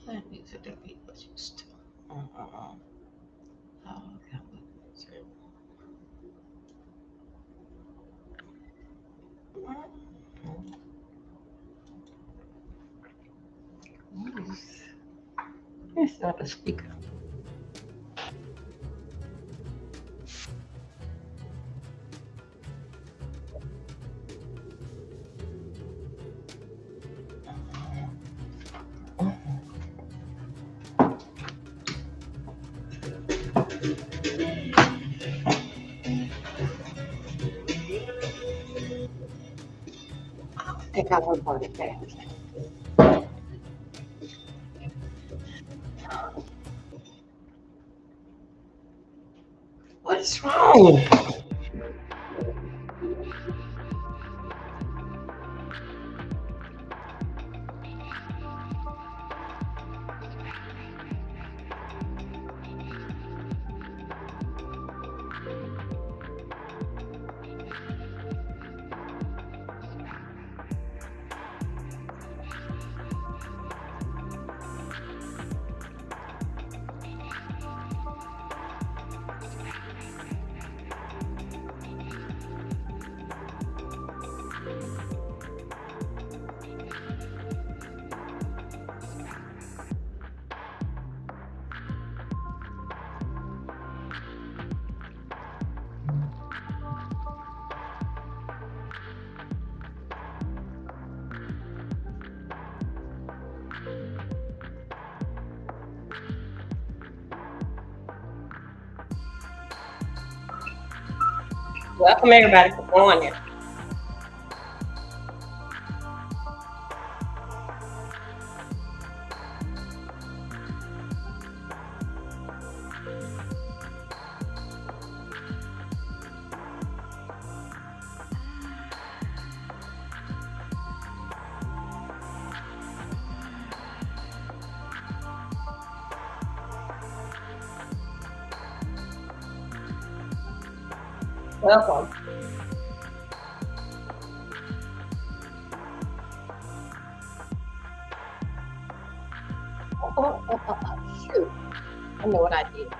That needs to be used. Uh-uh. Oh, okay. It's not a speaker. I think I will put it fast. What's wrong? Welcome everybody for joining. Welcome. Shoot. I know what I did.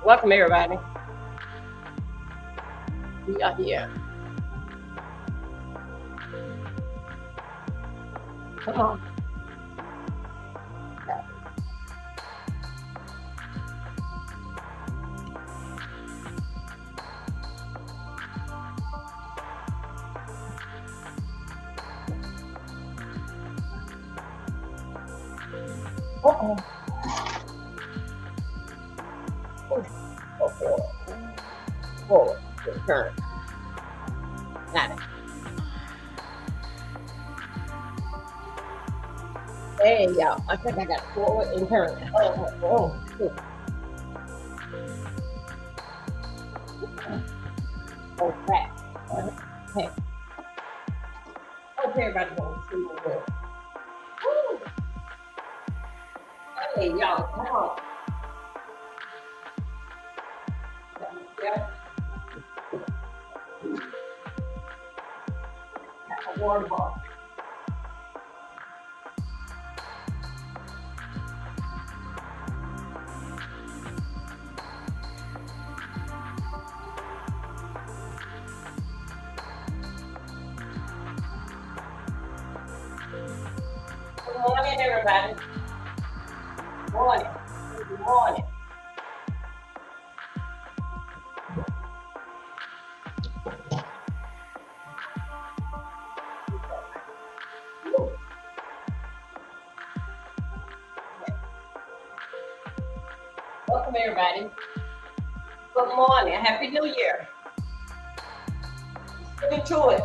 Welcome everybody. We are here. Come on. Uh-oh. Forward. Turn. Got it. Hey y'all. I think I got forward and turn. Oh. Oh, back. Okay. Hope everybody wants to see the world. Woo. Hey y'all, come on. Yeah. A water bottle. Good morning, everybody. Morning. Good morning. Welcome, everybody. Good morning. Happy New Year. Get into it.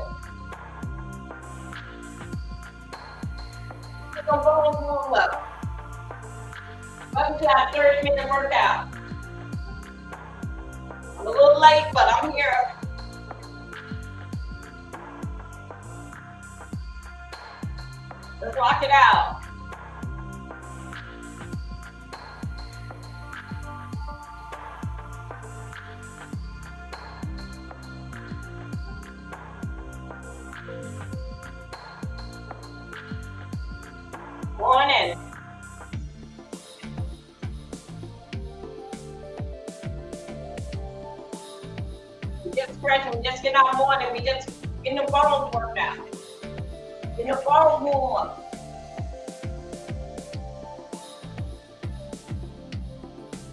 We're going to go on doing well. Welcome to our 30-minute workout. I'm a little late, but I'm here. Let's rock it out. Morning. We just stretching, we just get our morning, we just getting the bones worked out. Getting the bones warm up.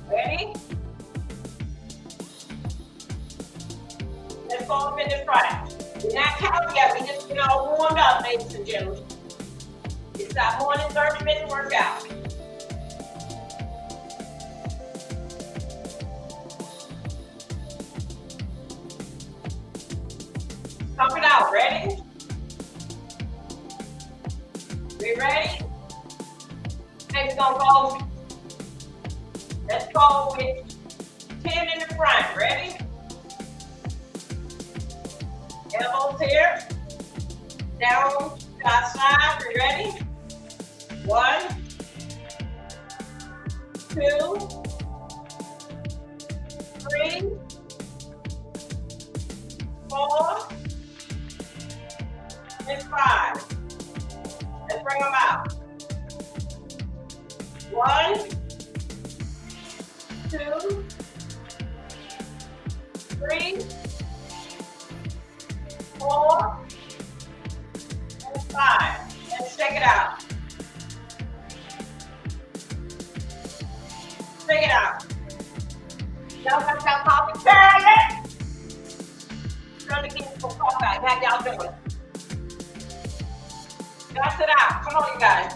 Ready? Let's go up in the front. We're not counting yet, we just get all warmed up, ladies and gentlemen. It's our morning 30-minute workout. Pump it out, ready? We ready? Okay, we're gonna go, let's go with 10 in the front, ready? Elbows here, down to our side, we ready? 1, 2, 3, 4, and 5. Let's bring them out. 1, 2, 3, 4, and 5. Let's check it out. Check it out. Y'all got y'all coffee carrot? Trying to get some coffee out. How y'all doing? Gas it out. Come on, you guys.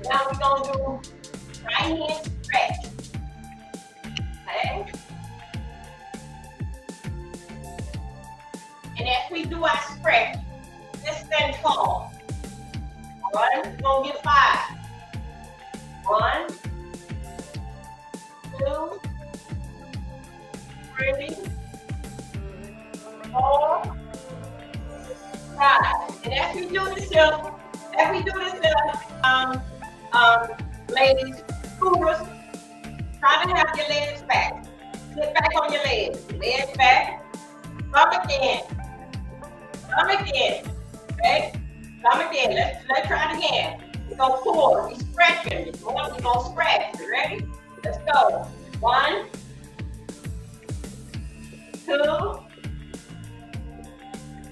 Now we're going to do right hand stretch. Okay? And as we do our stretch, let's stand tall. 1, we're going to get 5. 1, 2, 3, 4, 5. And as we do this here, ladies, scooters, try to have your legs back. Sit back on your legs. Legs back. Stomach in. Stomach in. Okay? Stomach in. Let's try it again. We're going to pull. We're stretching. We're going to stretch. You ready? Let's go. 1, 2,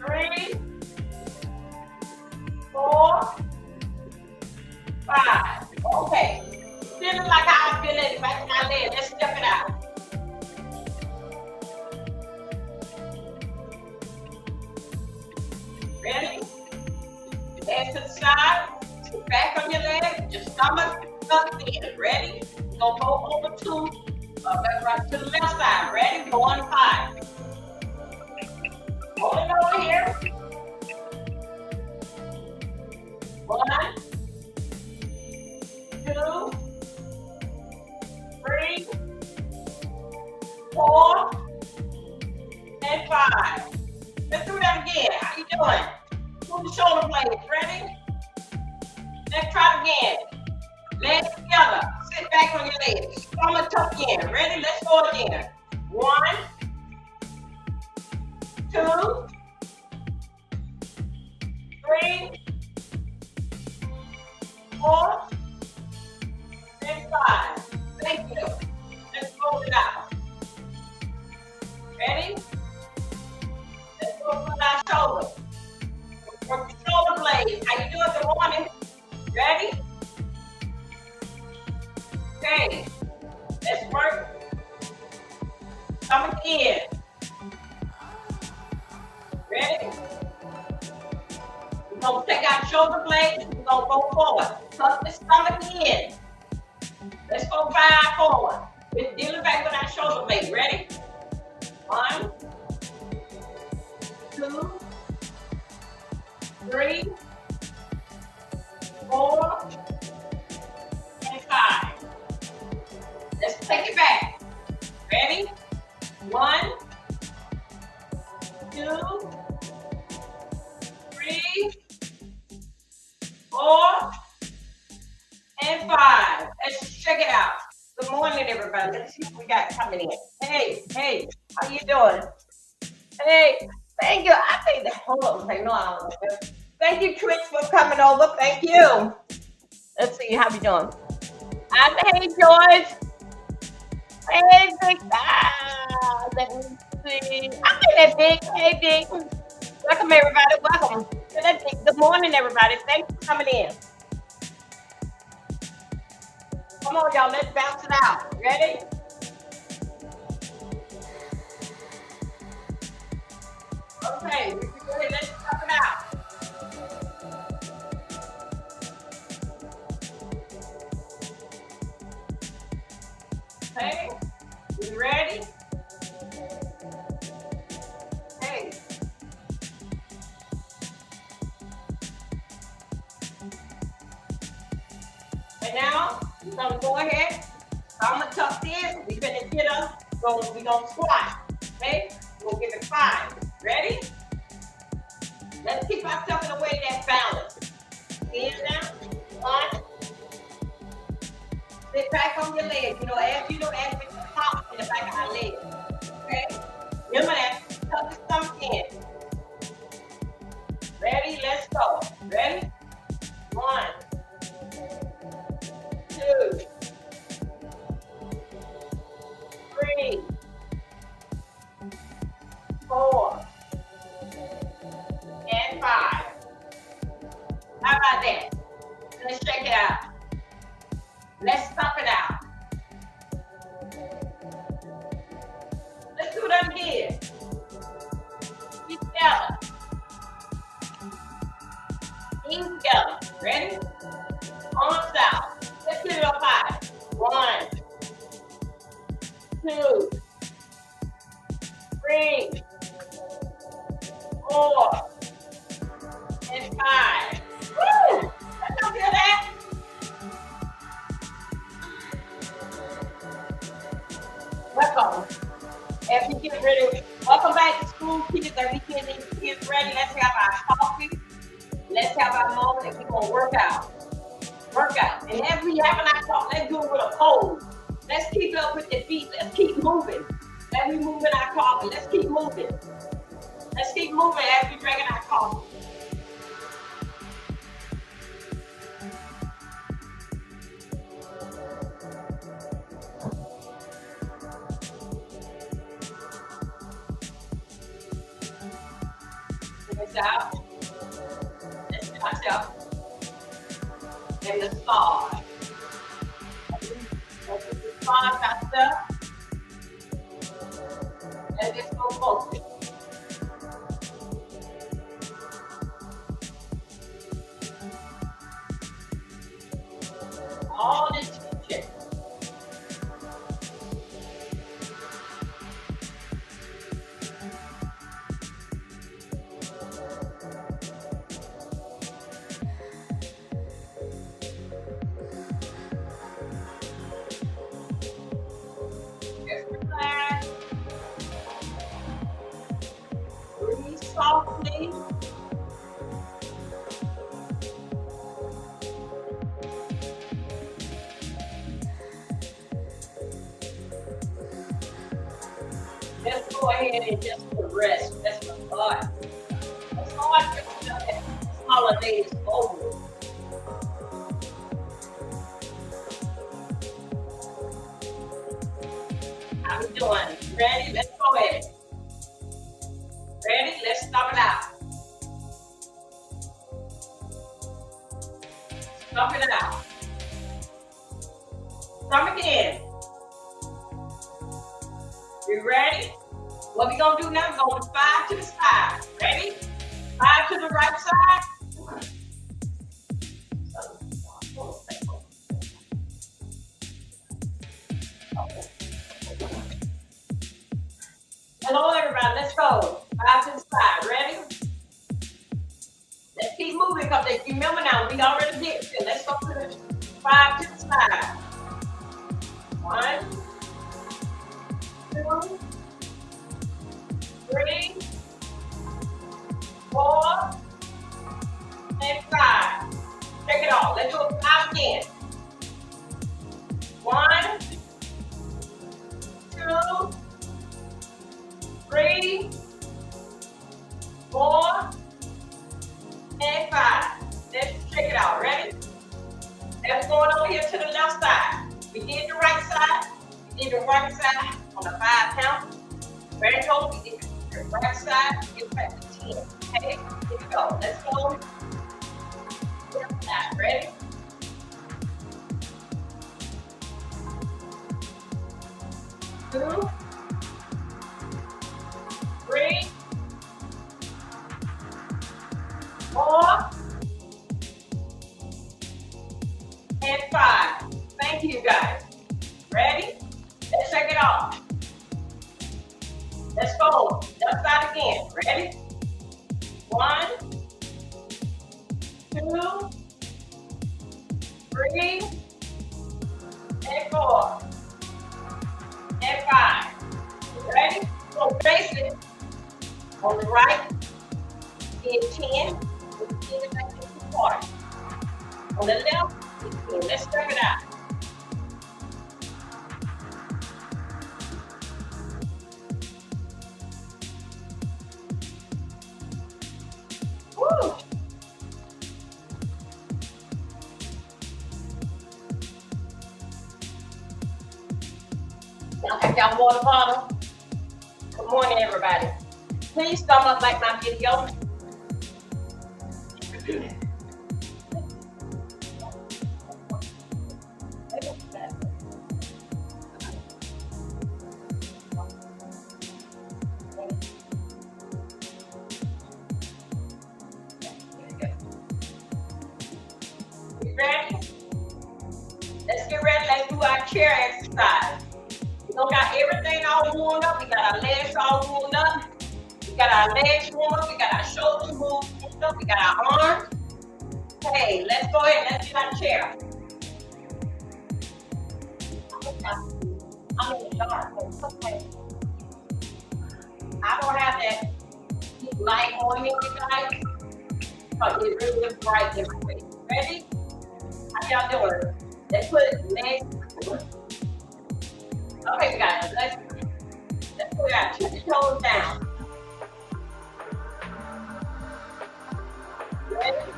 3, 4, 5. Okay. Feeling like how I feel it back in our leg. Let's step it out. Ready? Legs to the side. Sit back on your leg. Your stomach tucked in. Ready? We're going to go over right to the left side. Ready? Go on 5. Hold it over here. 1, 2, 3, 4, and 5. Let's do that again. How you doing? Move the shoulder blades. Ready? Let's try it again. Legs together. Sit back on your legs. Stomach tuck in. Ready? Let's go again. 1, 2, 3, 4, and 5. Thank you. Let's roll it out. Ready? Let's go for our shoulders. Work the shoulder blades. How you doing? Good morning. Ready? Okay. Let's work. Stomach in. Ready? We're going to take our shoulder blades. We're going to go forward. Tuck the stomach in. Let's go 5 forward. We're dealing back with our shoulder blades. Ready? 1, 2, 3, 4, and 5. Let's take it back. Ready? 1, 2, 3, 4, and 5. Let's check it out. Good morning, everybody. Let's see what we got coming in. Hey, How you doing? Hey, thank you. I think that, hold on. Hey, no, I don't know. Thank you, Twitch, for coming over. Thank you. Let's see. How you doing? Hey, George. Hey, Dick. Let me see. I think that Dick. Hey, Dick. Welcome, everybody. Welcome. Good morning, everybody. Thanks for coming in. Come on, y'all. Let's bounce it out. Ready? Okay. Let's bounce it out. Okay. You ready? Okay. And now, we're going to go ahead. I'm going to tuck this. We're going to get us. We're going to squat. Okay? We'll give it 5. Ready? Let's keep ourselves in a way that's balanced. Hands down. 1. Sit back on your legs. As we top in the back of our legs. Okay? Remember that. Tuck the stomach in. Ready? Let's go. Ready? 1, 2, 3, 4, and 5. How about that? Let's check it out. Let's stop it out. Let's do it again. Keep together. Keep together. Ready? Arms out. Let's get it up high. 1, 2, 3, 4, and 5. Woo! Let's go feel that. Welcome. As we get ready, welcome back to school, kids. As we get these kids ready, let's have our coffee. Let's have our moment, and we're going to work out. Work out. And as we having our coffee, let's do it with a pose. Let's keep up with the feet. Let's keep moving. As we moving our coffee, let's keep moving. Let's keep moving as we drinking our coffee. Out. Let's get ourselves in the massage. Let's massage ourselves. And let's go focus. All this tension. Breathe softly. Just go ahead and just rest. That's my thought. It's hard to feel that holiday is over. How we doing? Ready? Let's go ahead. Ready? Let's stop it out. Stop it out. Stop again. You ready? What we gonna do now? We're going 5 to the side. Ready? 5 to the right side. Hello, everybody. Let's go. 5 to the side. Ready? Let's keep moving because if you remember now, we already did it. Let's go to the 5 to the side. 1, 2, 3, 4, and 5. Check it out. Let's do it 5 again. 1, 2, 3, 4, and 5. Let's check it out. Ready? Now we're going over here to the left side. We did the right side. We did the right side on the 5 count. Ready to go? We did the right side. Get back to 10. Okay? Here we go. Let's go. Left side. Ready? 2, 3, 4, and 5. Thank you guys. Ready? Let's check it out. Let's go. Left side again. Ready? 1, 2, 3, and 4, and 5. Ready? So basic. On the right, did 10. We did it like this before. On the left, 15. Let's check it out. Woo! Y'all have y'all water bottle? Good morning, everybody. Please thumb up like my video. We ready? Let's get ready. Let's do our chair exercise. We don't got everything all warmed up. We got our legs all warmed up. We got our legs warmed up. We got our shoulders warmed up. We got our arms. Okay, let's go ahead. Let's get our chair. I'm in the dark. Okay. I don't have that light on me, guys. But it really is bright everywhere. Ready? How y'all doing? Let's put legs. Okay, guys. Let's put our 2 toes down. Ready?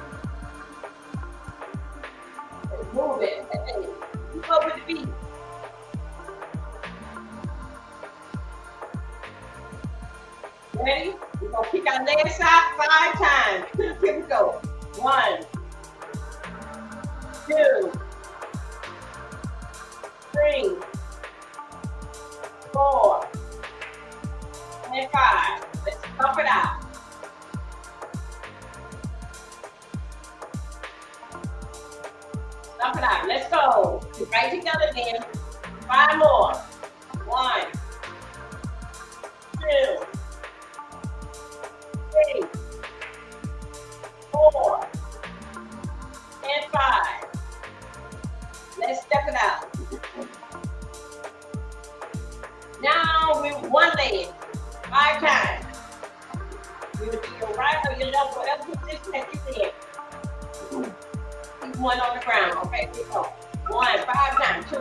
Let's move it. Hey, keep up with the beat. Ready? We're going to kick our legs out 5 times. Here we go. 1, 2, 3, 4, and 5. Let's pump it out. Pump it out. Let's go. Get right together again. 5 more. 1, 2, 3, 4, and 5. Let's step it out. Now with one leg, 5 times. You will do your right or your left, whatever position that you're in. Keep one on the ground. Okay, here we go. 1, 5 times. 2.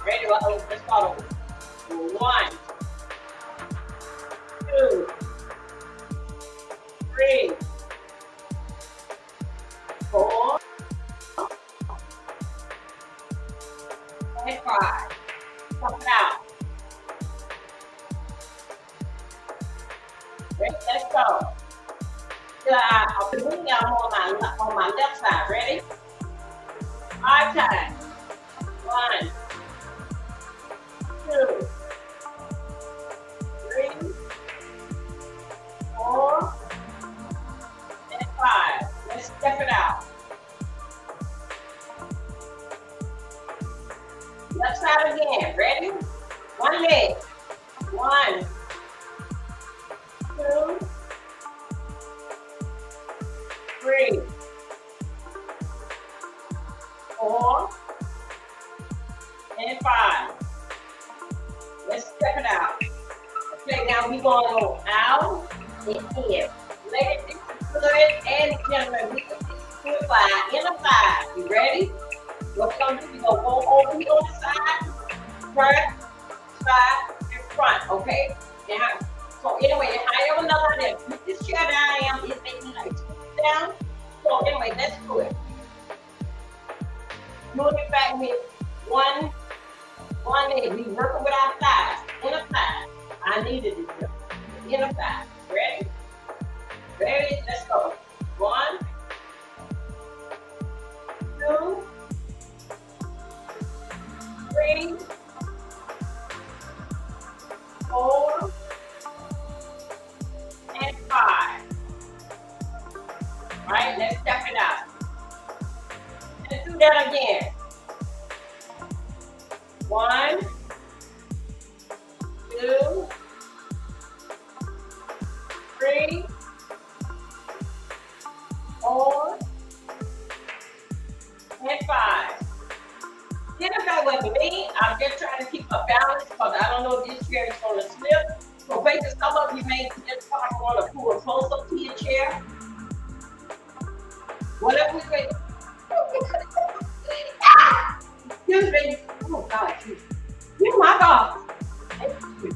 Ready? Let's start over. 1, 2, 3, 4, and 5. Pump it out. Ready? Let's go. I'll put it down on my left side. Ready? 5 times. 1, 2, 3, 4, and 5. Let's step it out. Left side again. Ready? One leg. 1, 2, 3, 4, and 5. Let's step it out. Okay, now we're going to go out and in. Ladies, this is good, and gentlemen, we can do it by in the 5. You ready? What's going to do? We're going to go over here on the side, front, side, and front, okay? Now, I needed to do. Inner thigh. Ready? Ready? Let's go. 1, 2, 3, 4, and 5. All right, let's step it out. Let's do that again. 1, 2, 3, 4, and 5. Get it back with me. I'm just trying to keep a balance because I don't know if this chair is going to slip. So basically, some of you may just probably want to pull closer to your chair. Whatever we say. Excuse me. Oh, God. Oh, my God. Thank you.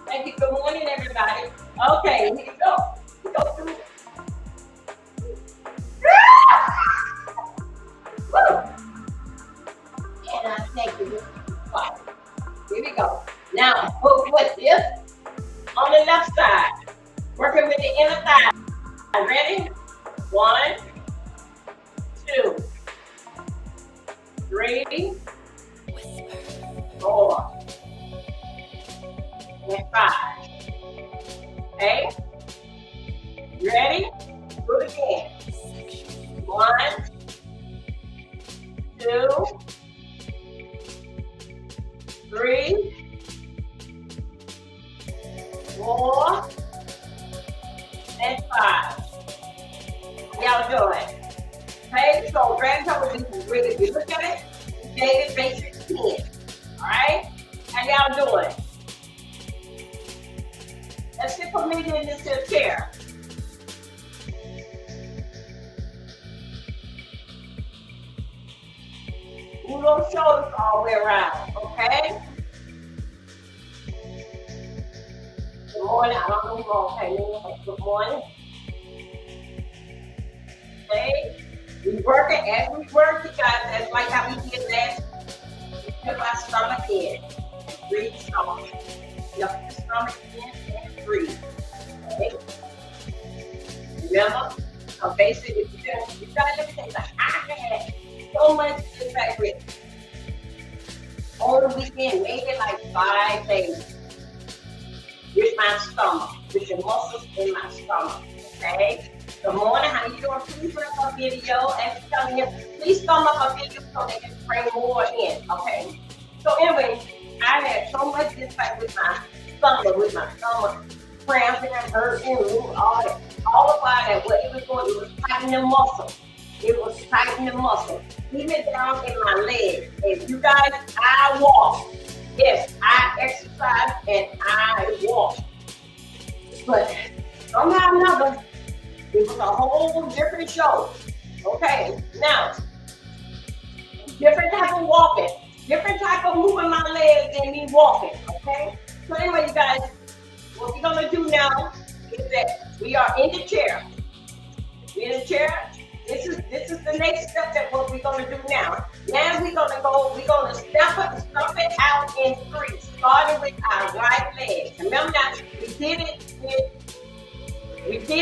Thank you. Good morning, everybody. Okay, here you go. Go through it. Woo! And I thank you. Here we go. Now, put this on the left side. Working with the inner thigh. Ready? 1, 2, 3, 4, and 5. Okay? You ready? Do it again. 1, 2, 3, 4, and 5. Y'all doing? Okay, so grand total is really, if you look at it, David basic 10. Alright? How y'all doing? Let's sit for a minute in this chair. Move those shoulders all the way around, okay? Good morning. I don't know who's okay. Good morning. Okay. We work it as we work, you guys. That's like how we did that. We put our stomach in. Breathe stomach. Put the stomach in and breathe. Okay. Remember? So basically, you got everything. Like I had so much to get back with. On the weekend, maybe like 5 days. With my stomach, with the muscles in my stomach. Okay? Good morning, how you doing? Please bring up a video and telling you, please thumb up a video so they can bring more in. Okay? So anyway, I had so much insight with my stomach cramping and hurting and all that. All of that, what it was doing, it was tightening the muscle. It was tightening the muscle. Even down in my legs. If you guys, I walk. Yes, I exercise and I walk. But somehow or another, it was a whole different show. Okay, now, different type of walking, different type of moving my legs than me walking. Okay, so anyway, you guys, what we're gonna do now is that we are in the chair. We're in the chair. This is the next step that what we're gonna do now. Now we're gonna stomp it out in 3, starting with our right leg. Remember now, we did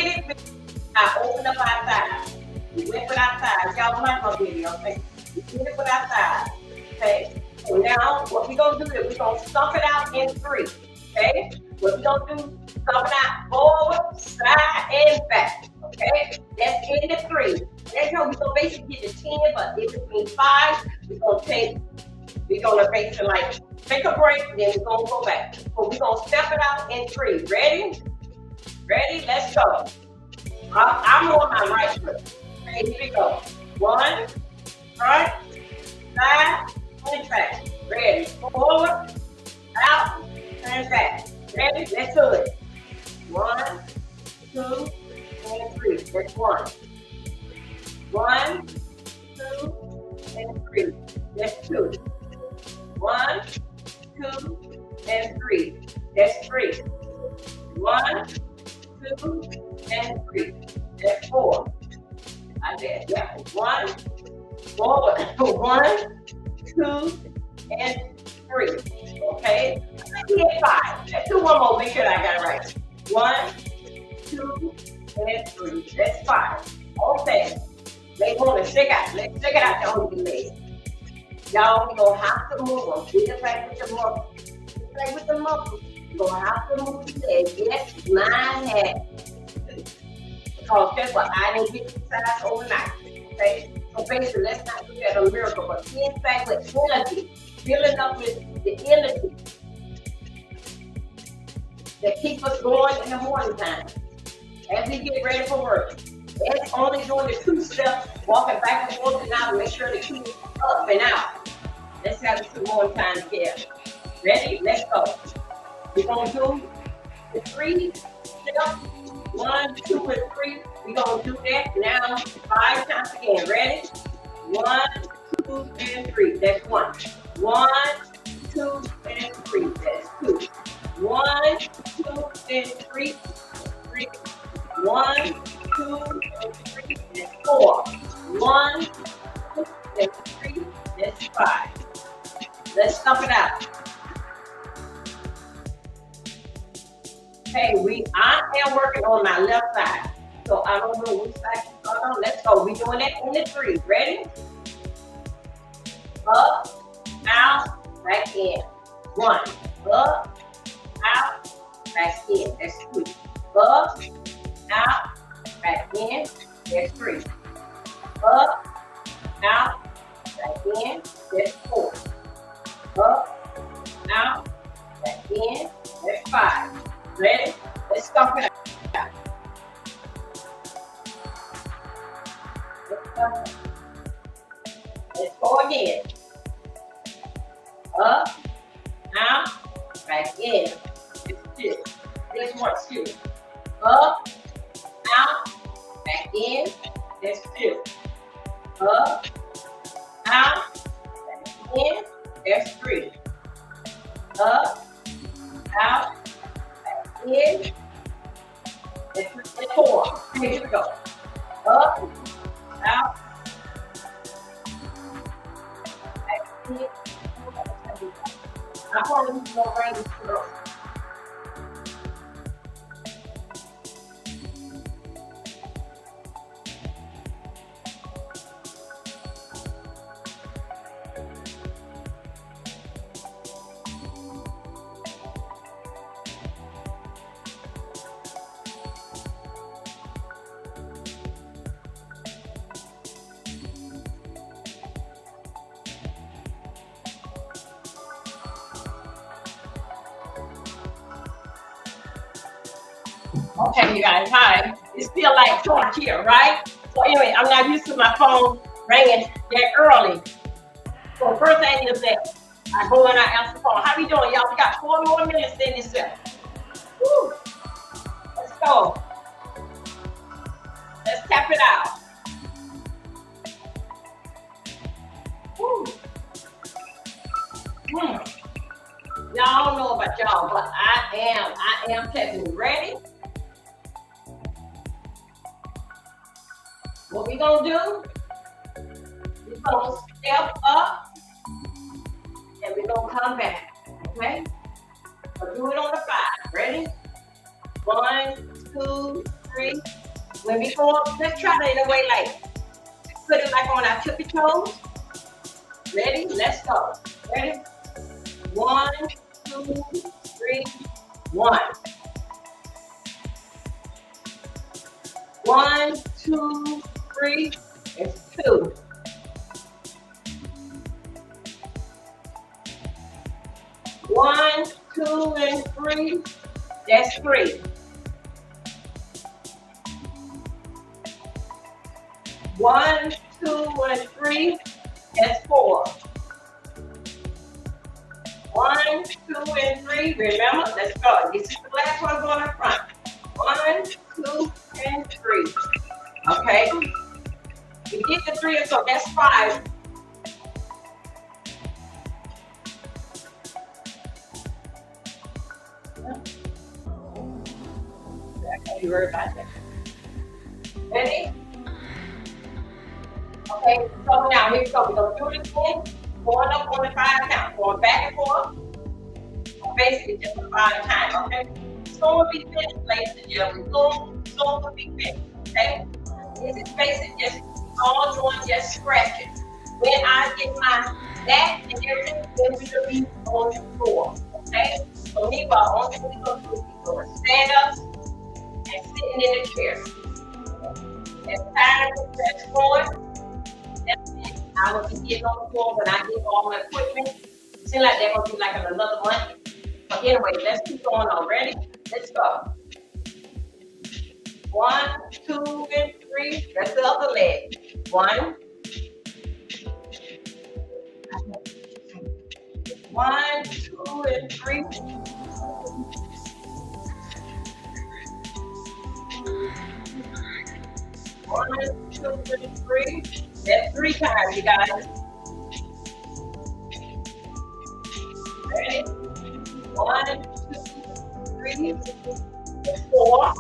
it with I opened up our thighs. We went with our thighs. Y'all like my video, okay? We did it with our thighs. Okay? So now what we're gonna do is we're gonna stomp it out in 3. Okay? What we're gonna do, stomp it out forward, side, and back. Okay? That's in the 3. That's how we're gonna basically get to 10, but in between 5, we're gonna basically like take a break, then we're gonna go back. So we're gonna step it out in 3. Ready? Ready? Let's go. I'm on my right foot. Okay, here we go. 1, front, side, and back. Ready? Forward, out, and back. Ready? Let's do it. 1, 2, and 3. That's 1. 1, 2, and 3. That's 2. 1, 2, and 3. That's 3. 1, 2, and 3. That's 4. I did. Yeah. 1, forward. 1, 2, and 3. Okay. We at 5. Let's do one more. Make sure I got it right. 1, 2, and 3. That's 5. Okay. Leg on and shake out. Let's shake it out the whole leg. Y'all, we're going to have to move them. Get back with the muscle. Get back with the muscle. You're going to have to move the leg. Yes, mine had. Because guess what? I didn't get the size overnight. Okay? So basically, let's not look at a miracle, but get back with energy. Filling up with the energy that keep us going in the morning time as we get ready for work. That's only doing the 2 steps, walking back and forth and out, and make sure the key is up and out. Let's have the 2 more times together. Ready? Let's go. We're going to do the 3 steps. 1, 2, and 3. We're going to do that now 5 times again. Ready? 1, 2, and 3. That's 1. 1, 2, and 3. That's 2. 1, 2, and 3. 3. 1, 2, and 3. That's 4. 1, 2, and 3. That's 5. Let's stomp it out. Okay, I am working on my left side. So I don't know which side to start on. Let's go. We're doing that in the 3. Ready? Up, out, back in. 1. Up, out, back in. That's 2. Up, out, back in. That's 3. Up, out, back in. That's 4. Up, out, back in. That's 5. Ready? Let's stomp it out. Let's go again. Up, out, back in. It's 2. This one's 2. Up, out, back in. That's 2. Up, out, back in. That's 3. Up, out, back in. That's 4. Here we go. Up, out, back in. I probably need to go right this girl. Okay, you guys, hi. It's still like dark here, right? So anyway, I'm not used to my phone ringing that early. So first thing is that I go and I answer the phone. How we doing, y'all? We got 4 more minutes in this set. Woo. Let's go. Let's tap it out. Woo. Y'all don't know about y'all, but I am tapping. Ready? What we gonna do? We're gonna step up and we're gonna come back. Okay? We'll do it on the 5. Ready? 1, 2, 3. When we go up, let's try it in a way like put it like on our tippy toes. Ready? Let's go. Ready? 1, 2, 3, 1. 1, 2, 3. It's 2. 1, 2, and 3. That's 3. 1, 2, and 3. That's 4. 1, 2, and 3. Remember, let's go. This is the last one going up front. 1, 2, and 3. Okay. We get the 3, so that's 5. You worry about that. Ready? Okay, so now here we go. We're going to do it again. Going up on the 5 count. Going back and forth. basically just about time, okay? Soon will be finished, ladies and gentlemen. Soon will be finished, okay? This is basically just all doing just scratching. When I get my back and everything, then we will be on the floor, okay? So meanwhile, only thing we're going to do is we're going to stand up and sitting in the chair. As time gets going, I will be getting on the floor when I get all my equipment. It seems like they're going to be like another month. But anyway, let's keep going on. Ready? Let's go. 1, 2, and 3. That's the other leg. 1. 1, 2, and 3. 1, 2, and 3. That's 3 times, you guys. Ready? 1, 2, 3, 4.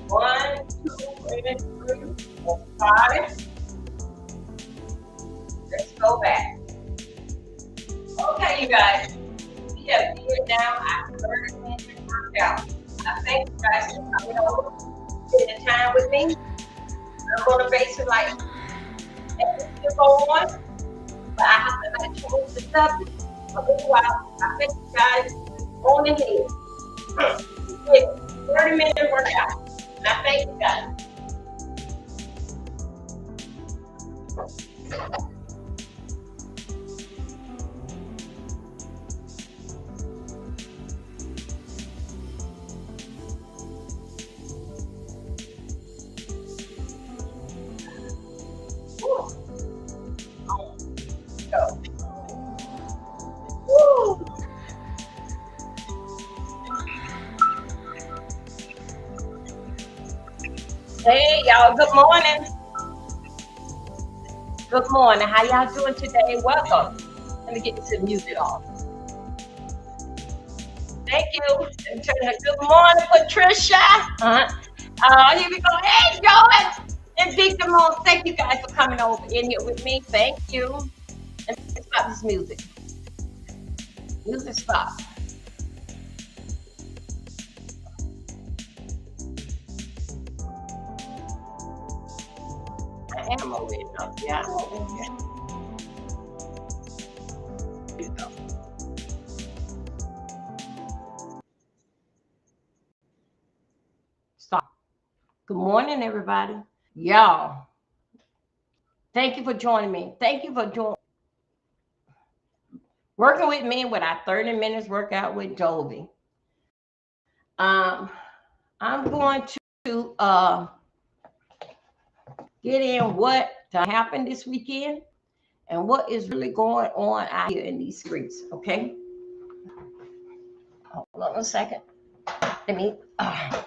1, 2, and 3. That's 5. Let's go back. Okay, you guys. We have did now our 30-minute workout. I thank you guys for coming over, spending time with me. I'm going to base it like everything go on, but I have to like change the subject a little while. I thank you guys on the head. 30-minute workout. And I thank you guys. Hey y'all, good morning. Good morning. How y'all doing today? Welcome. Let me get this music off. Thank you. Good morning, Patricia. Here we go. Hey, Joe and Victor Moon. Thank you guys for coming over in here with me. Thank you. And stop this music. Music stop. I am over here. Yeah, I'm over here. Here you go. Stop. Good morning, everybody. Y'all. Thank you for joining me. Thank you for working with me with our 30 minutes workout with Jovi. I'm going to get in what happened this weekend and what is really going on out here in these streets, okay? Hold on a second. Let me, I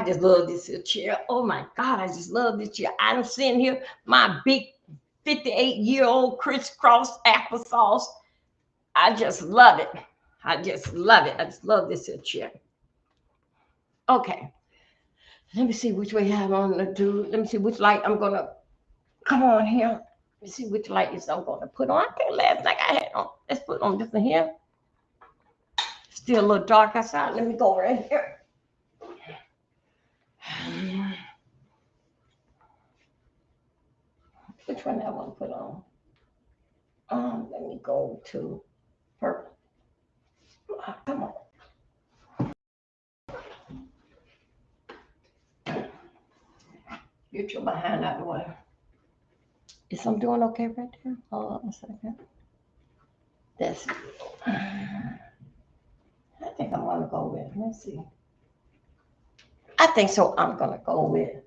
just love this chair. Oh my God, I just love this chair. I'm sitting here, my big 58-year-old crisscross applesauce. I just love it. I just love it. I just love this chair. Okay. Let me see which way I'm going to do. Let me see which light I'm going to come on here. Let me see which light is I'm going to put on. I think last night I had on. Let's put on this one here. Still a little dark outside. Let me go right here. Which one I want to put on? Let me go to purple. Come on. Get your behind out of the way. Is I'm doing okay right there? Hold on a second. That's it. I think I'm going to go with, let's see. I think so. I'm going to go with.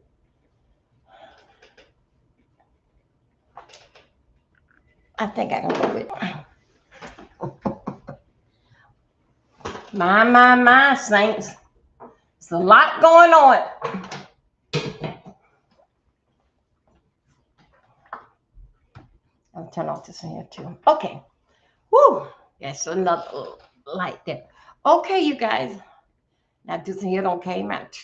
I think I can go with. My, saints. There's a lot going on. I'll turn off this in here too. Okay. Woo. That's another light there. Okay, you guys. Now this in here don't came out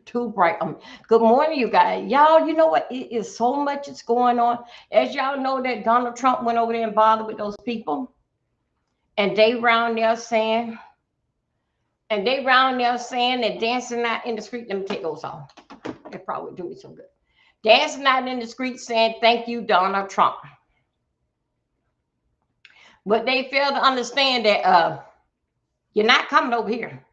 too bright. Good morning, you guys. Y'all, you know what? It is so much is going on. As y'all know, that Donald Trump went over there and bothered with those people, and they round there saying, and dancing out in the street. Let me take those off. That probably would do me some good. Dancing out in the street saying, "Thank you, Donald Trump." But they fail to understand that you're not coming over here.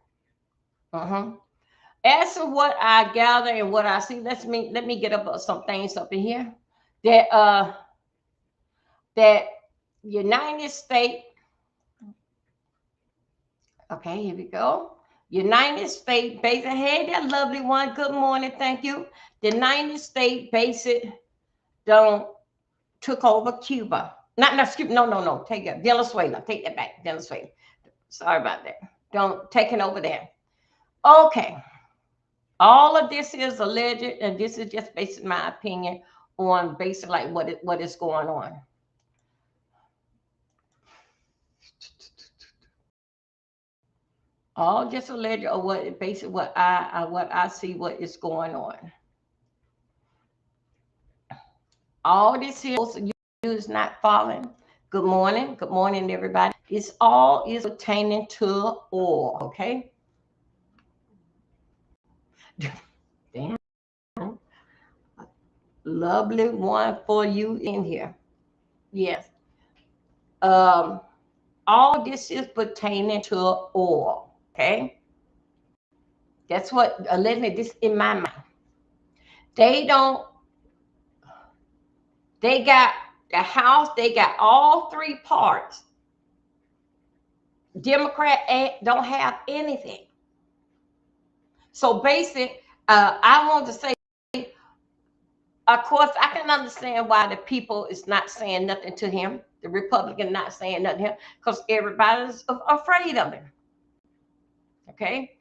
As to what I gather and what I see, let me get up some things up in here. That that United States. Okay, here we go. United States base. Hey, that lovely one. Good morning, thank you. The United States base it don't took over Cuba. Not excuse no. Take it. Venezuela. Take that back. Venezuela. Sorry about that. Don't taking over there. Okay. All of this is alleged, and this is just based my opinion on basically like what is going on. All just alleged, or what basically what I see what is going on. All this here you is not following. Good morning, everybody. It's all is pertaining to oil, okay? Damn, lovely one for you in here. Yes. Um, all this is pertaining to oil, okay? That's what allegedly this in my mind. They don't. They got the House. They got all three parts. Democrat don't have anything. So basic. I want to say, of course, I can understand why the people is not saying nothing to him. The Republican not saying nothing to him because everybody's afraid of him. Okay.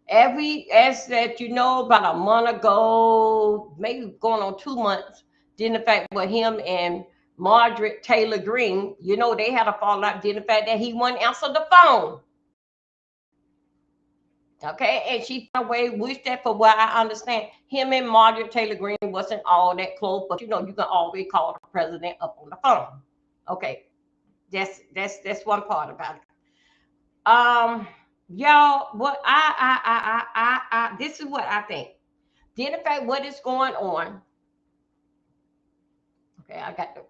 As that about a month ago, maybe going on 2 months, then the fact with him and Margaret Taylor Greene, they had a fallout. Then the fact that he wouldn't answer the phone. Okay, and she found a way, wish that for what I understand, him and Margaret Taylor Greene wasn't all that close, but you can always call the president up on the phone. Okay, that's one part about it. Y'all, what this is what I think. Then the fact what is going on. Okay, I got the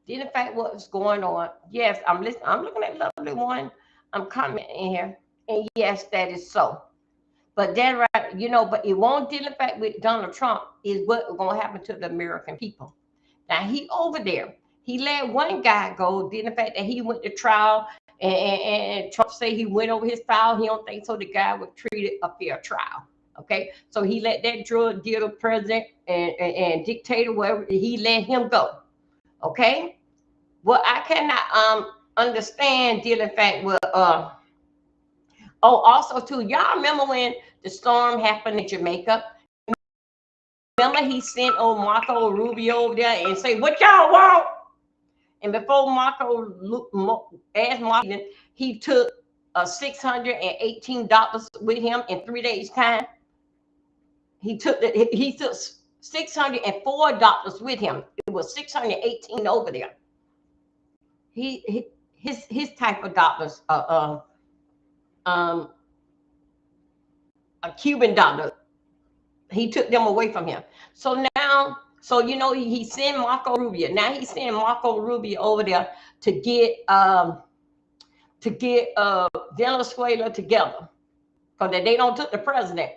then the fact what's going on. Yes, I'm listening. I'm looking at lovely one. I'm commenting here, and yes, that is so. But then, right, but it won't deal in fact with Donald Trump is what's going to happen to the American people. Now, he over there. He let one guy go, did the fact that he went to trial, and Trump say he went over his trial. He don't think so. The guy was treated a fair trial. Okay, so he let that drug dealer president and dictator, whatever, he let him go. Okay, well, I cannot understand dealing fact with oh, also too, y'all remember when the storm happened in Jamaica? Remember he sent old Marco Rubio over there and say, "What y'all want?" And before Marco asked Marco, he took $618 with him in 3 days' time. He took $604 with him. It was 618 over there. His type of dollars, um, a Cuban dollar. He took them away from him. So now, he sent Marco Rubio. Now he's sending Marco Rubio over there to get Venezuela together, because they don't took the president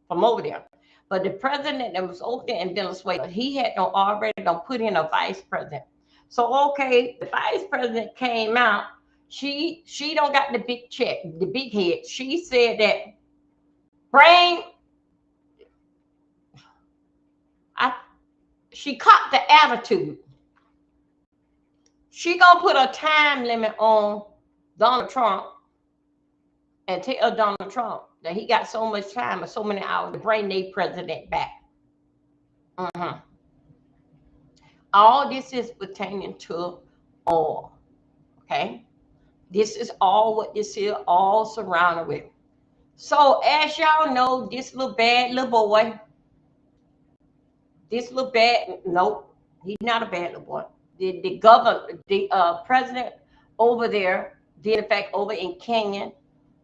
from over there. But the president that was over there in Venezuela, he had already put in a vice president. So okay, the vice president came out. She don't got the big check, the big head. She said that bring. She caught the attitude. She gonna put a time limit on Donald Trump and tell Donald Trump that he got so much time or so many hours to bring their president back. All this is pertaining to oil. Okay, this is all what this is all surrounded with. So as y'all know, this little bad little boy, this little bad, nope, he's not a bad little boy. The governor, the president over there, did in fact over in Kenya,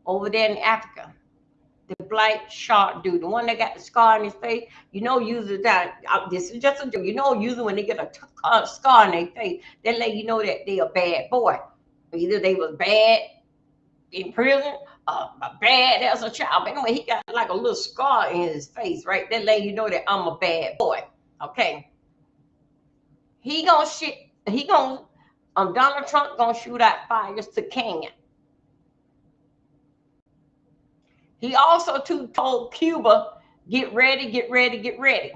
over there in Africa, the black shark dude, the one that got the scar on his face, you know, usually that this is just a joke. You know, usually when they get a scar on their face, they let you know that they a bad boy. Either they was bad in prison, bad as a child. But anyway, he got like a little scar in his face, right? That let you know that I'm a bad boy. Okay, he gonna shit. He gonna Donald Trump gonna shoot out fires to Kenya. He also too told Cuba, get ready, get ready, get ready.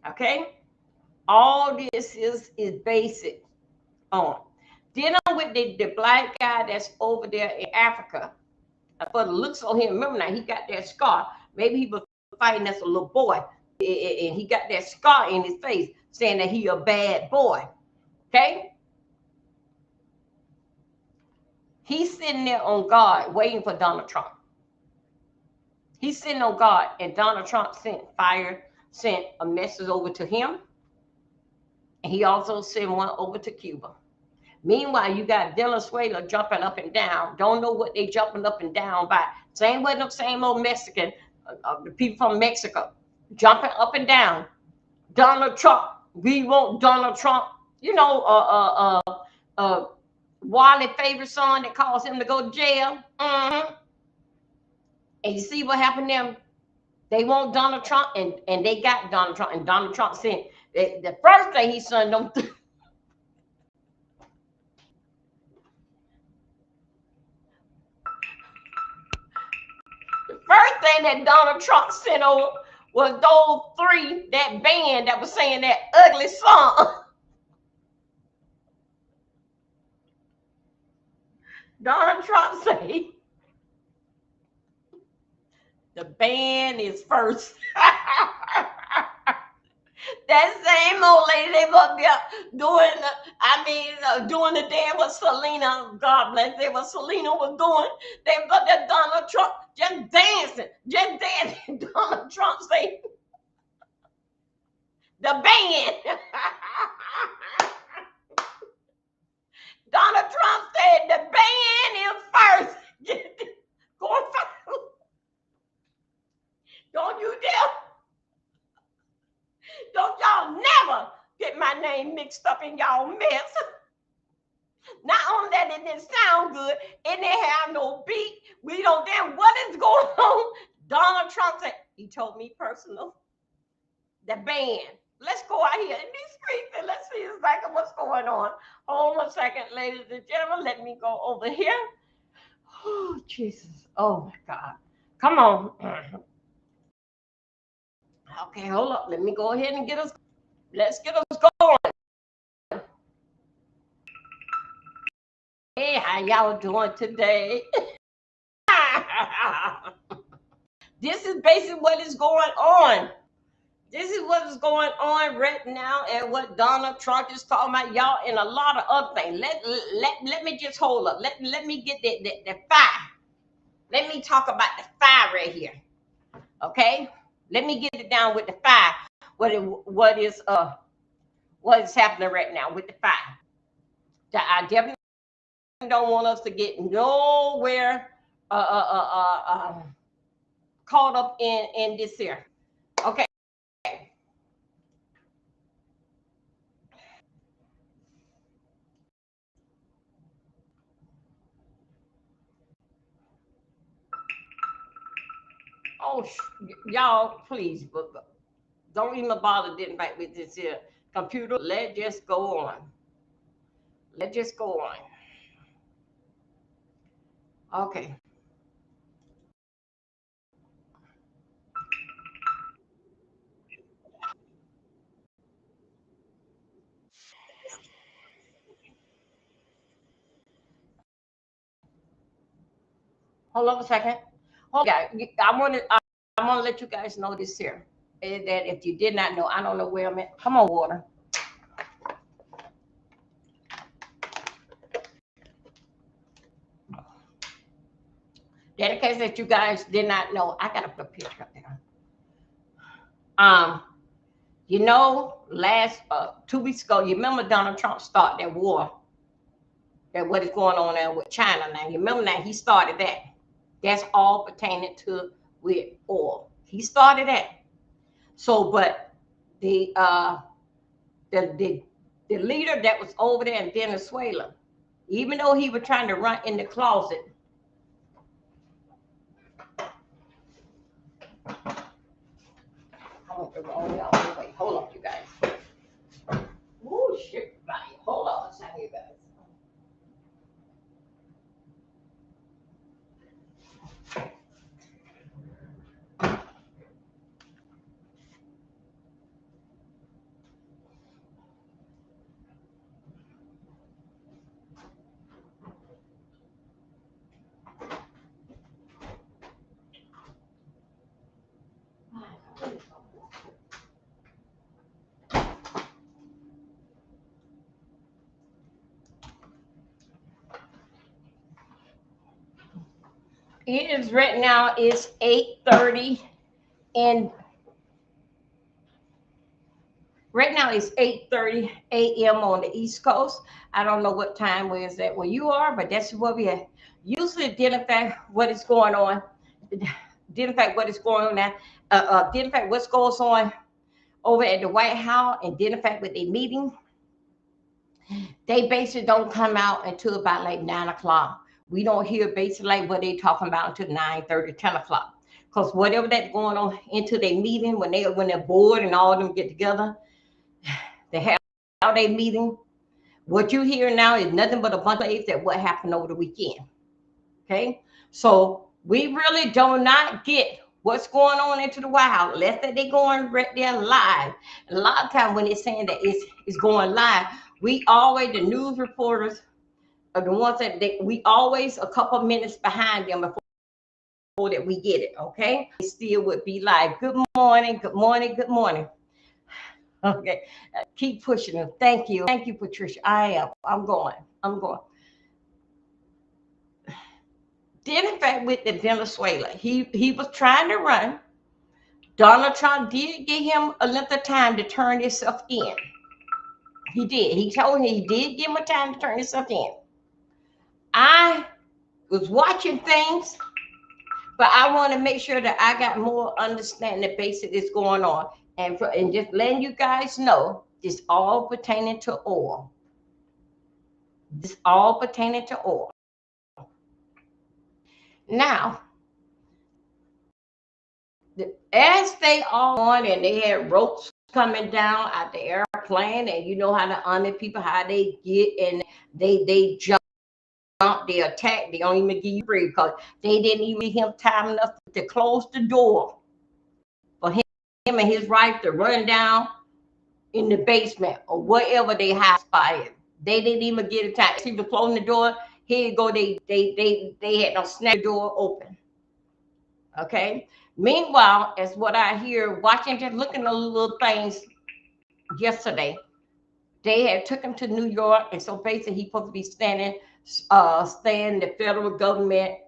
Okay, all this is basic on dealing with the black guy that's over there in Africa. For the looks on him, remember now he got that scar. Maybe he was fighting as a little boy, and he got that scar in his face, saying that he a bad boy. Okay, he's sitting there on guard, waiting for Donald Trump. He's sitting on guard, and Donald Trump sent a message over to him, and he also sent one over to Cuba. Meanwhile, you got Venezuela jumping up and down. Don't know what they jumping up and down by. Same with them same old Mexican, the people from Mexico, jumping up and down. Donald Trump, we want Donald Trump. You know, Wally favorite song that caused him to go to jail. And you see what happened to them? They want Donald Trump, and they got Donald Trump. And Donald Trump said the first thing he sent them. First thing that Donald Trump sent over was those three, that band that was saying that ugly song. Donald Trump said the band is first. That same old lady, they must be doing the dance what Selena, God bless, they what Selena was doing. They got that Donald Trump just dancing. Donald Trump say, the band. Donald Trump said the band is first. Going first. Don't you dare. Don't y'all never get my name mixed up in y'all mess. Not only that, it didn't sound good, it didn't have no beat. We don't damn what is going on. Donald Trump said, he told me personal, the band. Let's go out here in these streets and let's see exactly what's going on. Hold on a second, ladies and gentlemen. Let me go over here. Oh, Jesus. Oh, my God. Come on. Okay, hold up. Let me go ahead and get us. Let's get us going. Hey, how y'all doing today? This is basically what is going on. This is what is going on right now, and what Donald Trump is talking about, y'all, and a lot of other things. Let me just hold up. Let me get the fire. Let me talk about the fire right here. Okay? Let me get it down with the fire. What is happening right now with the fire? I definitely don't want us to get nowhere caught up in this here. Okay. Oh, y'all, please, but don't even bother getting back with this here computer. Let's just go on. Let's just go on. Okay. Hold on a second. Hold on. I want to let you guys know this here. That if you did not know, I don't know where I'm at. Come on, water. Just in case that you guys did not know, I gotta put a picture up there. You know, last 2 weeks ago, you remember Donald Trump started that war, that what is going on there with China now. You remember now he started that. That's all pertaining to with oil. He started that. So, but the the leader that was over there in Venezuela, even though he was trying to run in the closet. Wait, hold on, you guys. Oh shit, hold on a second, you guys. It is right now. It's 8:30, and right now it's 8:30 a.m. on the East Coast. I don't know what time is that where you are, but that's where we at. Usually, identify what is going on. Identify what is going on now. Identify what goes on over at the White House. Identify with a meeting. They basically don't come out until about like 9 o'clock. We don't hear basically like what they talking about until 9:30, 10 o'clock. Because whatever that's going on into their meeting, when they're bored and all of them get together, they have their meeting. What you hear now is nothing but a bunch of things that what happened over the weekend. Okay, so we really do not get what's going on into the White House unless that they going right there live. A lot of times when they're saying that it's going live, we always, the news reporters are the ones that we always a couple minutes behind them before that we get it. Okay, it still would be live. Good morning, good morning, good morning. Okay, keep pushing them. Thank you, Patricia. I'm going. Then, in fact, with the Venezuela, he was trying to run. Donald Trump did give him a little time to turn himself in. He did. He told him he did give him a time to turn himself in. I was watching things, but I want to make sure that I got more understanding the basic that's going on. And just letting you guys know, it's all pertaining to oil. It's all pertaining to oil. Now, as they all on and they had ropes coming down out the airplane, and you know how the army people, how they get and they jump, they attack, they don't even give you free because they didn't even give him time enough to close the door for him and his wife to run down in the basement or wherever they hide spotted. They didn't even get a time. He was closing the door. Here you go. They had no snap the door open. Okay. Meanwhile, as what I hear, watching, just looking at little things yesterday, they had took him to New York, and so basically he's supposed to be staying the federal government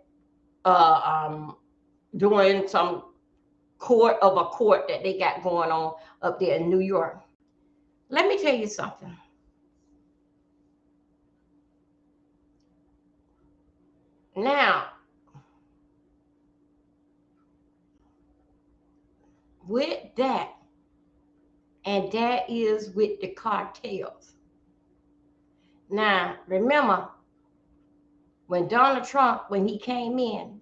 doing some court that they got going on up there in New York. Let me tell you something. Now, with that, and that is with the cartels. Now, remember, when Donald Trump, when he came in,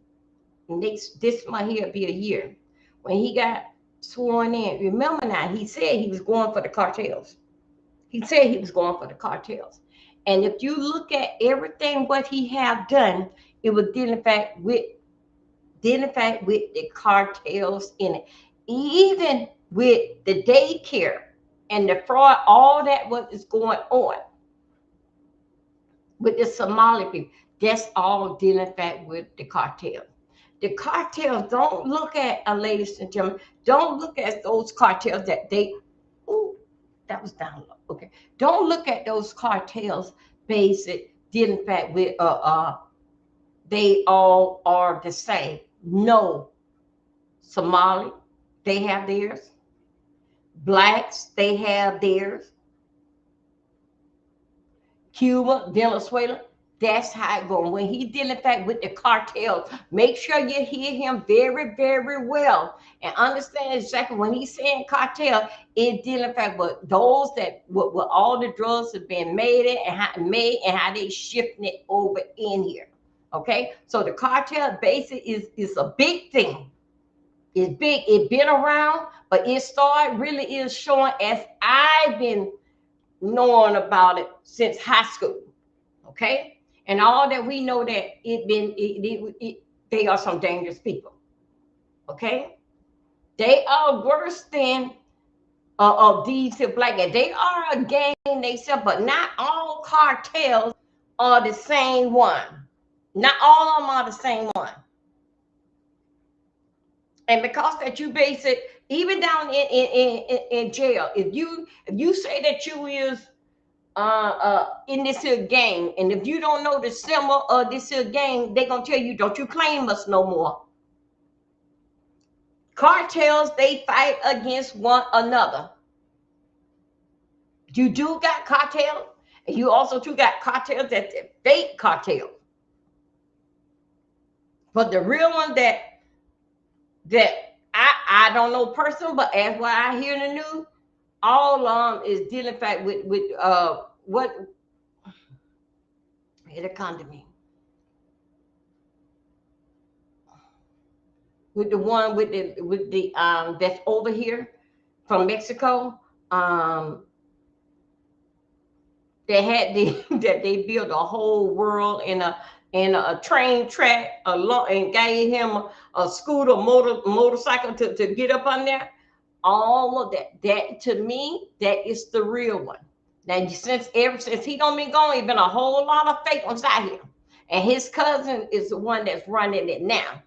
and this month here be a year, when he got sworn in, remember now, he said he was going for the cartels. He said he was going for the cartels. And if you look at everything what he have done, it was identified with the cartels in it. Even with the daycare and the fraud, all that what is going on with the Somali people, that's all identified with the cartel. The cartels, don't look at, ladies and gentlemen, don't look at those cartels that they, ooh, that was down low. Okay. Don't look at those cartels basic identified with they all are the same. No, Somali, they have theirs. Blacks, they have theirs. Cuba, Venezuela. That's how it goes. When he dealing fact with the cartels, make sure you hear him very, very well and understand exactly when he's saying cartel, it dealing fact with those that with all the drugs have been made and how they shifting it over in here. Okay, so the cartel basic is a big thing. It's big. It's been around, but it started really is showing as I've been knowing about it since high school. Okay, and all that we know that they are some dangerous people. Okay, they are worse than of these black guys. They are a gang themselves, but not all cartels are the same one. Not all of them are the same one. And because that you base it even down in jail, if you say that you is in this here game, and if you don't know the symbol of this here game, they're gonna tell you, don't you claim us no more. Cartels, they fight against one another. You do got cartels, and you also too got cartels that's fake cartels. But the real one that I don't know person, but as what I hear in the news, all is dealing fact with what it'll come to me. With the one with the that's over here from Mexico. They had the that they built a whole world in a train track and gave him a scooter motorcycle to get up on there. All of that to me, that is the real one. Now since he don't been gone, he been a whole lot of fake ones out here, and his cousin is the one that's running it now.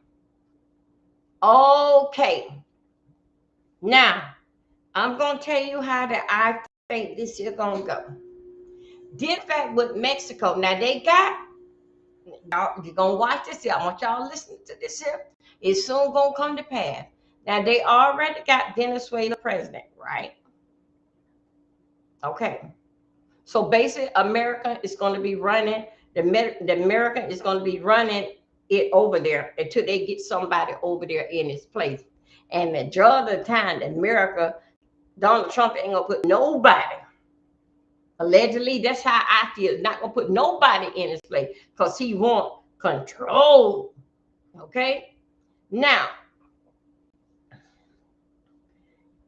Okay, now I'm gonna tell you how that I think this is gonna go. Did fact with Mexico. Now they got y'all. You're gonna watch this here. I want y'all to listen to this here. It's soon gonna come to pass. Now they already got Venezuela president, right? Okay. So basically, America is going to be running the America is going to be running it over there until they get somebody over there in its place. And the majority of the time, America, Donald Trump ain't gonna put nobody. Allegedly, that's how I feel. Not gonna put nobody in his place because he want control. Okay. Now,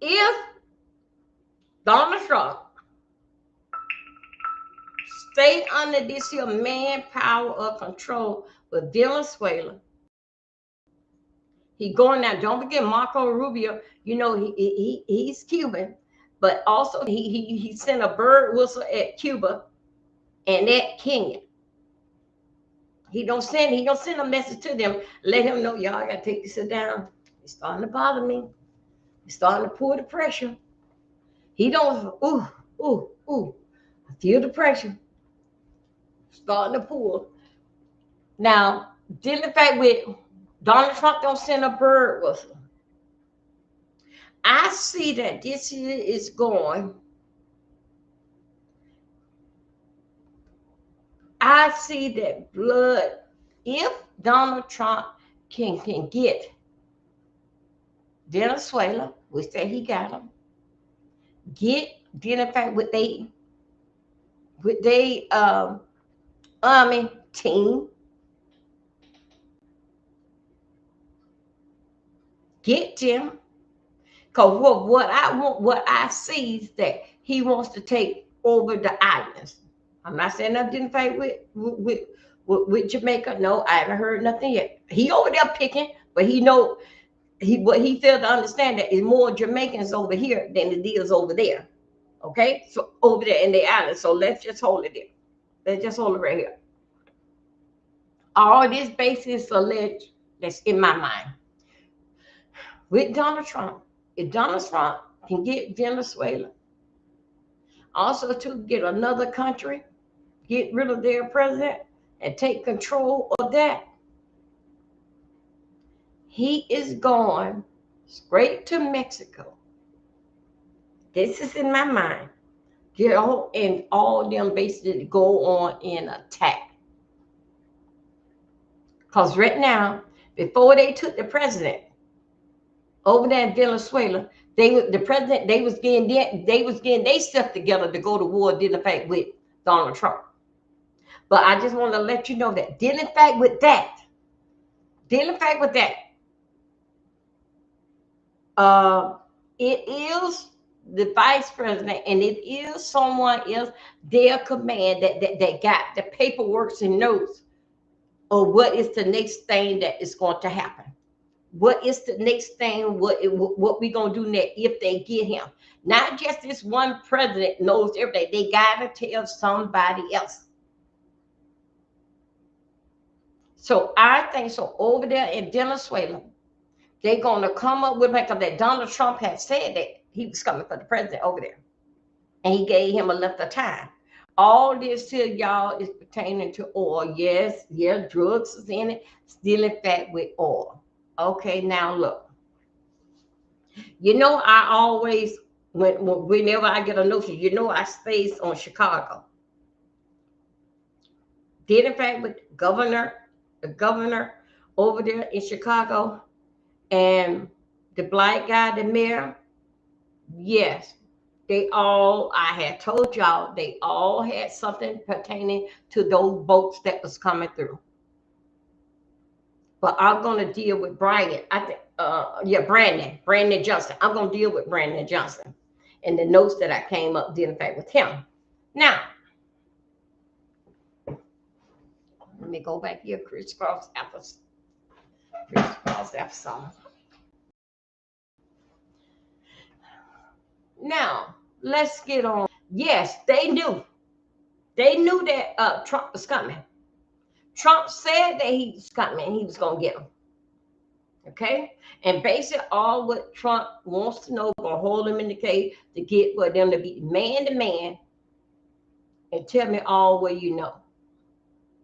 if Donald Trump stay under this here manpower of control with Venezuela, he going now. Don't forget Marco Rubio. You know he's Cuban, but also he sent a bird whistle at Cuba and at Kenya. He don't send a message to them. Let him know y'all gotta take this down. It's starting to bother me. It's starting to pull the pressure. He don't. Ooh. I feel the pressure starting to pull. Now, dealing the fact with Donald Trump don't send a bird whistle. I see that this year is going. I see that blood. If Donald Trump can get Venezuela, which say he got them, get dealing fact with they army team, get them. Because what I see is that he wants to take over the islands. I'm not saying I didn't fight with Jamaica. No, I haven't heard nothing yet. He over there picking, but what he failed to understand that is more Jamaicans over here than it is over there. Okay, so over there in the island. So let's just hold it there. Let's just hold it right here. All this basis alleged that's in my mind. With Donald Trump, if Donald Trump can get Venezuela, also to get another country, get rid of their president and take control of that, He is going straight to Mexico. This is in my mind. Get all and all them basically go on and attack. Because right now, before they took the president over there in Venezuela, the president they was getting they stuff together to go to war, didn't fight with Donald Trump. But I just want to let you know that dealing fact with that, uh, it is the vice president and it is someone else, their command that got the paperwork and notes of what is the next thing that is going to happen. What is the next thing? What we gonna do next if they get him? Not just this one president knows everything. They gotta tell somebody else. So I think so over there in Venezuela, they're gonna come up with because that Donald Trump had said that he was coming for the president over there, and he gave him a length of time. All this here, y'all, is pertaining to oil. Yes, yeah, drugs is in it, stealing fat with oil. Okay, now look. You know, I always whenever I get a notion, you know, I stays on Chicago. Did in fact with the governor over there in Chicago, and the black guy, the mayor. Yes, they all. I had told y'all they all had something pertaining to those boats that was coming through. But I'm gonna deal with Brian. I think, yeah, Brandon Johnson. I'm gonna deal with Brandon Johnson and the notes that I came up dealing fact with him. Now, let me go back here. Crisscross applesauce. Now, let's get on. Yes, they knew. They knew that Trump was coming. Trump said that he was coming and he was gonna get him. Okay, and basically all what Trump wants to know, gonna hold him in the cage to get for them to be man to man and tell me all what you know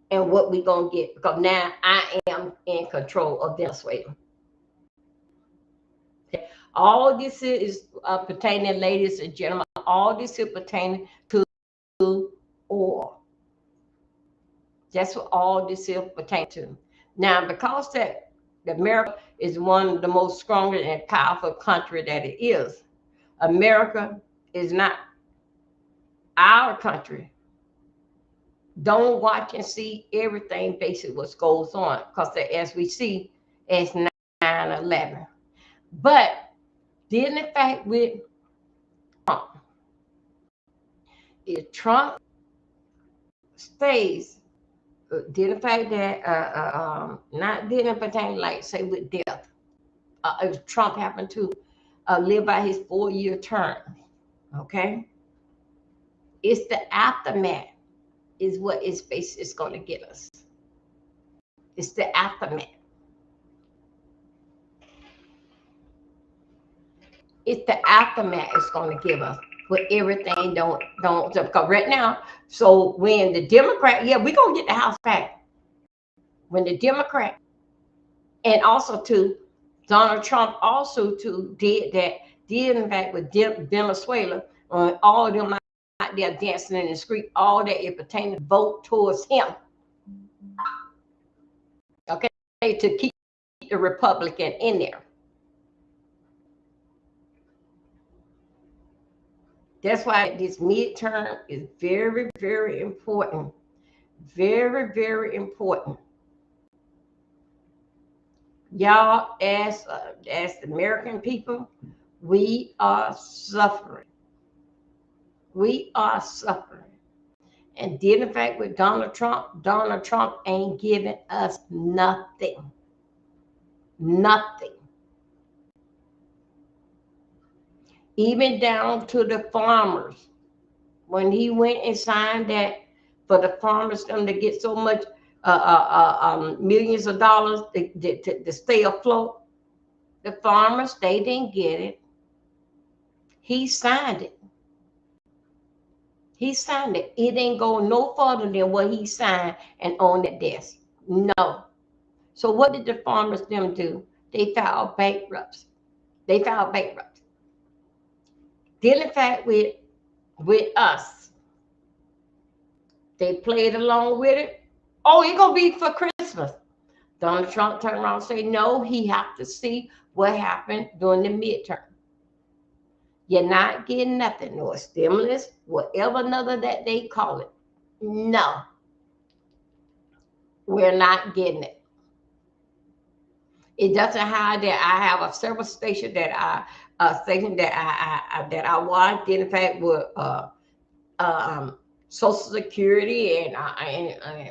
and what we gonna get, because now I am in control of Venezuela. Okay. All this is pertaining, ladies and gentlemen, all this is pertaining to oil. That's what all this is pertaining to. Now, because that America is one of the most stronger and powerful country that it is, America is not our country. Don't watch and see everything basically what goes on, because as we see, it's 9/11. But then in fact with Trump, if Trump stays, did the fact that not didn't pertain like say with death, if Trump happened to live by his 4-year term, okay, it's the aftermath is what is basically is going to get us. It's the aftermath. It's the aftermath is going to give us with everything don't because right now. So when the Democrat, yeah, we're gonna get the House back. When the Democrat and also to Donald Trump also too did in fact with Venezuela, all of them out there dancing in the street, all that it pertains to vote towards him. Okay, to keep the Republican in there. That's why this midterm is very, very important. Very, very important. Y'all, as the American people, we are suffering. We are suffering. And dealing fact with Donald Trump ain't giving us nothing. Nothing. Even down to the farmers. When he went and signed that for the farmers them to get so much millions of dollars to stay afloat, the farmers, they didn't get it. He signed it. He signed it. It didn't go no further than what he signed and on that desk. No. So what did the farmers them do? They filed bankrupt. They filed bankrupt. Then, in fact, with us, they played along with it. Oh, it's gonna be for Christmas. Donald Trump turned around and said, no, he have to see what happened during the midterm. You're not getting nothing, no stimulus, whatever another that they call it. No, we're not getting it. It doesn't have that. I have a service station that I watch. In fact, with Social Security and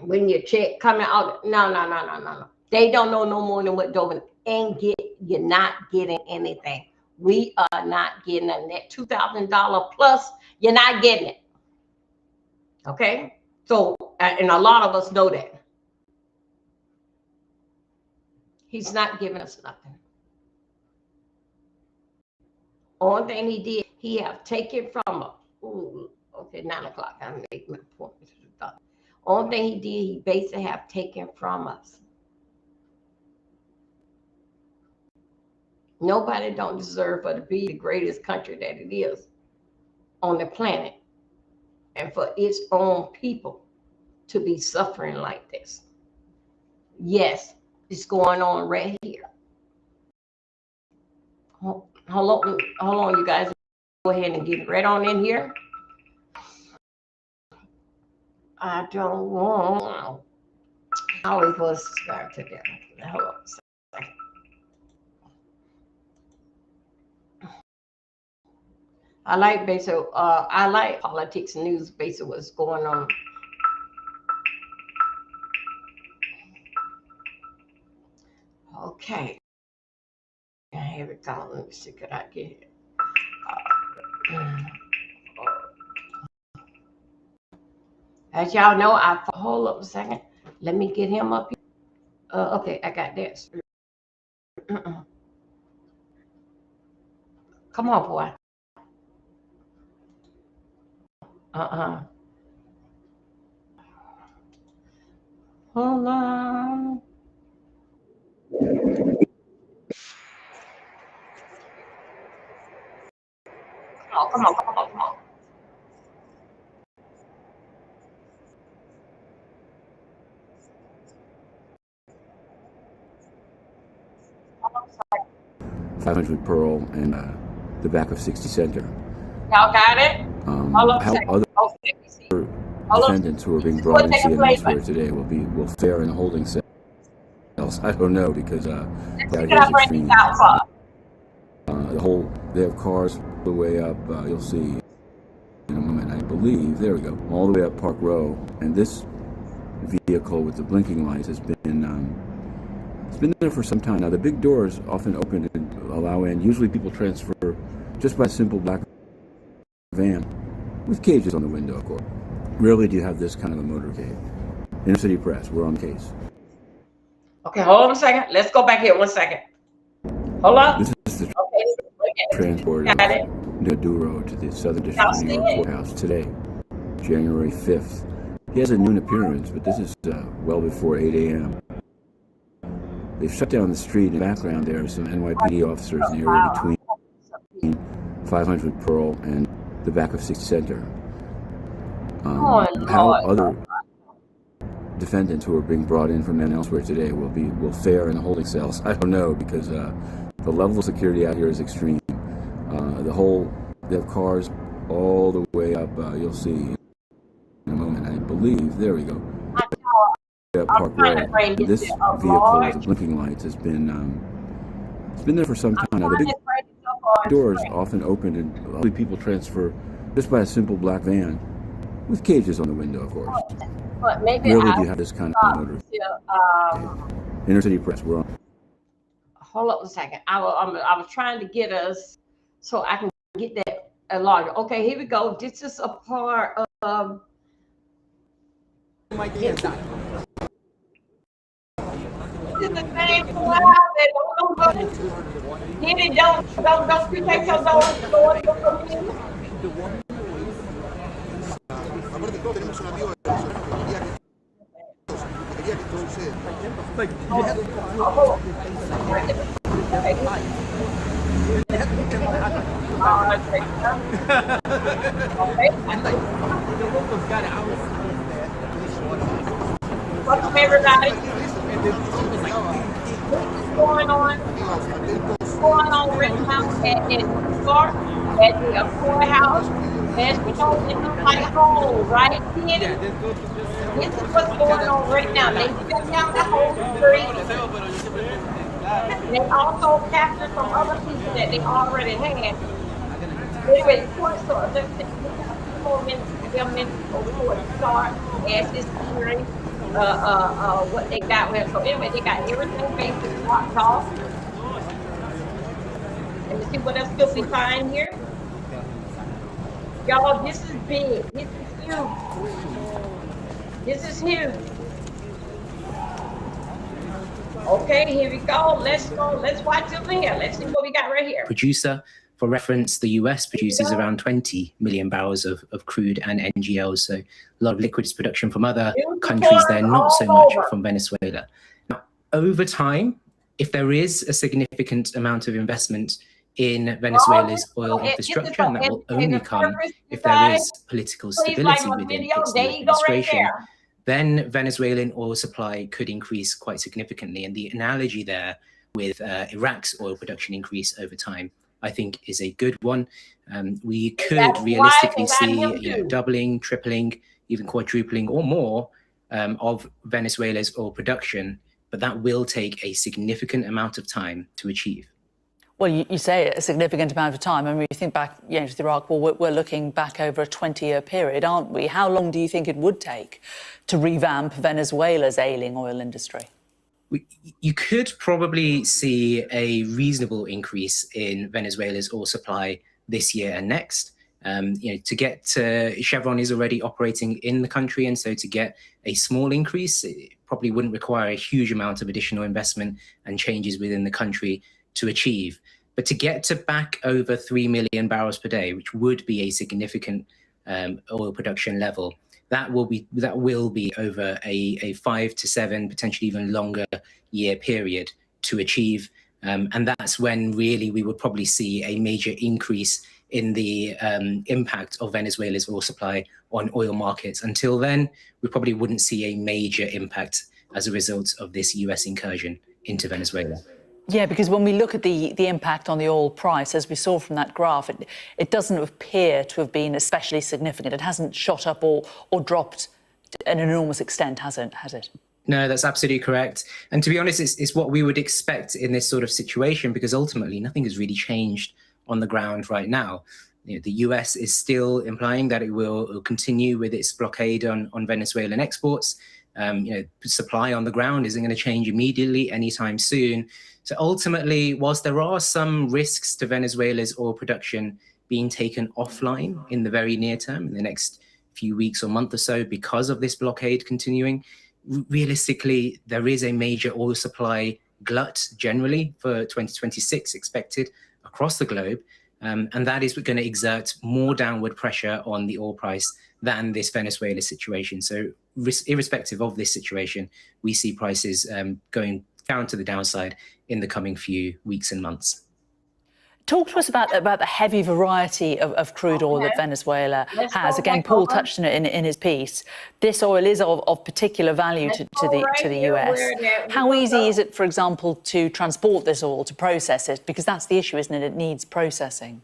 when your check coming out, no. They don't know no more than what Dover ain't get. You're not getting anything. We are not getting that $2,000 plus. You're not getting it. Okay, so and a lot of us know that he's not giving us nothing. Only thing he did, he have taken from us. Ooh, okay, 9 o'clock. I'm making my point. Only thing he did, he basically have taken from us. Nobody don't deserve for to be the greatest country that it is on the planet, and for its own people to be suffering like this. Yes, it's going on right here. Hold on, you guys. Go ahead and get right on in here. I don't want. I always was subscribed to that. Hold on a second. I like basic. I like politics and news. Basically, what's going on. Okay. Here we go. Let me see. Could I get it? As y'all know, I hold up a second. Let me get him up here. Okay, I got this. Come on, boy. Hold on. Come on. 500 Pearl and the back of 60 Center. Y'all got it? How other defendants who are being brought into and elsewhere today will fare in the holding cells. I don't know, because out here is extreme. They have cars all the way up. You'll see in a moment. I believe there we go, all the way up Park Row, and this vehicle with the blinking lights has been it's been there for some time now. The big doors often open and allow in. Usually people transfer just by a simple black van with cages on the window, of course. Rarely do you have this kind of a motorcade. Inner City Press, we're on case. Okay, hold on a second. Let's go back here 1 second. Hold on. This is the transport of Maduro to the Southern District of New York Courthouse today, January 5th. He has a noon appearance, but this is well before 8 a.m. They've shut down the street. In the background there are some NYPD officers in the area between 500 Pearl and the back of 60 Center. How other defendants who are being brought in from elsewhere today will fare in the holding cells, I don't know, because the level of security out here is extreme. They have cars all the way up. You'll see in a moment. I believe there we go. Park Road. This vehicle with the blinking lights has been it's been there for some time now. The big doors often open and people transfer just by a simple black van with cages on the window, of course. But maybe rarely do you have this kind of motor. Inner City Press, we're on. Hold up a second. I was trying to get us so I can get that larger. Okay, here we go. This is a part of. This is the same cloud that don't you take your doors. Aparte todos tenemos un amigo que quería que todo suceda. Welcome everybody. What's going on? Going on right now at New York, at the courthouse. As we know, it looks like home, right, Kenny? This is what's going on right now. They shut down the whole street. They also captured some other people that they already had. Anyway, court starts. Let's take a few more minutes, 12 minutes before it starts as this hearing, what they got with. So anyway, they got everything basically blocked off. Let me see what else you'll be finding here. Y'all, this is big. This is huge. This is huge. Okay, here we go. Let's go. Let's watch over here. Let's see what we got right here. Producer. For reference, the US produces around 20 million barrels of crude and NGLs, so a lot of liquids production from other countries there, not so much from Venezuela. Now, over time, if there is a significant amount of investment in Venezuela's oil infrastructure, and that will only come if there is political stability within its new administration, then Venezuelan oil supply could increase quite significantly. And the analogy there with Iraq's oil production increase over time, I think, is a good one. We could realistically see doubling, tripling, even quadrupling or more of Venezuela's oil production, but that will take a significant amount of time to achieve. Well, you say a significant amount of time. I mean, you think back, to the Iraq War, we're looking back over a 20-year period, aren't we? How long do you think it would take to revamp Venezuela's ailing oil industry? You could probably see a reasonable increase in Venezuela's oil supply this year and next. To get to, Chevron is already operating in the country, and so to get a small increase, it probably wouldn't require a huge amount of additional investment and changes within the country to achieve. But to get to back over 3 million barrels per day, which would be a significant oil production level, that will be over a 5 to 7, potentially even longer year period to achieve. And that's when really we would probably see a major increase in the impact of Venezuela's oil supply on oil markets. Until then, we probably wouldn't see a major impact as a result of this US incursion into Venezuela. Yeah, because when we look at the impact on the oil price, as we saw from that graph, it doesn't appear to have been especially significant. It hasn't shot up or dropped to an enormous extent, has it? No, that's absolutely correct. And to be honest, it's what we would expect in this sort of situation, because ultimately nothing has really changed on the ground right now. The US is still implying that it will continue with its blockade on Venezuelan exports. Supply on the ground isn't going to change immediately anytime soon. So ultimately, whilst there are some risks to Venezuela's oil production being taken offline in the very near term, in the next few weeks or month or so, because of this blockade continuing, realistically, there is a major oil supply glut generally for 2026 expected across the globe. And that is going to exert more downward pressure on the oil price than this Venezuela situation. So irrespective of this situation, we see prices going down to the downside in the coming few weeks and months. Talk to us about the heavy variety of crude oil that Venezuela has. Again, Paul touched on it in his piece. This oil is of particular value to the US. How easy is it, for example, to transport this oil, to process it? Because that's the issue, isn't it? It needs processing.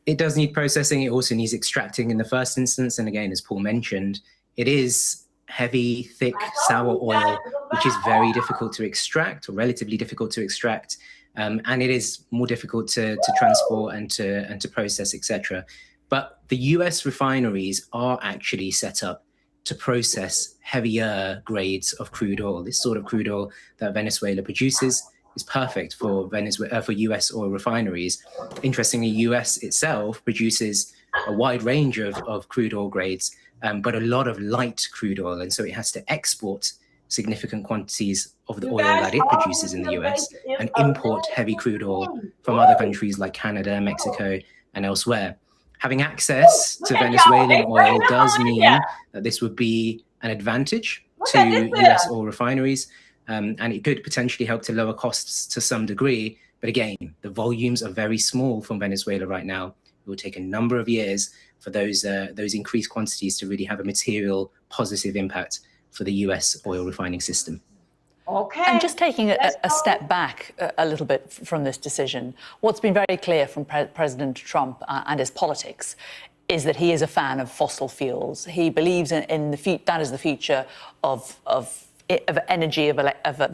It does need processing. It also needs extracting in the first instance. And again, as Paul mentioned, it is heavy, thick, sour oil, which is very difficult to extract, or relatively difficult to extract. And it is more difficult to transport and to process, etc. But the US refineries are actually set up to process heavier grades of crude oil. This sort of crude oil that Venezuela produces is perfect for US oil refineries. Interestingly, US itself produces a wide range of crude oil grades, but a lot of light crude oil. And so it has to export significant quantities of the oil that it produces in the US and import heavy crude oil from other countries like Canada, Mexico, and elsewhere. Having access to Venezuelan oil does mean that this would be an advantage to US oil refineries, and it could potentially help to lower costs to some degree. But again, the volumes are very small from Venezuela right now. It will take a number of years for those increased quantities to really have a material positive impact for the US oil refining system. Okay. And just taking a step back a little bit from this decision, what's been very clear from President Trump and his politics is that he is a fan of fossil fuels. He believes in that is the future of energy, of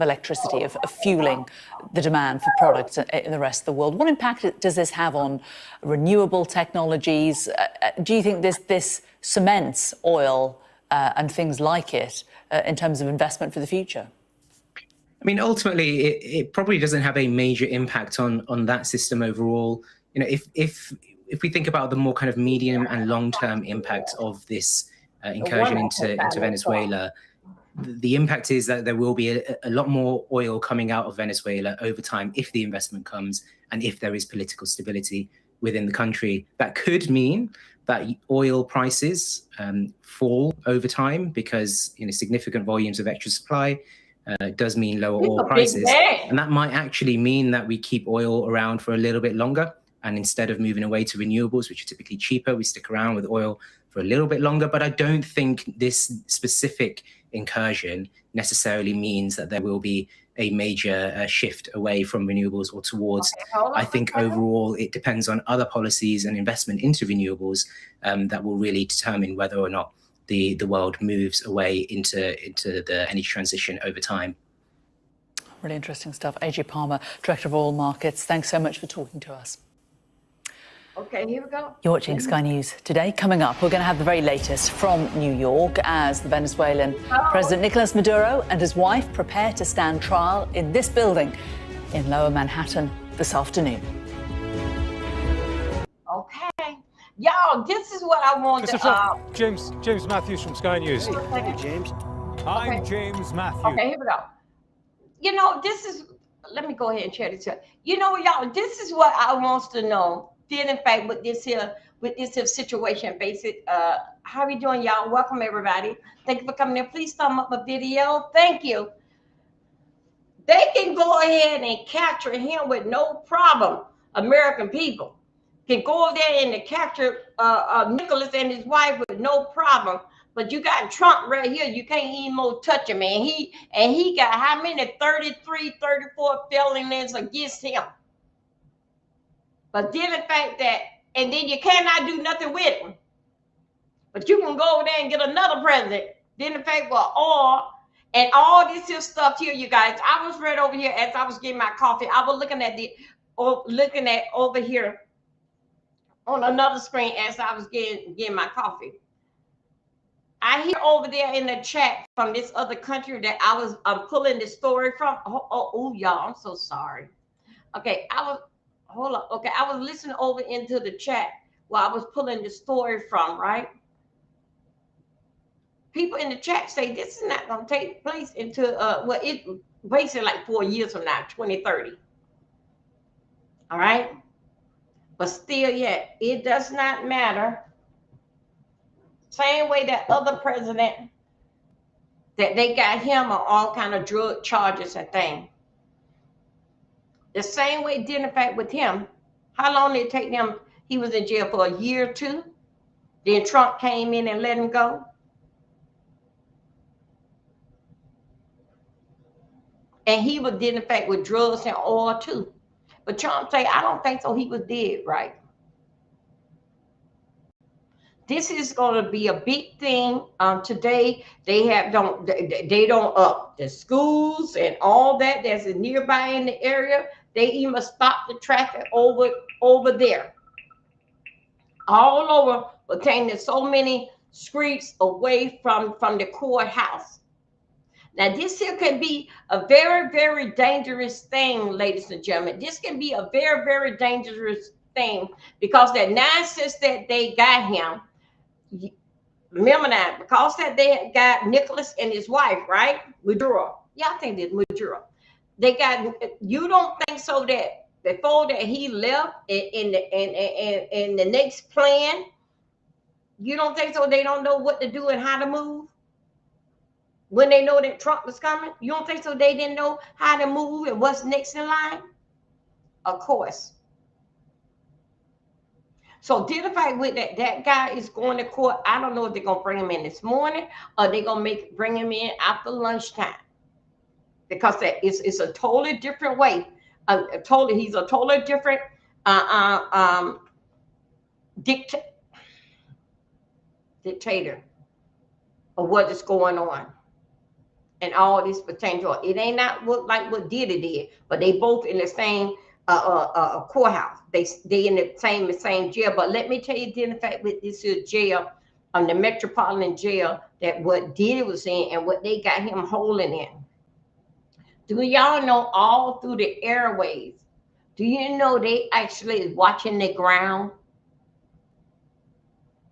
electricity, of fueling the demand for products in the rest of the world. What impact does this have on renewable technologies? Do you think this cements oil and things like it in terms of investment for the future? I mean, ultimately, it probably doesn't have a major impact on that system overall. You know, if we think about the more kind of medium and long-term impact of this incursion into Venezuela, the impact is that there will be a lot more oil coming out of Venezuela over time if the investment comes and if there is political stability within the country. That could mean that oil prices fall over time because, you know, significant volumes of extra supply does mean lower oil prices. And that might actually mean that we keep oil around for a little bit longer. And instead of moving away to renewables, which are typically cheaper, we stick around with oil for a little bit longer. But I don't think this specific incursion necessarily means that there will be a major shift away from renewables or towards. I think overall it depends on other policies and investment into renewables that will really determine whether or not the world moves away into the energy transition over time. Really interesting stuff. AJ Palmer, Director of Oil Markets, thanks so much for talking to us. Okay, here we go. You're watching Sky News today. Coming up, we're going to have the very latest from New York as the Venezuelan President Nicolas Maduro and his wife prepare to stand trial in this building in Lower Manhattan this afternoon. Okay. Y'all, this is what I want to... James Matthews from Sky News. Hey, James. I'm James Matthews. Okay, here we go. You know, this is... Let me go ahead and share this here. You know, y'all, this is what I want to know. Then, in fact, with this here situation, basic. How are you doing, y'all? Welcome, everybody. Thank you for coming in. Please thumb up my video. Thank you. They can go ahead and capture him with no problem. American people can go over there and capture Nicholas and his wife with no problem. But you got Trump right here. You can't even more touch him, man. He got how many? 33, 34 felonies against him. But then the fact that, and then you cannot do nothing with him. But you can go over there and get another president. Then the fact, well, and all this here stuff here, you guys. I was right over here as I was getting my coffee. I was looking at over here on another screen as I was getting my coffee. I hear over there in the chat from this other country that I'm pulling this story from. Oh, y'all, I'm so sorry. Okay, hold on. Okay, I was listening over into the chat while I was pulling the story from, right? People in the chat say this is not going to take place until, well, it basically like 4 years from now, 2030. All right? But still yet, it does not matter. Same way that other president, that they got him on all kind of drug charges and things. The same way did in fact with him. How long did it take him? He was in jail for a year or two. Then Trump came in and let him go. And he was did in fact with drugs and oil too. But Trump say, I don't think so. He was dead, right? This is going to be a big thing today. They don't up the schools and all that that's nearby in the area. They even stop the traffic over there. All over, pertaining to so many streets away from the courthouse. Now, this here can be a very, very dangerous thing, ladies and gentlemen. This can be a very, very dangerous thing because that nonsense that they got him. Remember that, because that they got Nicholas and his wife, right? Maduro. Yeah, I think it's Maduro. They got, you don't think so that before that he left in the next plan, you don't think so they don't know what to do and how to move? When they know that Trump was coming, you don't think so they didn't know how to move and what's next in line? of course. So did the fact with that guy is going to court. I don't know if they're gonna bring him in this morning or they're gonna bring him in after lunchtime, because it's a totally different way. He's a totally different dictator of what is going on. And all this potential. It ain't not like what Diddy did, but they both in the same courthouse. They in the same jail. But let me tell you, the fact with this jail, the Metropolitan Jail, that what Diddy was in and what they got him holding in. Do y'all know all through the airways? Do you know they actually is watching the ground?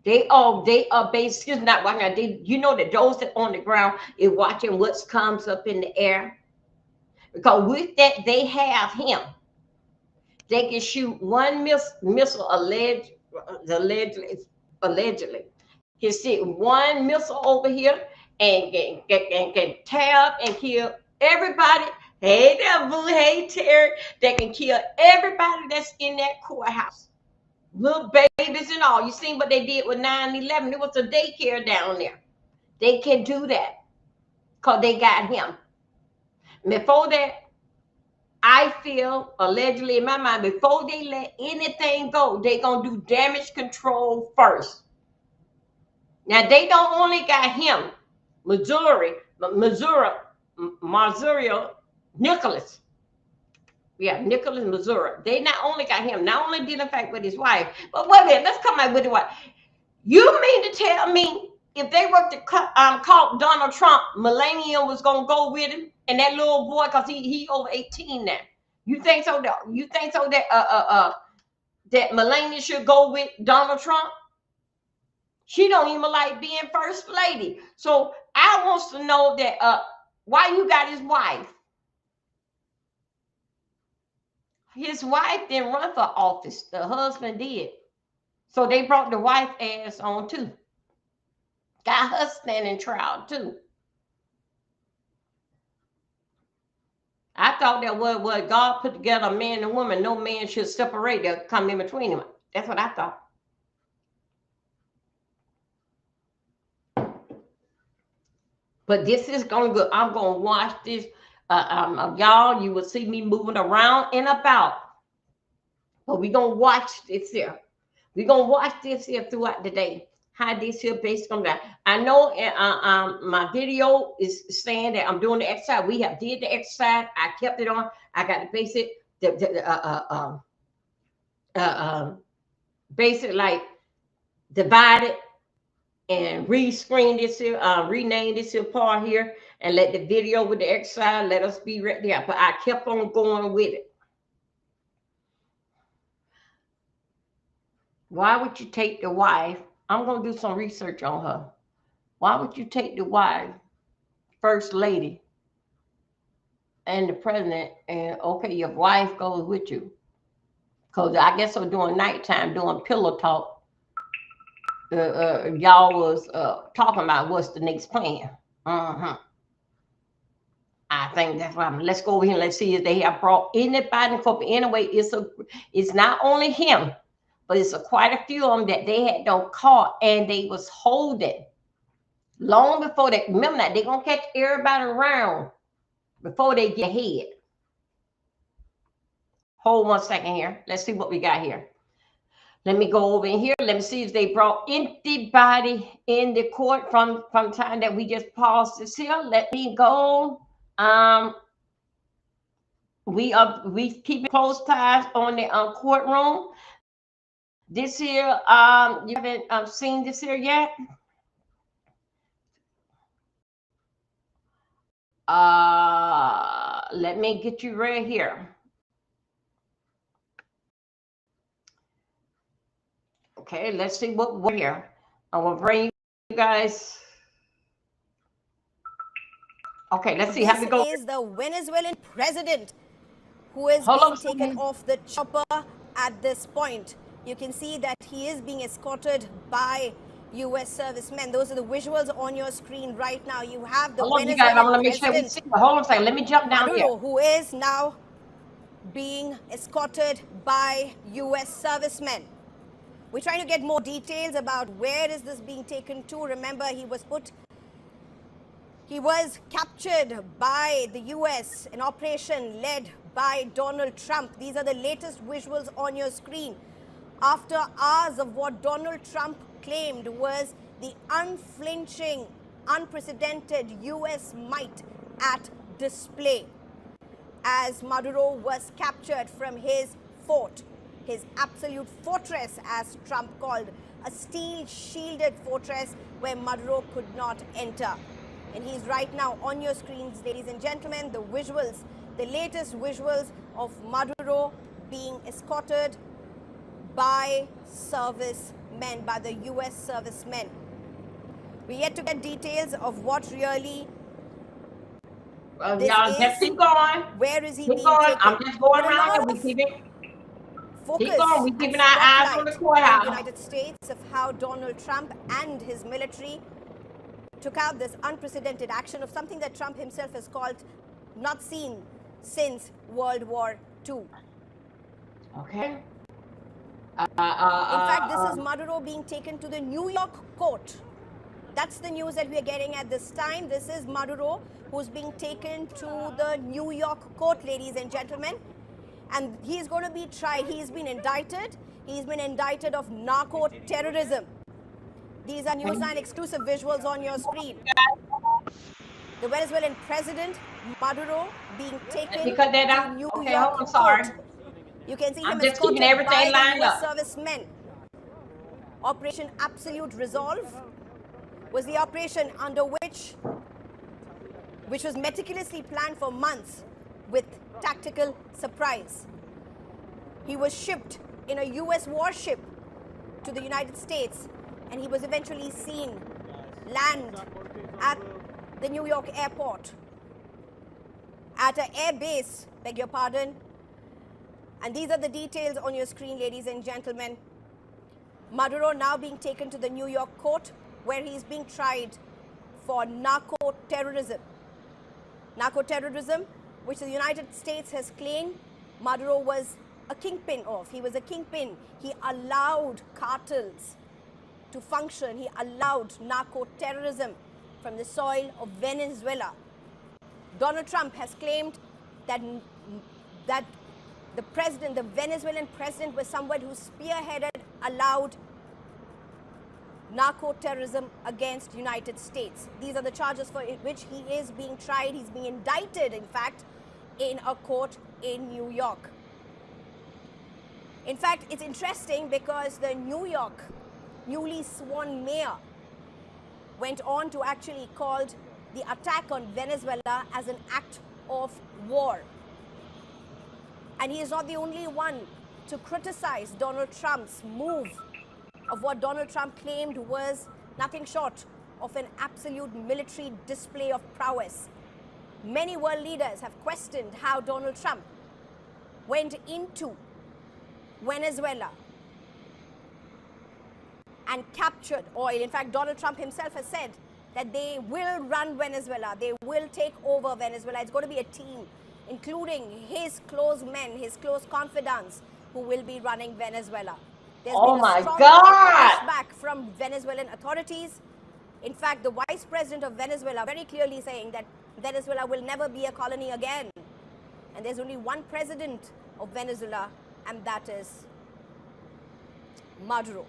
They are basically not watching. You know that those that on the ground is watching what comes up in the air, because with that they have him. They can shoot one missile allegedly. Can see one missile over here and can tab and kill everybody. Hey there, boo. Hey Terry. They can kill everybody that's in that courthouse. Little babies and all. You seen what they did with 9/11? It was a daycare down there. They can do that because they got him. Before that, I feel allegedly in my mind, before they let anything go, they gonna do damage control first. Now they don't only got him, Missouri, Nicholas. Yeah, Nicholas, Missouri. They not only got him, not only did in fact with his wife, but wait a minute, let's come out with the wife. You mean to tell me if they were to call Donald Trump, Melania was gonna go with him, and that little boy, because he over 18 now. You think so? You think so that Melania should go with Donald Trump? She don't even like being first lady. So I wants to know that why you got his wife. His wife didn't run for office. The husband did. So they brought the wife ass on too. Got her standing trial too. I thought that what God put together, a man and woman, no man should separate. They'll come in between them. That's what I thought. But this is going to go. I'm going to watch this. Y'all, you will see me moving around and about. But we're going to watch this here. We're going to watch this here throughout the day. How this here based on that. I know my video is saying that I'm doing the exercise. We have did the exercise. I kept it on. I got to base it. Basic like divided and re-screen this here, rename this here part here, and let the video with the exercise let us be right there. But I kept on going with it. Why would you take the wife? I'm going to do some research on her. Why would you take the wife, first lady, and the president, and okay, your wife goes with you? Because I guess I'm doing nighttime, doing pillow talk. Y'all was talking about what's the next plan. I think that's right. Let's go over here and let's see if they have brought anybody for. Anyway, it's not only him, but it's quite a few of them that they had done caught and they was holding long before they. Remember that they're gonna catch everybody around before they get ahead. Hold 1 second here. Let's see what we got here. Let me go over in here. Let me see if they brought anybody in the court from time that we just paused this here. Let me go. We keep close ties on the courtroom. This here, you haven't seen this here yet. Let me get you right here. Okay, let's see what we're here. I will bring you guys. Okay, let's see how we go. This is the Venezuelan president who is being taken off the chopper at this point. You can see that he is being escorted by U.S. servicemen. Those are the visuals on your screen right now. You have the Venezuelan president. Hold on a second. Let me jump down here. Who is now being escorted by US servicemen. We're trying to get more details about where is this being taken to. Remember, he was captured by the US, an operation led by Donald Trump. These are the latest visuals on your screen. After hours of what Donald Trump claimed was the unflinching, unprecedented US might at display, as Maduro was captured from his fort, his absolute fortress, as Trump called, a steel-shielded fortress where Maduro could not enter. And he's right now on your screens, ladies and gentlemen, the visuals, the latest visuals of Maduro being escorted by servicemen, by the US servicemen. We're yet to get details of what really this y'all is. just keep going. Where is he keep being going. taken? I'm just going But a around lot here. We of keep it. focus Keep going. We keeping and our eyes on the spotlight in courthouse. the United States of how Donald Trump and his military took out this unprecedented action of something that Trump himself has called not seen since World War II. Okay. In fact, this is Maduro being taken to the New York court. That's the news that we are getting at this time. This is Maduro who's being taken to the New York court, ladies and gentlemen. And he's going to be tried. He's been indicted. He's been indicted of narco-terrorism. These are Newsline exclusive visuals on your screen. The Venezuelan president, Maduro, being taken to New York court. You can see him escorted by the US servicemen. Operation Absolute Resolve was the operation under which was meticulously planned for months with tactical surprise. He was shipped in a US warship to the United States, and he was eventually seen land at the New York airport, at an air base, beg your pardon. And these are the details on your screen, ladies and gentlemen. Maduro now being taken to the New York court, where he's being tried for narco-terrorism. Narco-terrorism, which the United States has claimed Maduro was a kingpin of. He was a kingpin. He allowed cartels to function. He allowed narco-terrorism from the soil of Venezuela. Donald Trump has claimed that the president, the Venezuelan president, was someone who spearheaded, allowed narco-terrorism against the United States. These are the charges for which he is being tried. He's being indicted, in fact, in a court in New York. In fact, it's interesting because the New York newly sworn mayor went on to actually call the attack on Venezuela as an act of war. And he is not the only one to criticize Donald Trump's move of what Donald Trump claimed was nothing short of an absolute military display of prowess. Many world leaders have questioned how Donald Trump went into Venezuela and captured oil. In fact, Donald Trump himself has said that they will run Venezuela. They will take over Venezuela. It's going to be a team, including his close men, his close confidants, who will be running Venezuela. There's been a strong pushback from Venezuelan authorities. In fact, the vice president of Venezuela very clearly saying that Venezuela will never be a colony again. And there's only one president of Venezuela, and that is Maduro.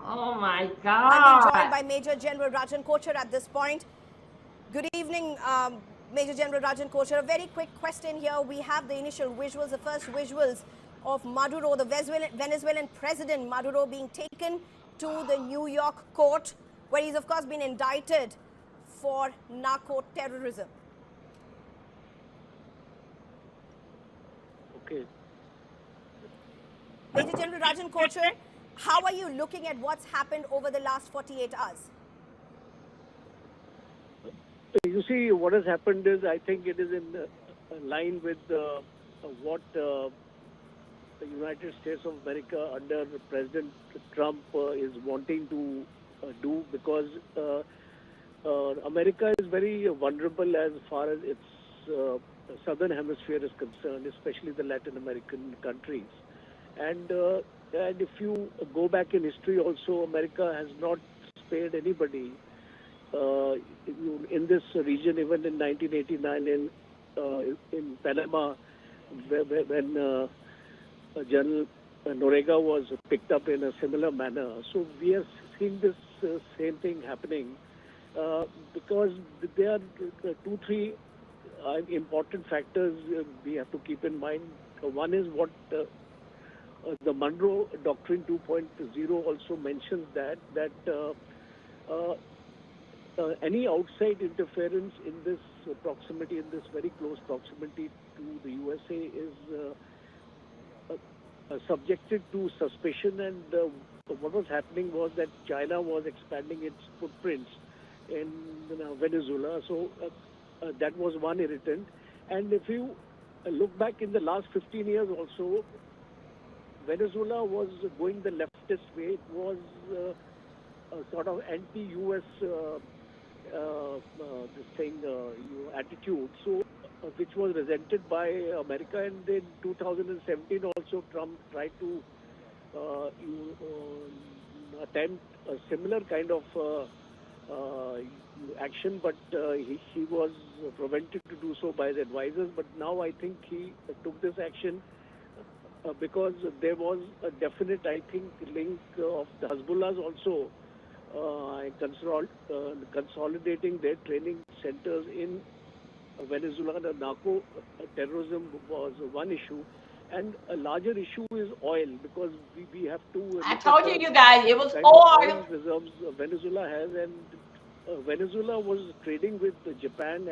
Oh my God. I'm being joined by Major General Rajan Kochhar at this point. Good evening, Major General Rajan Kochhar. A very quick question here. We have the initial visuals, the first visuals of Maduro, the Venezuelan president Maduro, being taken to the New York court, where he's of course been indicted for narco-terrorism. Okay. Major General Rajan Kochhar, how are you looking at what's happened over the last 48 hours? You see, what has happened is, I think it is in line with what the United States of America under President Trump is wanting to because America is very vulnerable as far as its southern hemisphere is concerned, especially the Latin American countries. And if you go back in history also, America has not spared anybody in this region. Even in 1989 in Panama, when General Noriega was picked up in a similar manner. So we are seeing this same thing happening because there are two, three important factors we have to keep in mind. One is what the Monroe Doctrine 2.0 also mentions that any outside interference in this proximity, in this very close proximity to the USA, is subjected to suspicion. And what was happening was that China was expanding its footprints in Venezuela. So that was one irritant. And if you look back in the last 15 years also, Venezuela was going the leftist way. It was a sort of anti-US attitude, so which was resented by America. And in 2017 also, Trump tried to attempt a similar kind of action, but he was prevented to do so by the advisors. But now I think he took this action because there was a definite, I think, link of the Hezbollahs also consolidating their training centers in Venezuela. The narco terrorism was one issue, and a larger issue is oil, because we have to. I told you guys, it was oil reserves Venezuela has, and Venezuela was trading with Japan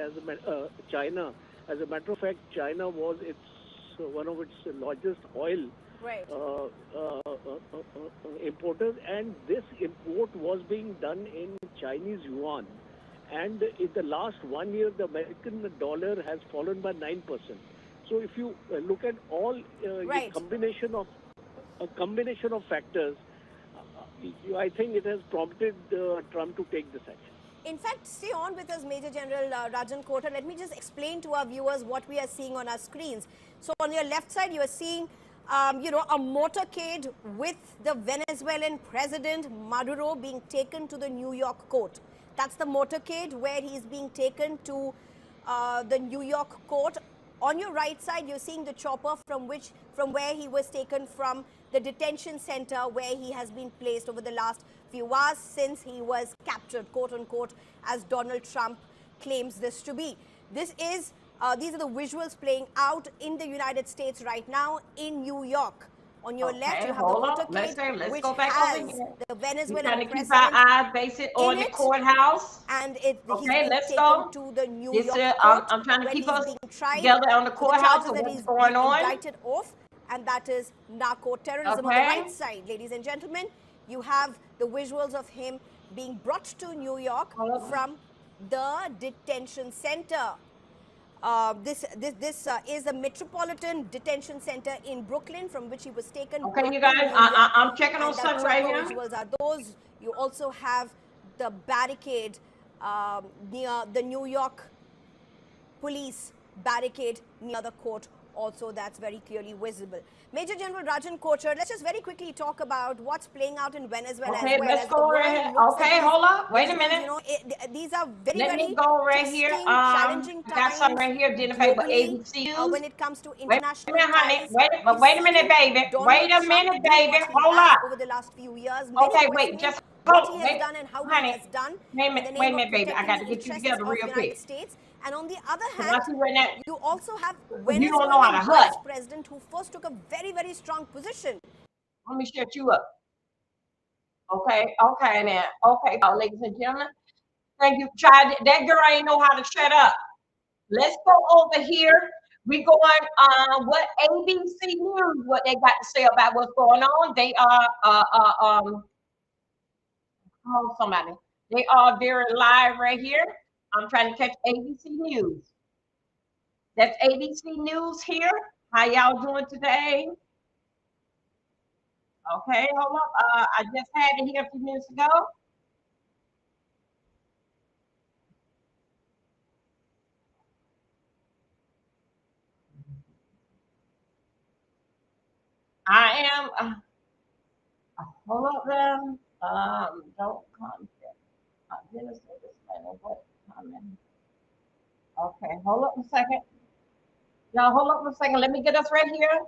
China. As a matter of fact, China was one of its largest oil importers, and this import was being done in Chinese yuan. And in the last 1 year, the American dollar has fallen by 9%. So if you look at all a combination of factors, I think it has prompted Trump to take this action. In fact, stay on with us, Major General Rajan Kota. Let me just explain to our viewers what we are seeing on our screens. So on your left side, you are seeing, a motorcade with the Venezuelan president Maduro being taken to the New York court. That's the motorcade where he's being taken to the New York court. On your right side, you're seeing the chopper from where he was taken from the detention center where he has been placed over the last few hours since he was captured, quote unquote, as Donald Trump claims this to be. These are the visuals playing out in the United States right now in New York. On your left, you have the motorcade, which go back has over here. the Venezuelan keep president our eyes based on the courthouse. and he's Okay, being let's taken go. to the New This York court, I'm trying to where keep he's us being tried together on the for the courthouse charges of that what's he's going been on. indicted of, and that is narco-terrorism. On the right side, ladies and gentlemen, you have the visuals of him being brought to New York from the detention center. This is the Metropolitan Detention Center in Brooklyn, from which he was taken. Okay, you guys, I'm checking on something right here. Visuals are those. You also have the barricade near the New York police barricade near the court. Also, that's very clearly visible. Major General Rajan Kochar, let's just very quickly talk about what's playing out in Venezuela as well. Let's go right here. Okay, hold up. Wait a minute. These are very, Let very me go right here. challenging times. I got something right here dealing with ABC News. When it comes to international honey. ties. Wait a minute, baby. Wait a minute, baby. Hold up. Over the last few years. Okay, wait. Just what he has done and how he has done. Wait a minute, baby. I got to get you together real quick. And on the other hand, you also have Venezuelan vice president who first took a very, very strong position. Let me shut you up. Okay, now. Okay, ladies and gentlemen. Thank you. That girl ain't know how to shut up. Let's go over here. We going what ABC News, what they got to say about what's going on. They are somebody. They are very live right here. I'm trying to catch ABC News. That's ABC News here. How y'all doing today? Okay, hold up. I just had it here a few minutes ago. I am. Hold up, then. Don't come. Okay, hold up a second. Y'all, hold up a second. Let me get us right here.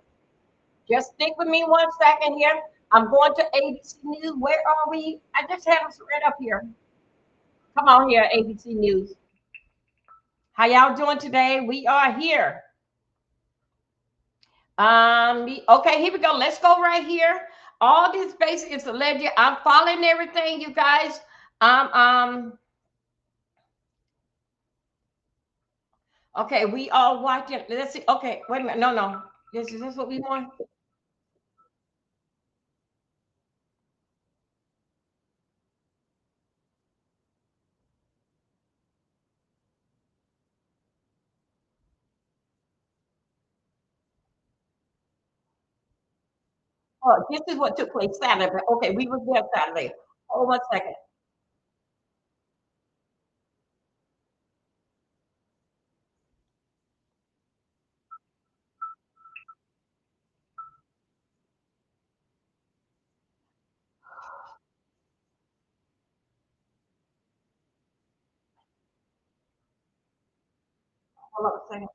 Just stick with me 1 second here. I'm going to ABC News. Where are we? I just have us right up here. Come on here, ABC News. How y'all doing today? We are here. Okay, here we go. Let's go right here. All this basic is alleged. I'm following everything, you guys. Okay, we all watching. Let's see. Okay, wait a minute. No. Is this what we want? Oh, this is what took place Saturday. Okay, we were there Saturday. Hold 1 second. Hold on a second.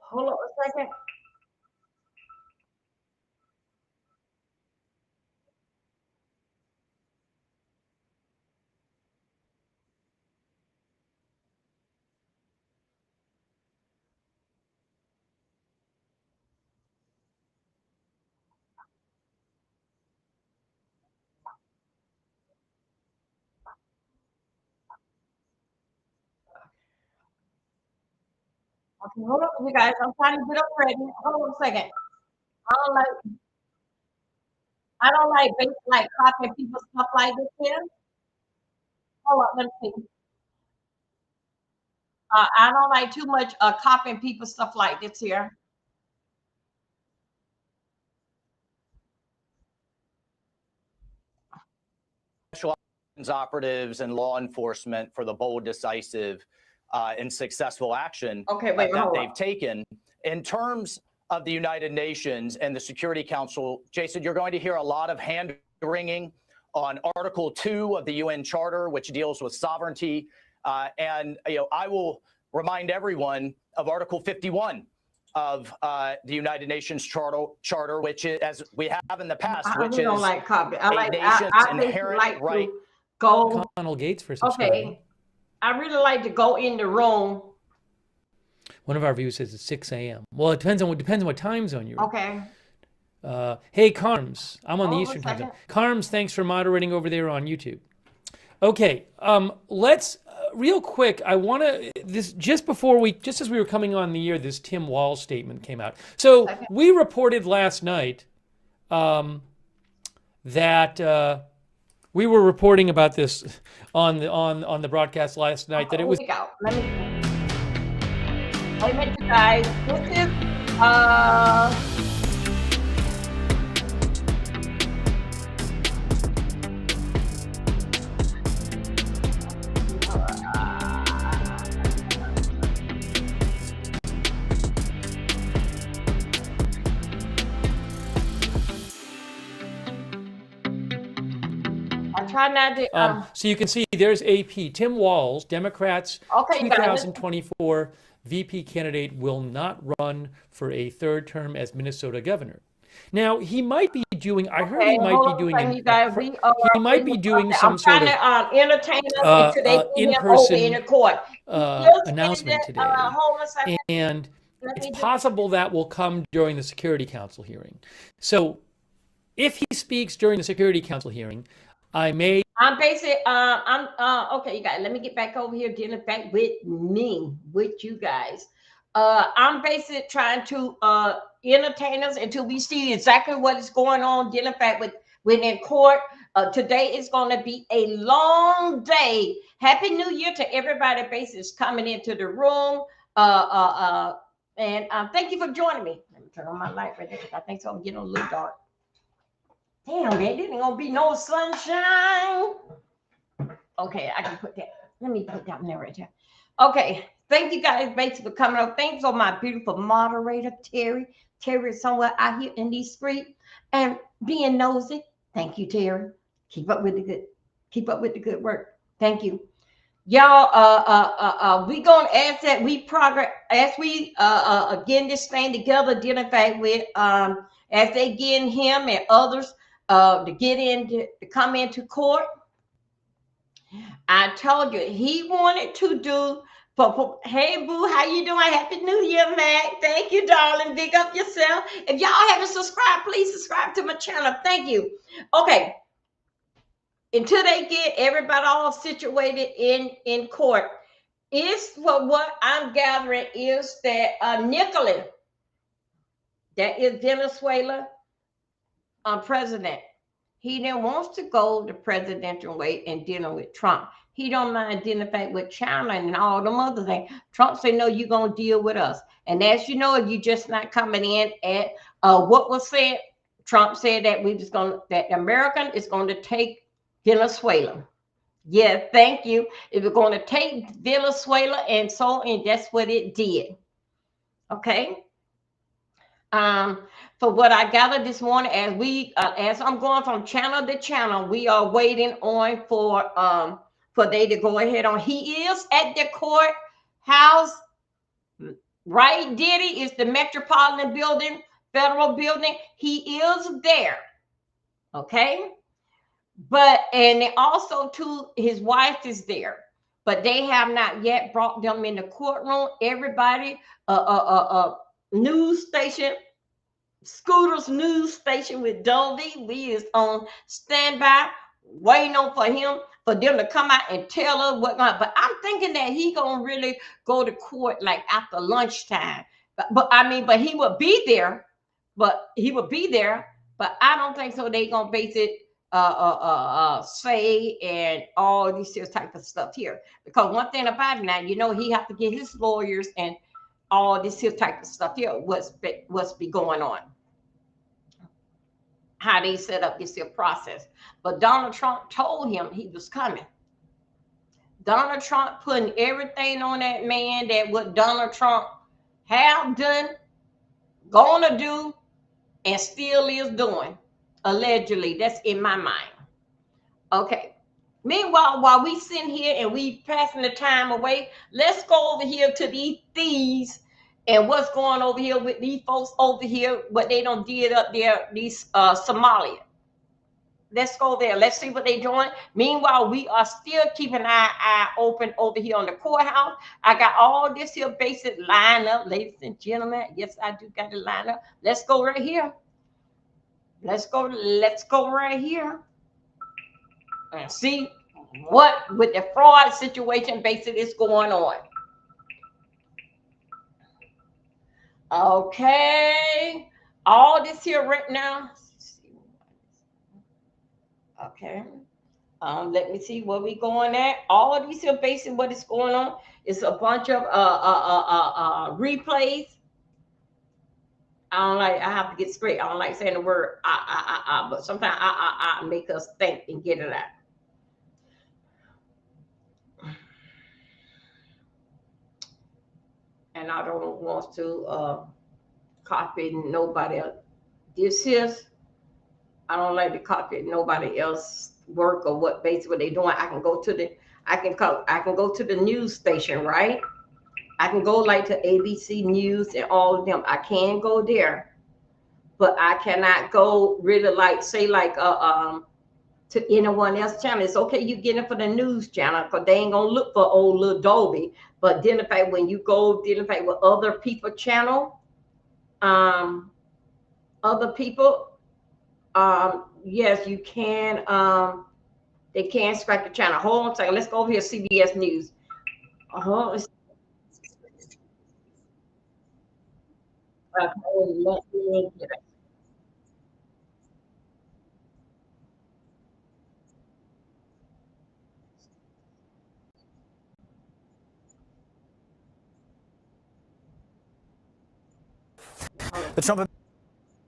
Hold on a second. Okay, hold on, you guys. I'm trying to get up ready. Hold on a second. I don't like copying people's stuff like this here. Hold on, let me see. I don't like too much copying people's stuff like this here. Special operatives and law enforcement for the bold, decisive, and successful action that they've taken. In terms of the United Nations and the Security Council, Jason, you're going to hear a lot of hand-wringing on Article 2 of the UN Charter, which deals with sovereignty. And I will remind everyone of Article 51 of the United Nations Charter, which is, as we have in the past, which is like copy. I nation's inherent right. Go. Donald Gates for subscribing. Okay, I really like to go in the room. One of our viewers says it's 6 a.m. Well, it depends on what time zone you're in. Okay. Hey, Carms, I'm on the Eastern time zone. Carms, thanks for moderating over there on YouTube. Okay, let's real quick. I want to just as we were coming on the air, this Tim Walz statement came out. So we reported last night that we were reporting about this on the broadcast last night that it was. Wait a minute, you guys. This is try not to. So you can see there's AP. Tim Walz, Democrats, 2024 VP candidate, will not run for a third term as Minnesota governor. Now he might be doing. I heard he might be doing. He might be doing some sort of in-person announcement today, and it's possible that will come during the Security Council hearing. So if he speaks during the Security Council hearing, I'm basically, okay, you guys, let me get back over here, dealing back with you guys. I'm basically trying to, entertain us until we see exactly what is going on. Dealing fact with in court. Today is going to be a long day. Happy New Year to everybody. Basis coming into the room. And thank you for joining me. Let me turn on my light right there because I think so. I'm getting a little dark. Damn, man, there ain't gonna be no sunshine. Okay, I can put that. Let me put that one there right there. Okay, thank you guys, basically, for coming up. Thanks for my beautiful moderator, Terry. Terry is somewhere out here in these streets and being nosy. Thank you, Terry. Keep up with the good work. Thank you. Y'all, we gonna ask that we progress as we getting this thing together, dealing fact with as they getting him and others to get in to come into court. I told you he wanted to do hey boo, how you doing? Happy New Year, Mac. Thank you, darling. Big up yourself. If y'all haven't subscribed, please subscribe to my channel. Thank you. Okay. Until they get everybody all situated in court, is what I'm gathering is that Nicholas, that is Venezuela president, he then wants to go the presidential way and dealing with Trump. He don't mind dealing fact with China and all them other things. Trump said, no, you're going to deal with us. And as you know, you just not coming in at what was said. Trump said that that American is going to take Venezuela. Yeah, thank you. If we're going to take Venezuela and that's what it did. Okay. For what I gathered this morning, as I'm going from channel to channel, we are waiting on for they to go ahead on. He is at the courthouse, right? Diddy is the Metropolitan Building, federal building. He is there. Okay. And also too, his wife is there, but they have not yet brought them in the courtroom. Everybody, news station, Scooter's news station with Dolby, we is on standby, waiting on for them to come out and tell us what. But I'm thinking that he gonna really go to court like after lunchtime. But he would be there. But I don't think so. They gonna base it. Say and all these type of stuff here, because one thing about it now, he have to get his lawyers and all this here type of stuff here. What's be going on? How they set up this here process? But Donald Trump told him he was coming. Donald Trump putting everything on that man that what Donald Trump have done, gonna do, and still is doing. Allegedly, that's in my mind. Okay. Meanwhile, while we sitting here and we passing the time away, let's go over here to these thieves and what's going over here with these folks over here, what they done did up there, these Somalia. Let's go there. Let's see what they doing. Meanwhile, we are still keeping our eye open over here on the courthouse. I got all this here basic lineup, ladies and gentlemen. Yes, I do got the lineup. Let's go right here. Let's go right here. And see what with the fraud situation basically is going on. Okay, all this here right now. Okay, let me see where we going at. All these here basically what is going on is a bunch of replays. I have to get straight. I don't like saying the word but sometimes I make us think and get it out. And I don't want to copy nobody else. I don't like to copy nobody else work or what basically they doing. I can go to the news station, right? I can go like to ABC News and all of them. I can go there, but I cannot go really like say like to anyone else channel. It's okay you get it for the news channel because they ain't gonna look for old little Dolby. But then in fact when you go deal in fact with other people channel, other people, yes you can, they can strike the channel. Hold on a second, let's go over here CBS News. The Trump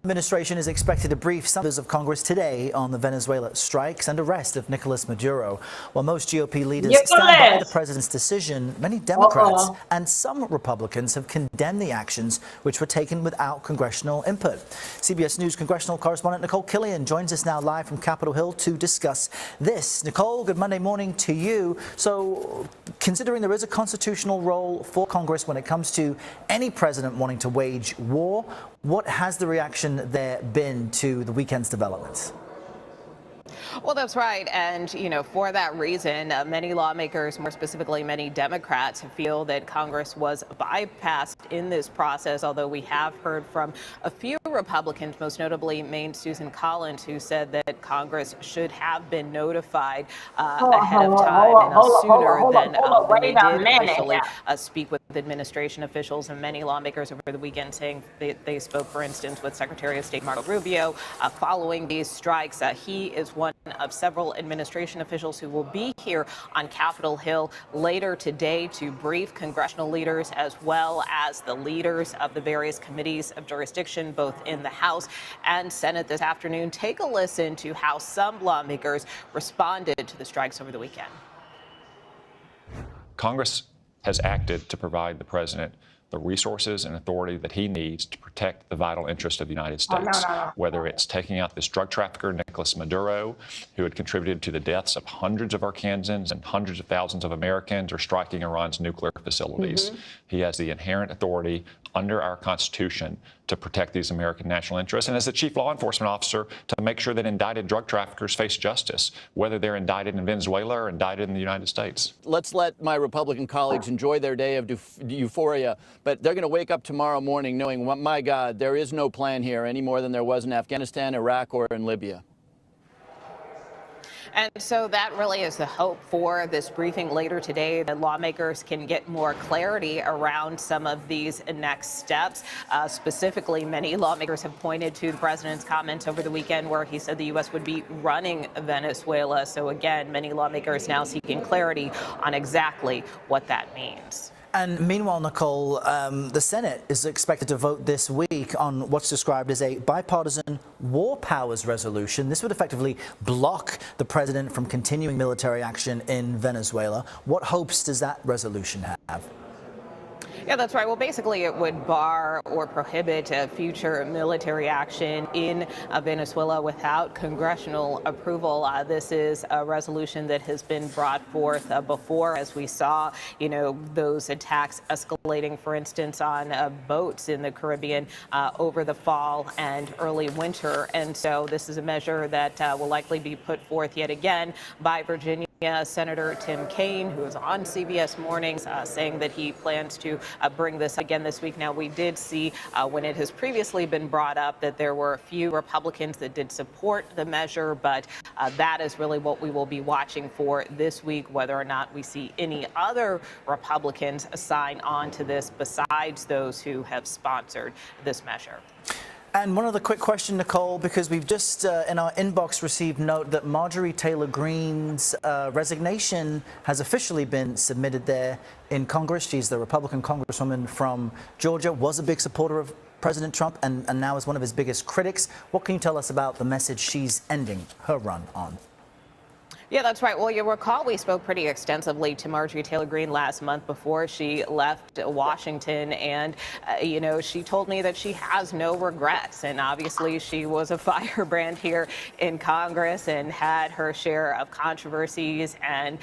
administration is expected to brief some members of Congress today on the Venezuela strikes and arrest of Nicolas Maduro. While most GOP leaders stand by the president's decision, many Democrats and some Republicans have condemned the actions which were taken without congressional input. CBS News congressional correspondent Nicole Killian joins us now live from Capitol Hill to discuss this. Nicole, good Monday morning to you. So, considering there is a constitutional role for Congress when it comes to any president wanting to wage war, what has the reaction there been to the weekend's developments? Well, that's right. And, for that reason, many lawmakers, more specifically many Democrats, feel that Congress was bypassed in this process, although we have heard from a few Republicans, most notably Maine Susan Collins, who said that Congress should have been notified ahead of time and sooner than when they did officially speak with administration officials. And many lawmakers over the weekend saying they spoke, for instance, with Secretary of State Marco Rubio following these strikes. He is one of several administration officials who will be here on Capitol Hill later today to brief congressional leaders as well as the leaders of the various committees of jurisdiction, both in the House and Senate this afternoon. Take a listen to how some lawmakers responded to the strikes over the weekend. Congress has acted to provide the president the resources and authority that he needs to protect the vital interest of the United States, whether it's taking out this drug trafficker, Nicolas Maduro, who had contributed to the deaths of hundreds of Arkansans and hundreds of thousands of Americans, or striking Iran's nuclear facilities. He has the inherent authority under our Constitution to protect these American national interests, and as the chief law enforcement officer, to make sure that indicted drug traffickers face justice, whether they're indicted in Venezuela or indicted in the United States. Let's let my Republican colleagues enjoy their day of euphoria, but they're going to wake up tomorrow morning knowing, my God, there is no plan here any more than there was in Afghanistan, Iraq, or in Libya. And so that really is the hope for this briefing later today, that lawmakers can get more clarity around some of these next steps. Specifically, many lawmakers have pointed to the president's comments over the weekend where he said the U.S. would be running Venezuela. So again, many lawmakers now seeking clarity on exactly what that means. And meanwhile, Nicole, the Senate is expected to vote this week on what's described as a bipartisan war powers resolution. This would effectively block the president from continuing military action in Venezuela. What hopes does that resolution have? Yeah, that's right. Well, basically, it would bar or prohibit future military action in Venezuela without congressional approval. This is a resolution that has been brought forth before, as we saw, those attacks escalating, for instance, on boats in the Caribbean over the fall and early winter. And so this is a measure that will likely be put forth yet again by Virginia Senator Tim Kaine, who is on CBS Mornings, saying that he plans to bring this again this week. Now, we did see when it has previously been brought up that there were a few Republicans that did support the measure, but that is really what we will be watching for this week, whether or not we see any other Republicans sign on to this besides those who have sponsored this measure. And one other quick question, Nicole, because we've just in our inbox received note that Marjorie Taylor Greene's resignation has officially been submitted there in Congress. She's the Republican congresswoman from Georgia, was a big supporter of President Trump and now is one of his biggest critics. What can you tell us about the message she's ending her run on? Yeah, that's right. Well, you'll recall we spoke pretty extensively to Marjorie Taylor Greene last month before she left Washington. And, she told me that she has no regrets. And obviously, she was a firebrand here in Congress and had her share of controversies and,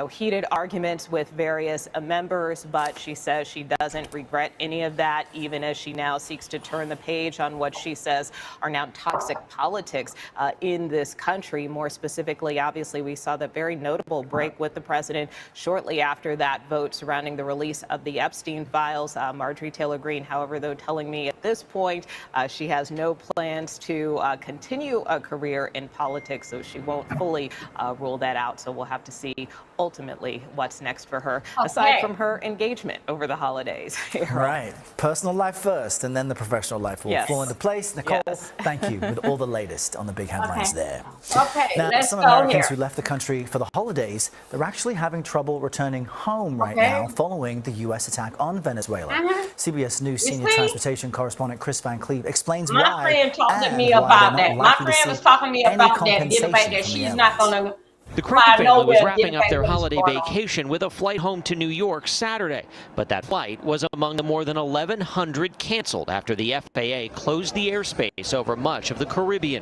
heated arguments with various members. But she says she doesn't regret any of that, even as she now seeks to turn the page on what she says are now toxic politics in this country, more specifically quickly. Obviously, we saw the very notable break with the president shortly after that vote surrounding the release of the Epstein files. Marjorie Taylor Greene, however, though, telling me at this point she has no plans to continue a career in politics, so she won't fully rule that out. So we'll have to see ultimately what's next for her, aside from her engagement over the holidays. Right. Personal life first, and then the professional life will fall into place. Nicole, thank you with all the latest on the big headlines there. Okay, now, let's some go Americans here. who left the country for the holidays, they're actually having trouble returning home right now following the U.S. attack on Venezuela. CBS News senior transportation correspondent Chris Van Cleve explains why. My friend talked to me and why about they're that. not My likely to friend see was talking to me any about that, the compensation fact that from the she's not airlines. going to. The Crater family was wrapping up their holiday vacation with a flight home to New York Saturday, but that flight was among the more than 1,100 canceled after the FAA closed the airspace over much of the Caribbean.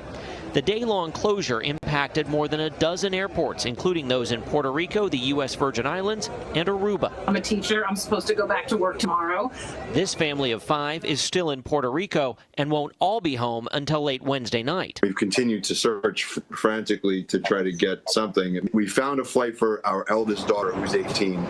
The day-long closure impacted more than a dozen airports, including those in Puerto Rico, the U.S. Virgin Islands, and Aruba. I'm a teacher. I'm supposed to go back to work tomorrow. This family of 5 is still in Puerto Rico and won't all be home until late Wednesday night. We've continued to search frantically to try to get something. We found a flight for our eldest daughter, who's 18.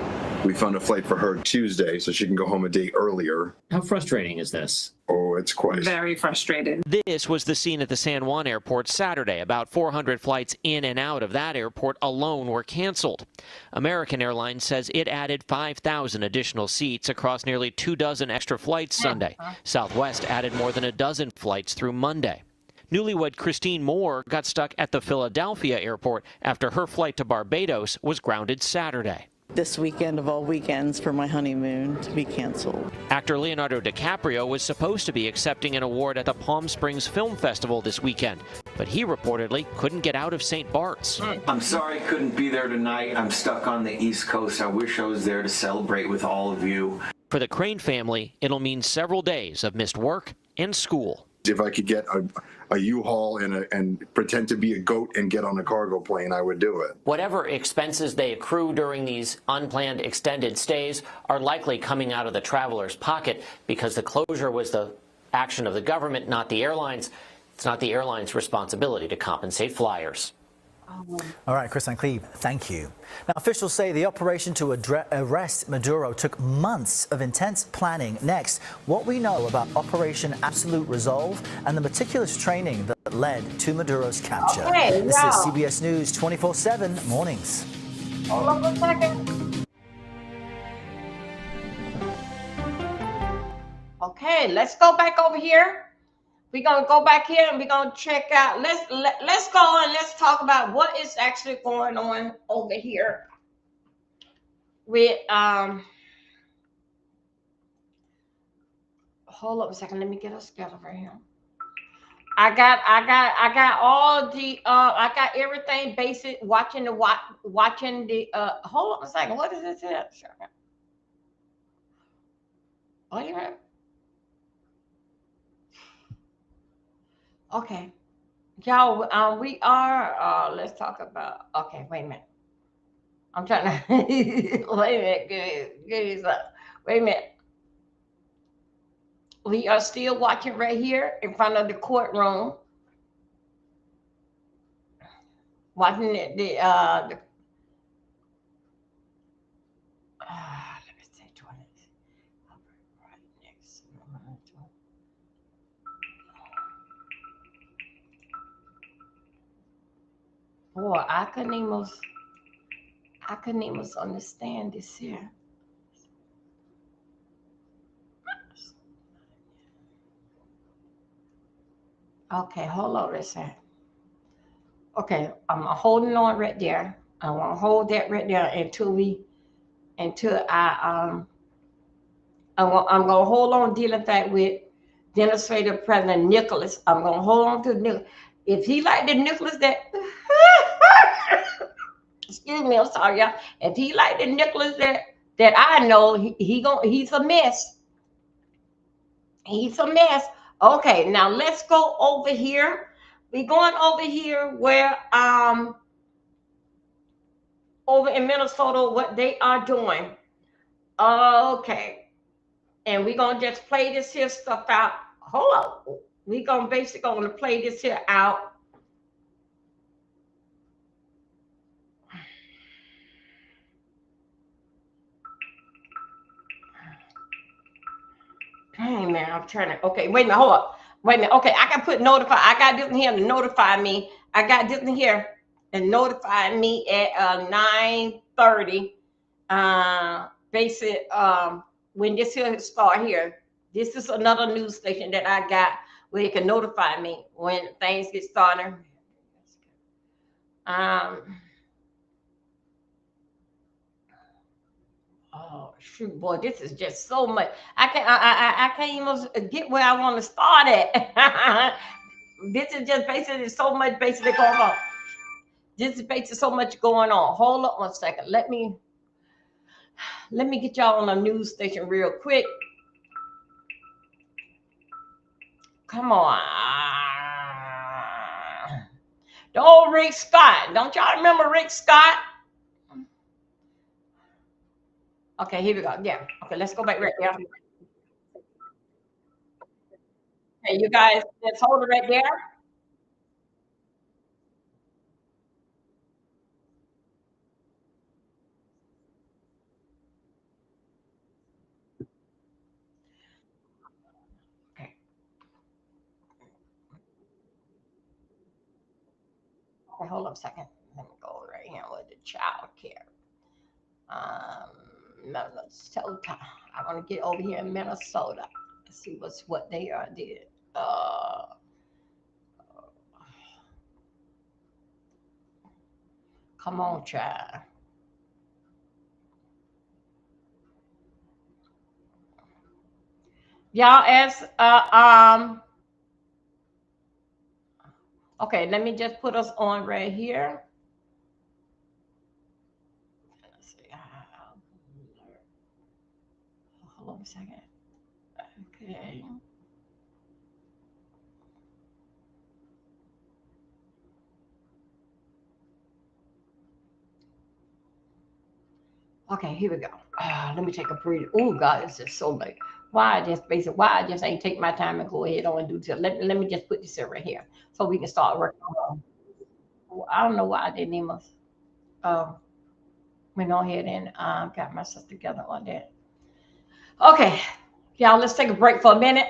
We found a flight for her Tuesday so she can go home a day earlier. How frustrating is this? Oh, it's quite. Very frustrated. This was the scene at the San Juan airport Saturday. About 400 flights in and out of that airport alone were canceled. American Airlines says it added 5,000 additional seats across nearly 24 extra flights Sunday. Southwest added more than a dozen flights through Monday. Newlywed Christine Moore got stuck at the Philadelphia airport after her flight to Barbados was grounded Saturday. This weekend of all weekends for my honeymoon to be canceled. Actor Leonardo DiCaprio was supposed to be accepting an award at the Palm Springs Film Festival this weekend, but he reportedly couldn't get out of St. Bart's. I'm sorry I couldn't be there tonight. I'm stuck on the East Coast. I wish I was there to celebrate with all of you. For the Crane family, it'll mean several days of missed work and school. If I could get a U-Haul and pretend to be a goat and get on a cargo plane, I would do it. Whatever expenses they accrue during these unplanned extended stays are likely coming out of the traveler's pocket because the closure was the action of the government, not the airlines. It's not the airline's responsibility to compensate flyers. All right, Chris Van Cleve, thank you. Now, officials say the operation to arrest Maduro took months of intense planning. Next, what we know about Operation Absolute Resolve and the meticulous training that led to Maduro's capture. This is CBS News 24/7 Mornings. Hold on a second. Okay, let's go back over here. We're gonna go back here and we're gonna check out. Let's go and let's talk about what is actually going on over here with hold up a second. Let me get us together right here. I got all the I got everything basic. Watching the hold up a second. What is this here? Wait a minute. Okay, y'all, we are, let's talk about, okay, wait a minute. I'm trying to, wait a minute, wait a minute. We are still watching right here in front of the courtroom. Watching let me say 20. Right next. Boy, I couldn't even understand this here. Okay, hold on a second. Okay, I'm holding on right there. I want to hold that right there until I'm gonna hold on dealing that with Venezuela President Nicholas. I'm gonna hold on to Nicholas. If he like the Nicholas that excuse me, I'm sorry, y'all. If he like the Nicholas that I know, he's a mess. He's a mess. Okay, now let's go over here. We're going over here where over in Minnesota, what they are doing. Okay. And we're gonna just play this here stuff out. Hold on. We're gonna basically play this here out. Hey man, I'm turning. Okay, wait a minute, hold up. Wait a minute. Okay, I can put notify. I got this in here to notify me. I got this in here and notify me at 9:30. Basic when this here start here. This is another news station that I got where it can notify me when things get started. Oh shoot, boy, this is just so much. I can't even get where I want to start at. This is just basically so much basically going on. This is basically so much going on. Hold up one second. Let me get y'all on a news station real quick. Come on. The old Rick Scott. Don't y'all remember Rick Scott? Okay, here we go. Yeah. Okay, let's go back right there. Okay, you guys, let's hold it right there. Okay. Okay, hold on a second. Let me go right here with the child care. Minnesota. I want to get over here in Minnesota. Let's see what they are did. Come on, child. Y'all ask okay, let me just put us on right here. Let's see. Hold on a second. Okay. Okay, here we go. Let me take a breather. Oh God, it's just so late. Why I just ain't take my time and go ahead on and do this. Let me just put this in right here so we can start working on. I don't know why I didn't even we go ahead and got myself together on that. Okay, y'all, let's take a break for a minute.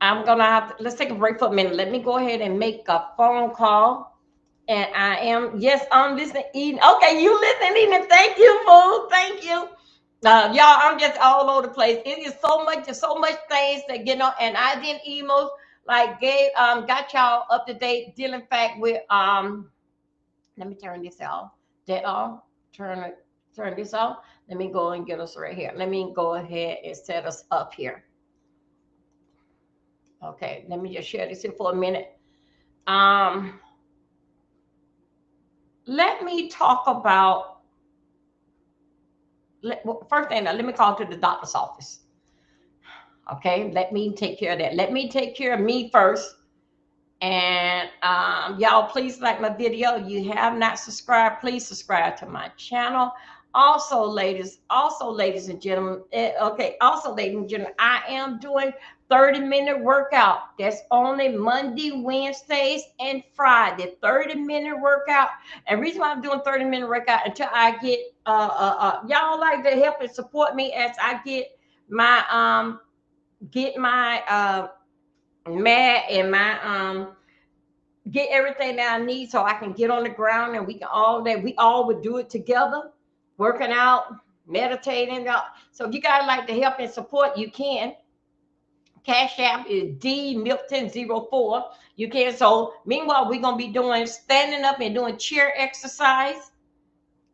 Let's take a break for a minute. Let me go ahead and make a phone call. And I'm listening, Eden. Okay, you listening, Eden. Thank you, fool. Thank you. Y'all, I'm just all over the place. It is there's so much things that get on, and I did emails like got y'all up to date, dealing fact with let me turn this off. Turn this off. Let me go and get us right here. Let me go ahead and set us up here. Okay, let me just share this here for a minute. Let me talk about first thing. Let me call to the doctor's office. Okay, let me take care of that. Let me take care of me first. And y'all, please like my video. If you have not subscribed, please subscribe to my channel. Also, ladies and gentlemen, I am doing 30-minute workout. That's only Monday, Wednesdays, and Friday. 30-minute workout. And reason why I'm doing 30-minute workout until I get y'all like to help and support me as I get my mat and my get everything that I need so I can get on the ground and we all would do it together, working out, meditating. So if you guys like to help and support, you can. Cash App is DMilton04. You can. So meanwhile, we're gonna be doing standing up and doing chair exercise.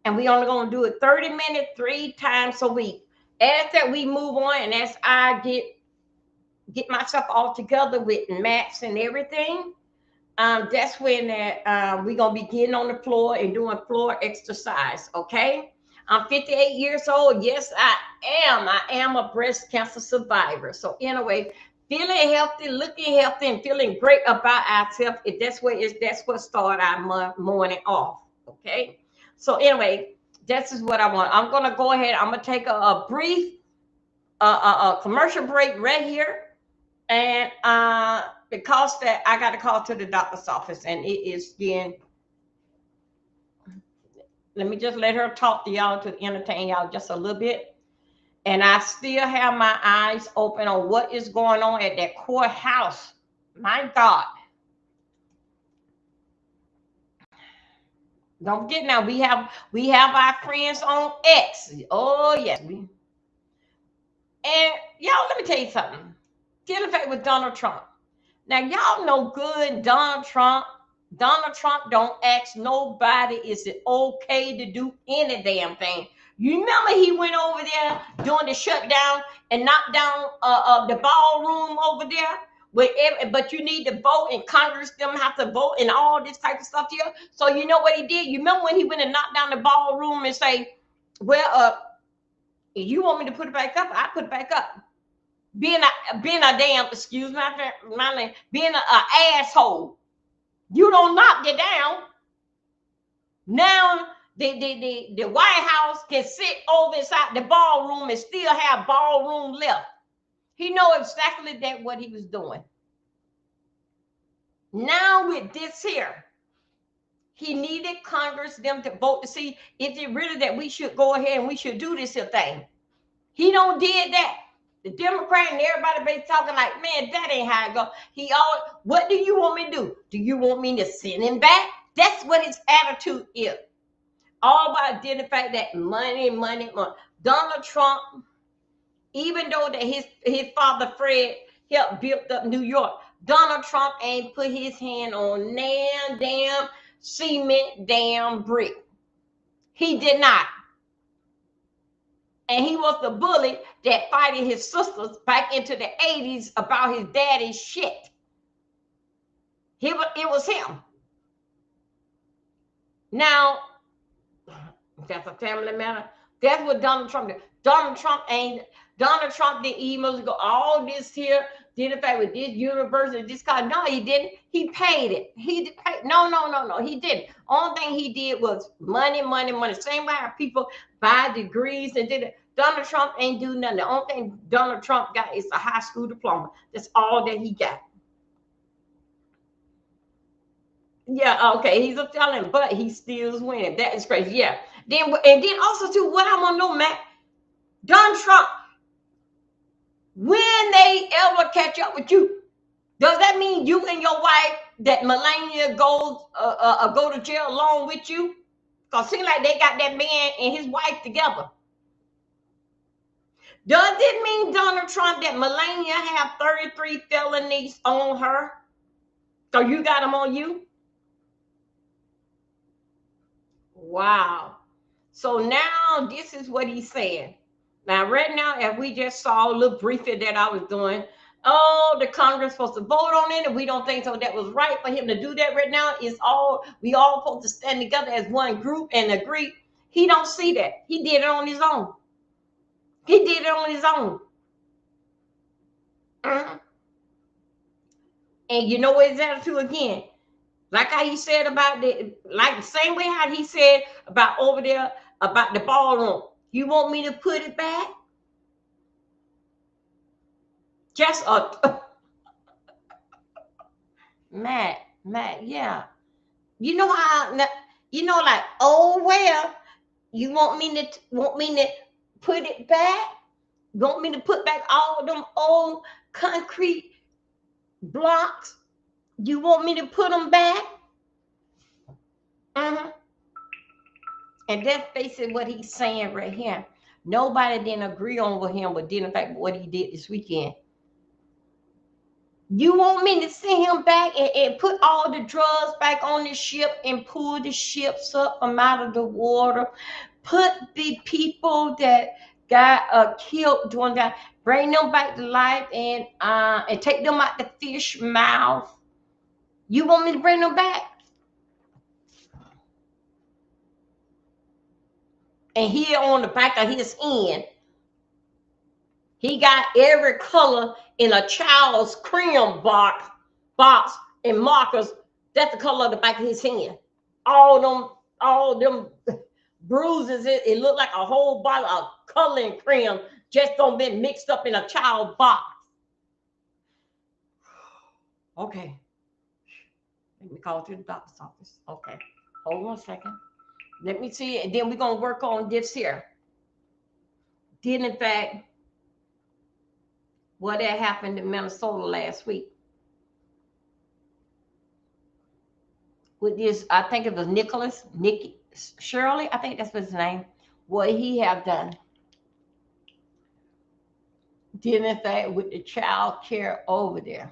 And we only gonna do it 30 minutes, 3 times a week. As that we move on and as I get myself all together with mats and everything, that's when we're going to be getting on the floor and doing floor exercise, okay? I'm 58 years old. Yes, I am a breast cancer survivor. So anyway, feeling healthy, looking healthy, and feeling great about ourselves, that's what started our morning off, okay? So anyway, this is what I want. I'm going to go ahead. I'm going to take a brief commercial break right here. And because that I got to call to the doctor's office and it is then, let me just let her talk to y'all to entertain y'all just a little bit. And I still have my eyes open on what is going on at that courthouse. My God. Don't forget now, we have our friends on X. Oh, yes. And y'all, let me tell you something. Dealing with Donald Trump. Now, y'all know good Donald Trump don't ask nobody, is it okay to do any damn thing. You remember he went over there during the shutdown and knocked down the ballroom over there? But you need to vote, and Congress them have to vote and all this type of stuff here. So you know what he did? You remember when he went and knocked down the ballroom and say, well, if you want me to put it back up, I put it back up. Being a damn, excuse my name, being an asshole. You don't knock it down. Now the White House can sit over inside the ballroom and still have ballroom left. He know exactly that what he was doing. Now with this here, he needed Congress them to vote to see if it really that we should go ahead and we should do this here thing. He don't did that. The Democrat and everybody been talking like, man, that ain't how it go. What do you want me to do? Do you want me to send him back? That's what his attitude is. All by identifying that money. Donald Trump, even though that his father Fred helped build up New York, Donald Trump ain't put his hand on damn cement, damn brick. He did not. And he was the bully that fighting his sisters back into the 80s about his daddy's shit. It was him. Now, that's a family matter. That's what Donald Trump did. Donald Trump didn't even go all this here, did in fact with this university, this guy. No, he didn't. He paid it. No, he didn't. Only thing he did was money. Same way how people buy degrees and did it. Donald Trump ain't do nothing. The only thing Donald Trump got is a high school diploma. That's all that he got. Yeah, okay, he's a felon, but he still is winning. That is crazy. Yeah. Then also too, what I want to know, Matt, Donald Trump, when they ever catch up with you, does that mean you and your wife, that Melania go to jail along with you? Because it seems like they got that man and his wife together. Does it mean, Donald Trump, that Melania have 33 felonies on her? So you got them on you? Wow. So now this is what he's saying. Now, right now, as we just saw a little briefing that I was doing, the Congress supposed to vote on it, and we don't think so. That was right for him to do that right now. We all supposed to stand together as one group and agree. He don't see that. He did it on his own. And you know what his attitude again? Like how he said about the same way how he said about over there about the ballroom. You want me to put it back? Just Matt, yeah. You know how like, oh well, you want me to put it back? You want me to put back all of them old concrete blocks? You want me to put them back? And that's basically what he's saying right here. Nobody didn't agree on with him, but did in fact what he did this weekend. You want me to send him back and put all the drugs back on the ship and pull the ships up from out of the water? Put the people that got killed during that, bring them back to life and take them out the fish mouth. You want me to bring them back? And here on the back of his hand, he got every color in a child's crayon box and markers. That's the color of the back of his hand. All them bruises. It looked like a whole bottle of coloring crayon just don't been mixed up in a child box. Okay. Let me call to the doctor's office. Okay. Hold on a second. Let me see. And then we're going to work on this here. did in fact what had happened in Minnesota last week with this, I think it was Nicky Shirley, I think that's his name, what he have done. Did in fact with the child care over there.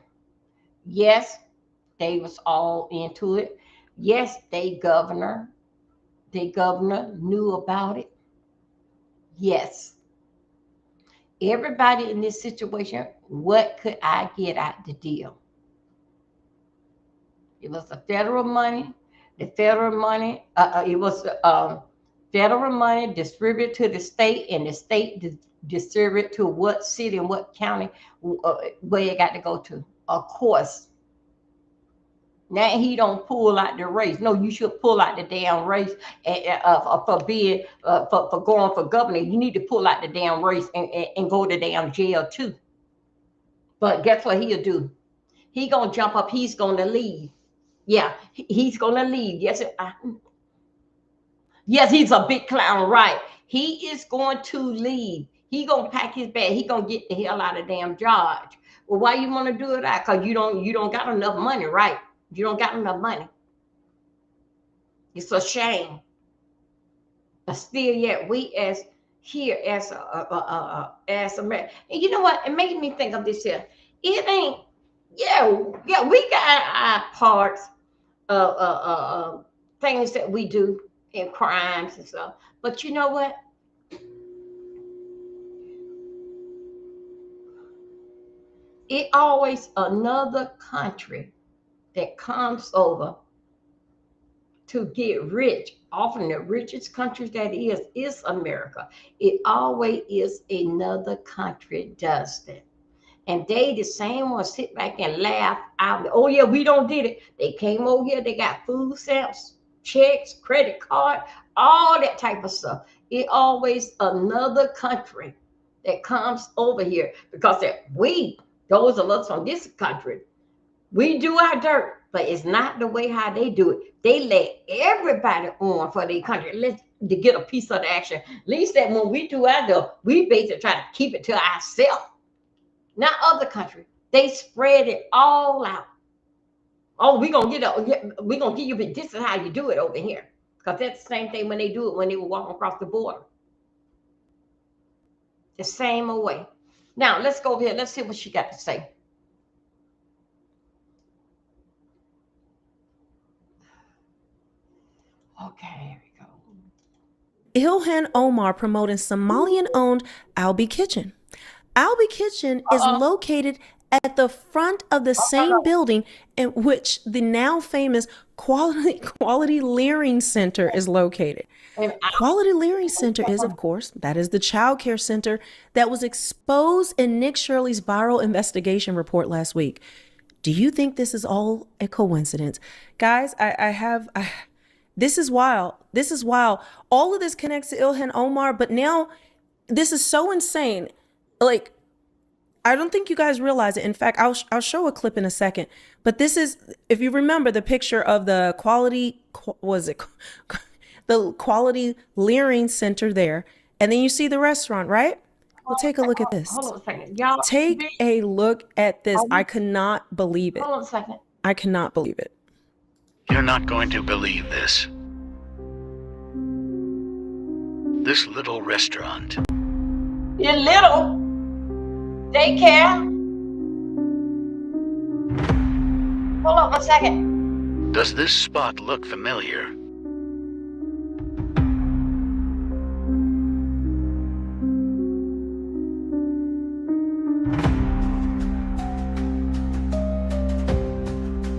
Yes, they was all into it. Yes, the governor knew about it. Yes. Everybody in this situation, what could I get out the deal? It was the federal money. The federal money, it was federal money distributed to the state, and the state distributed to what city and what county where it got to go to. Of course. Now he don't pull out the race. No, you should pull out the damn race for being for going for governor. You need to pull out the damn race and go to damn jail too. But guess what he'll do? He gonna jump up. He's gonna leave. Yeah, he's gonna leave. Yes, yes, he's a big clown, right? He is going to leave. He gonna pack his bag. He gonna get the hell out of damn Dodge. Well, why you want to do it that? Because you don't got enough money, right? You don't got enough money. It's a shame. But still, yet we as here as America. And you know what? It made me think of this here. It ain't. Yeah, we got our parts of things that we do in crimes and stuff. But you know what? It always another country that comes over to get rich. Often the richest countries that is America. It always is another country does that. And they the same ones sit back and laugh out. Oh yeah, we don't did it. They came over here, they got food stamps, checks, credit card, all that type of stuff. It always another country that comes over here because those of us from this country, we do our dirt, but it's not the way how they do it. They let everybody on for their country to get a piece of the action. At least that when we do our dirt, we basically try to keep it to ourselves. Not other countries. They spread it all out. Oh, we're gonna give you, but this is how you do it over here. Because that's the same thing when they do it when they were walking across the border. The same old way. Now let's go over here. Let's see what she got to say. Okay, here we go. Ilhan Omar promoting Somalian-owned Albi Kitchen. Albi Kitchen is located at the front of the same building in which the now famous Quality Learning Center is located. Quality Learning Center is, of course, that is the child care center that was exposed in Nick Shirley's viral investigation report last week. Do you think this is all a coincidence? Guys, this is wild. This is wild. All of this connects to Ilhan Omar, but now this is so insane. Like, I don't think you guys realize it. In fact, I'll show a clip in a second. But this is, if you remember the picture of the the Quality Learning Center there, and then you see the restaurant, right? Well, take a look at this. Hold on a second. Y'all, take a look at this. I cannot believe it. Hold on a second. I cannot believe it. You're not going to believe this. This little restaurant. You're little. Daycare. Hold on a second. Does this spot look familiar?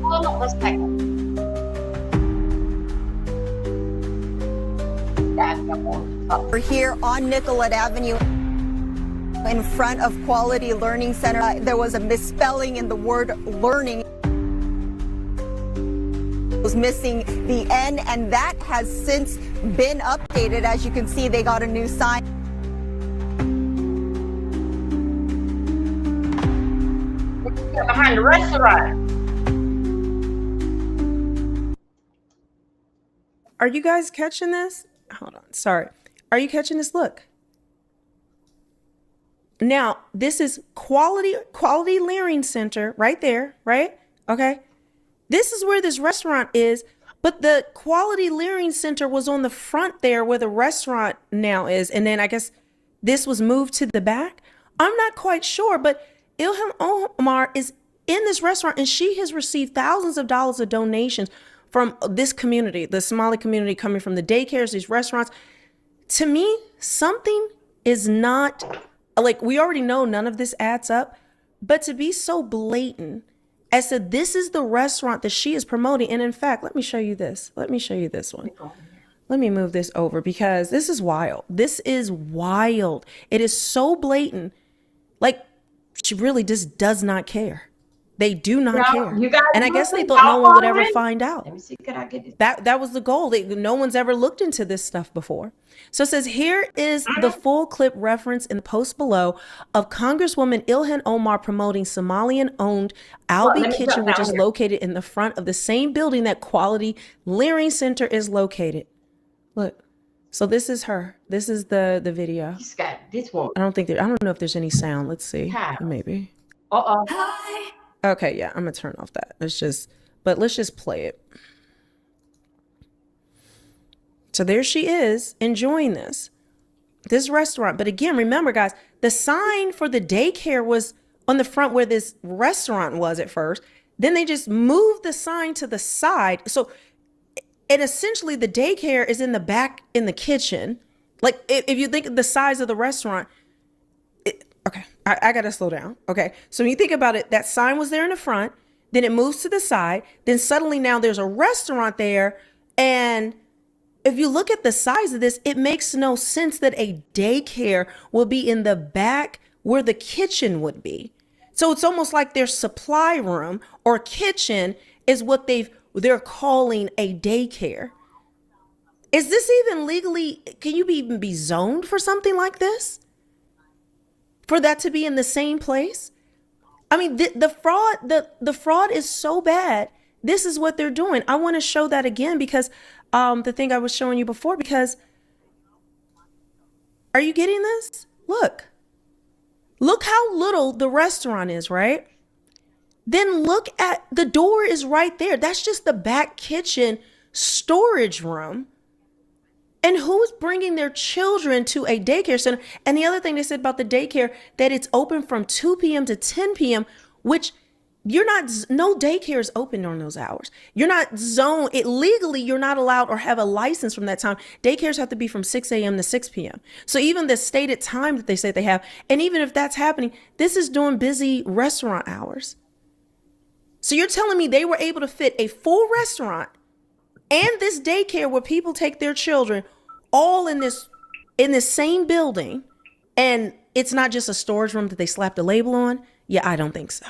Hold on a second. We're here on Nicollet Avenue in front of Quality Learning Center. There was a misspelling in the word learning. It was missing the N, and that has since been updated. As you can see, they got a new sign. Behind the restaurant. Are you guys catching this? Hold on. Sorry. Are you catching this? Look. Now, this is Quality Learning Center right there, right? Okay. This is where this restaurant is, but the Quality Learning Center was on the front there where the restaurant now is. And then I guess this was moved to the back. I'm not quite sure, but Ilhan Omar is in this restaurant and she has received thousands of dollars of donations from this community, the Somali community, coming from the daycares, these restaurants. To me, something is not, like, we already know none of this adds up, but to be so blatant as to this is the restaurant that she is promoting. And in fact, let me show you this. Let me show you this one. Let me move this over because this is wild. This is wild. It is so blatant. Like, she really just does not care. They do not care. And I guess they thought no one would ever find out. Let me see, could I get this? That was the goal. No one's ever looked into this stuff before. So it says, here is the full clip reference in the post below of Congresswoman Ilhan Omar promoting Somalian-owned Albi Kitchen, which is located in the front of the same building that Quality Learning Center is located. Look. So this is her. This is the video. She's got this one. I don't know if there's any sound. Let's see. How? Maybe. Hi. Okay, yeah, I'm gonna turn off that. Let's just play it. So there she is enjoying this restaurant. But again, remember guys, the sign for the daycare was on the front where this restaurant was at first. Then they just moved the sign to the side. So, and essentially the daycare is in the back in the kitchen. Like if you think of the size of the restaurant, okay, I gotta slow down. Okay, so when you think about it, that sign was there in the front, then it moves to the side, then suddenly now there's a restaurant there. And if you look at the size of this, it makes no sense that a daycare will be in the back where the kitchen would be. So it's almost like their supply room or kitchen is what they're calling a daycare. Is this even legally, can you even be zoned for something like this? For that to be in the same place? I mean, the fraud is so bad. This is what they're doing. I want to show that again because the thing I was showing you before, because are you getting this? Look how little the restaurant is, right? Then look at the door is right there. That's just the back kitchen storage room. And who's bringing their children to a daycare center? And the other thing they said about the daycare, that it's open from 2 p.m. to 10 p.m., which no daycare is open during those hours. You're not zoned. Legally, you're not allowed or have a license from that time. Daycares have to be from 6 a.m. to 6 p.m. So even the stated time that they say they have, and even if that's happening, this is during busy restaurant hours. So you're telling me they were able to fit a full restaurant and this daycare where people take their children all in this same building, and it's not just a storage room that they slapped a label on? Yeah, I don't think so.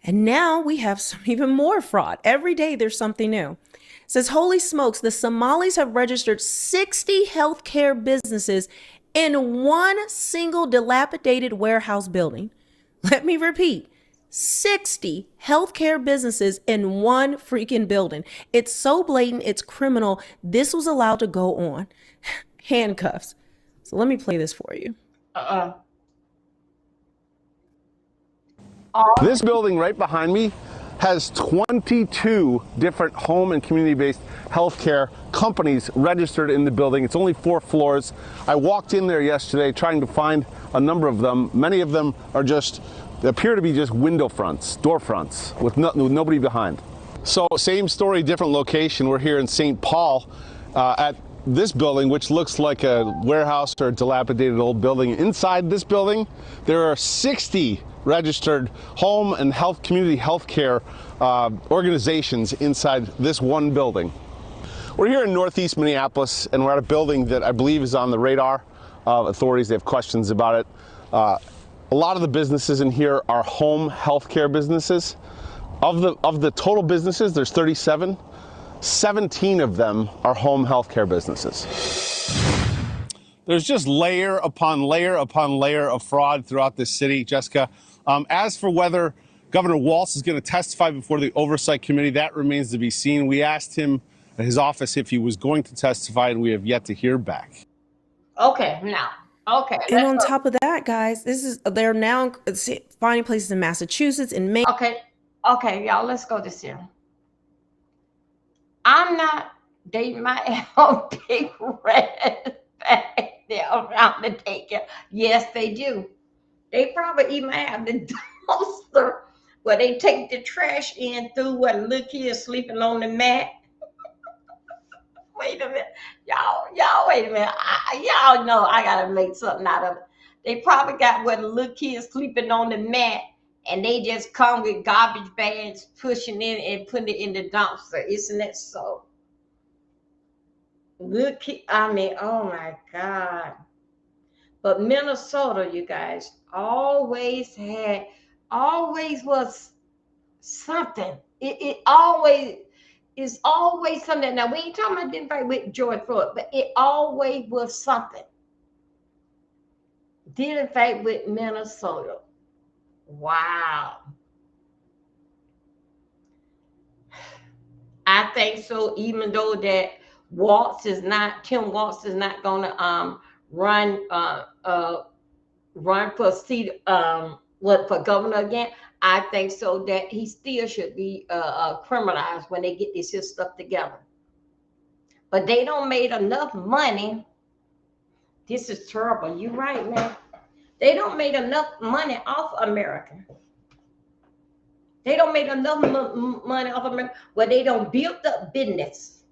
And now we have some even more fraud. Every day there's something new. It says, holy smokes, the Somalis have registered 60 healthcare businesses in one single dilapidated warehouse building. Let me repeat. 60 healthcare businesses in one freaking building. It's so blatant, it's criminal. This was allowed to go on. Handcuffs. So let me play this for you. This building right behind me has 22 different home and community-based healthcare companies registered in the building. It's only 4 floors. I walked in there yesterday trying to find a number of them. Many of them appear to be just window fronts, door fronts, with nobody behind. So same story, different location. We're here in St. Paul at this building, which looks like a warehouse or a dilapidated old building. Inside this building, there are 60 registered home and community healthcare organizations inside this one building. We're here in Northeast Minneapolis, and we're at a building that I believe is on the radar of authorities. They have questions about it. A lot of the businesses in here are home healthcare businesses. Of the total businesses, there's 37. 17 of them are home healthcare businesses. There's just layer upon layer upon layer of fraud throughout this city, Jessica. As for whether Governor Walz is going to testify before the Oversight Committee, that remains to be seen. We asked him at his office if he was going to testify, and we have yet to hear back. Okay, now, Okay. And on top of that, guys, they're now finding places in Massachusetts and Maine. Okay, y'all, let's go this year. I'm not, they might have a big red bag there around the daycare. Yes, they do. They probably even have the dumpster where they take the trash in through where the little kids sleeping on the mat. Wait a minute. Y'all, wait a minute. Y'all know I gotta make something out of it. They probably got where the little kids sleeping on the mat, and they just come with garbage bags, pushing in and putting it in the dumpster. Isn't that so? Little kid, I mean, oh my God. But Minnesota, you guys, always was something. It always is always something. Now we ain't talking about didn't fight with George Floyd, but it always was something. Didn't fight with Minnesota. Wow. I think so, even though that Tim Walz is not gonna run for seat for governor again. I think so that he still should be criminalized when they get this stuff together. But they don't made enough money. This is terrible. You're right, man. They don't made enough money off America. They don't make enough money off America where they don't build up business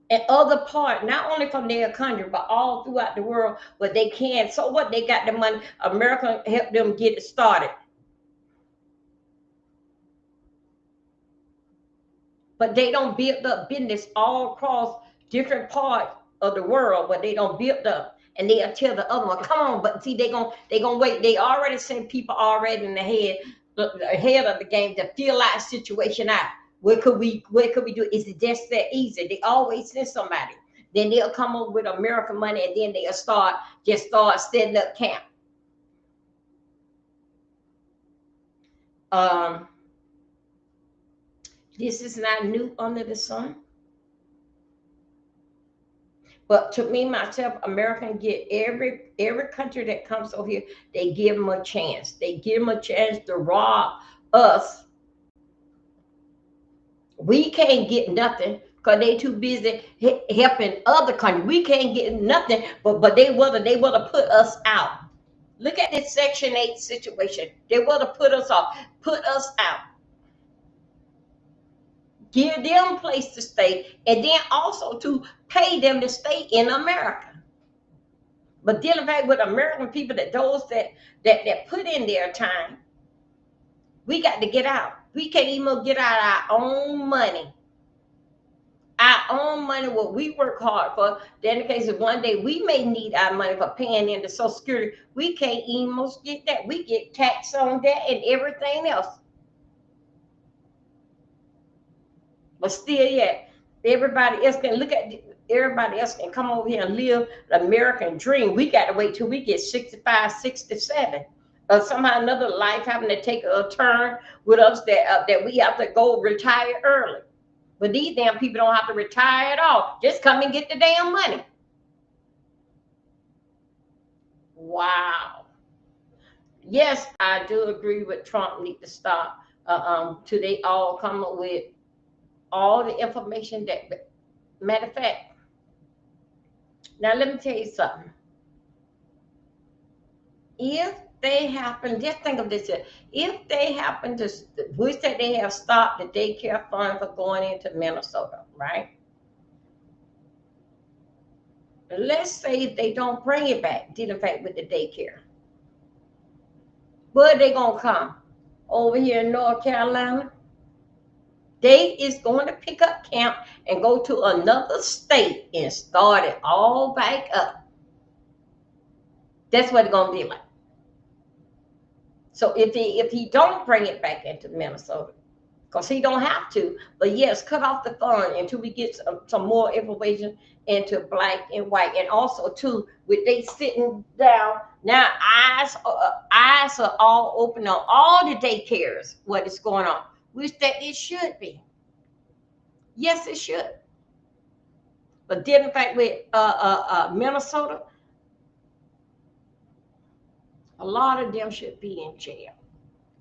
in other parts, not only from their country, but all throughout the world where they can. So what? They got the money. America helped them get it started. But they don't build up business all across different parts of the world where they don't build up. And they'll tell the other one, come on, but see, they gonna wait. They already sent people already in the head of the game to feel that situation out. What could we do? Is it just that easy? They always send somebody. Then they'll come up with American money, and then they'll start setting up camp. This is not new under the sun. But to me, myself, American get every country that comes over here, they give them a chance. They give them a chance to rob us. We can't get nothing because they too busy helping other countries. We can't get nothing, but they want to put us out. Look at this Section 8 situation. They want to put us off, put us out. Give them a place to stay, and then also to pay them to stay in America. But dealing back with American people, that put in their time, we got to get out. We can't even get out our own money. Our own money, what we work hard for. Then in case of one day we may need our money for paying into Social Security, we can't even get that. We get taxed on that and everything else. But still, yeah, everybody else can come over here and live the American dream. We got to wait till we get 65, 67. Or somehow another life having to take a turn with us that we have to go retire early. But these damn people don't have to retire at all. Just come and get the damn money. Wow. Yes, I do agree with Trump need to stop till they all come up with all the information that, matter of fact, now let me tell you something. If they happen, just think of this here. If they happen to, we said they have stopped the daycare fund for going into Minnesota, right? Let's say they don't bring it back, dealing back with the daycare. Where are they going to come? Over here in North Carolina? They is going to pick up camp and go to another state and start it all back up. That's what it's going to be like. So if he don't bring it back into Minnesota, because he don't have to, but yes, cut off the fund until we get some more information into black and white. And also too, with they sitting down now, eyes are all open on all the daycares, what is going on, which that it should be. Yes, it should. But dealing back with Minnesota, A lot of them should be in jail.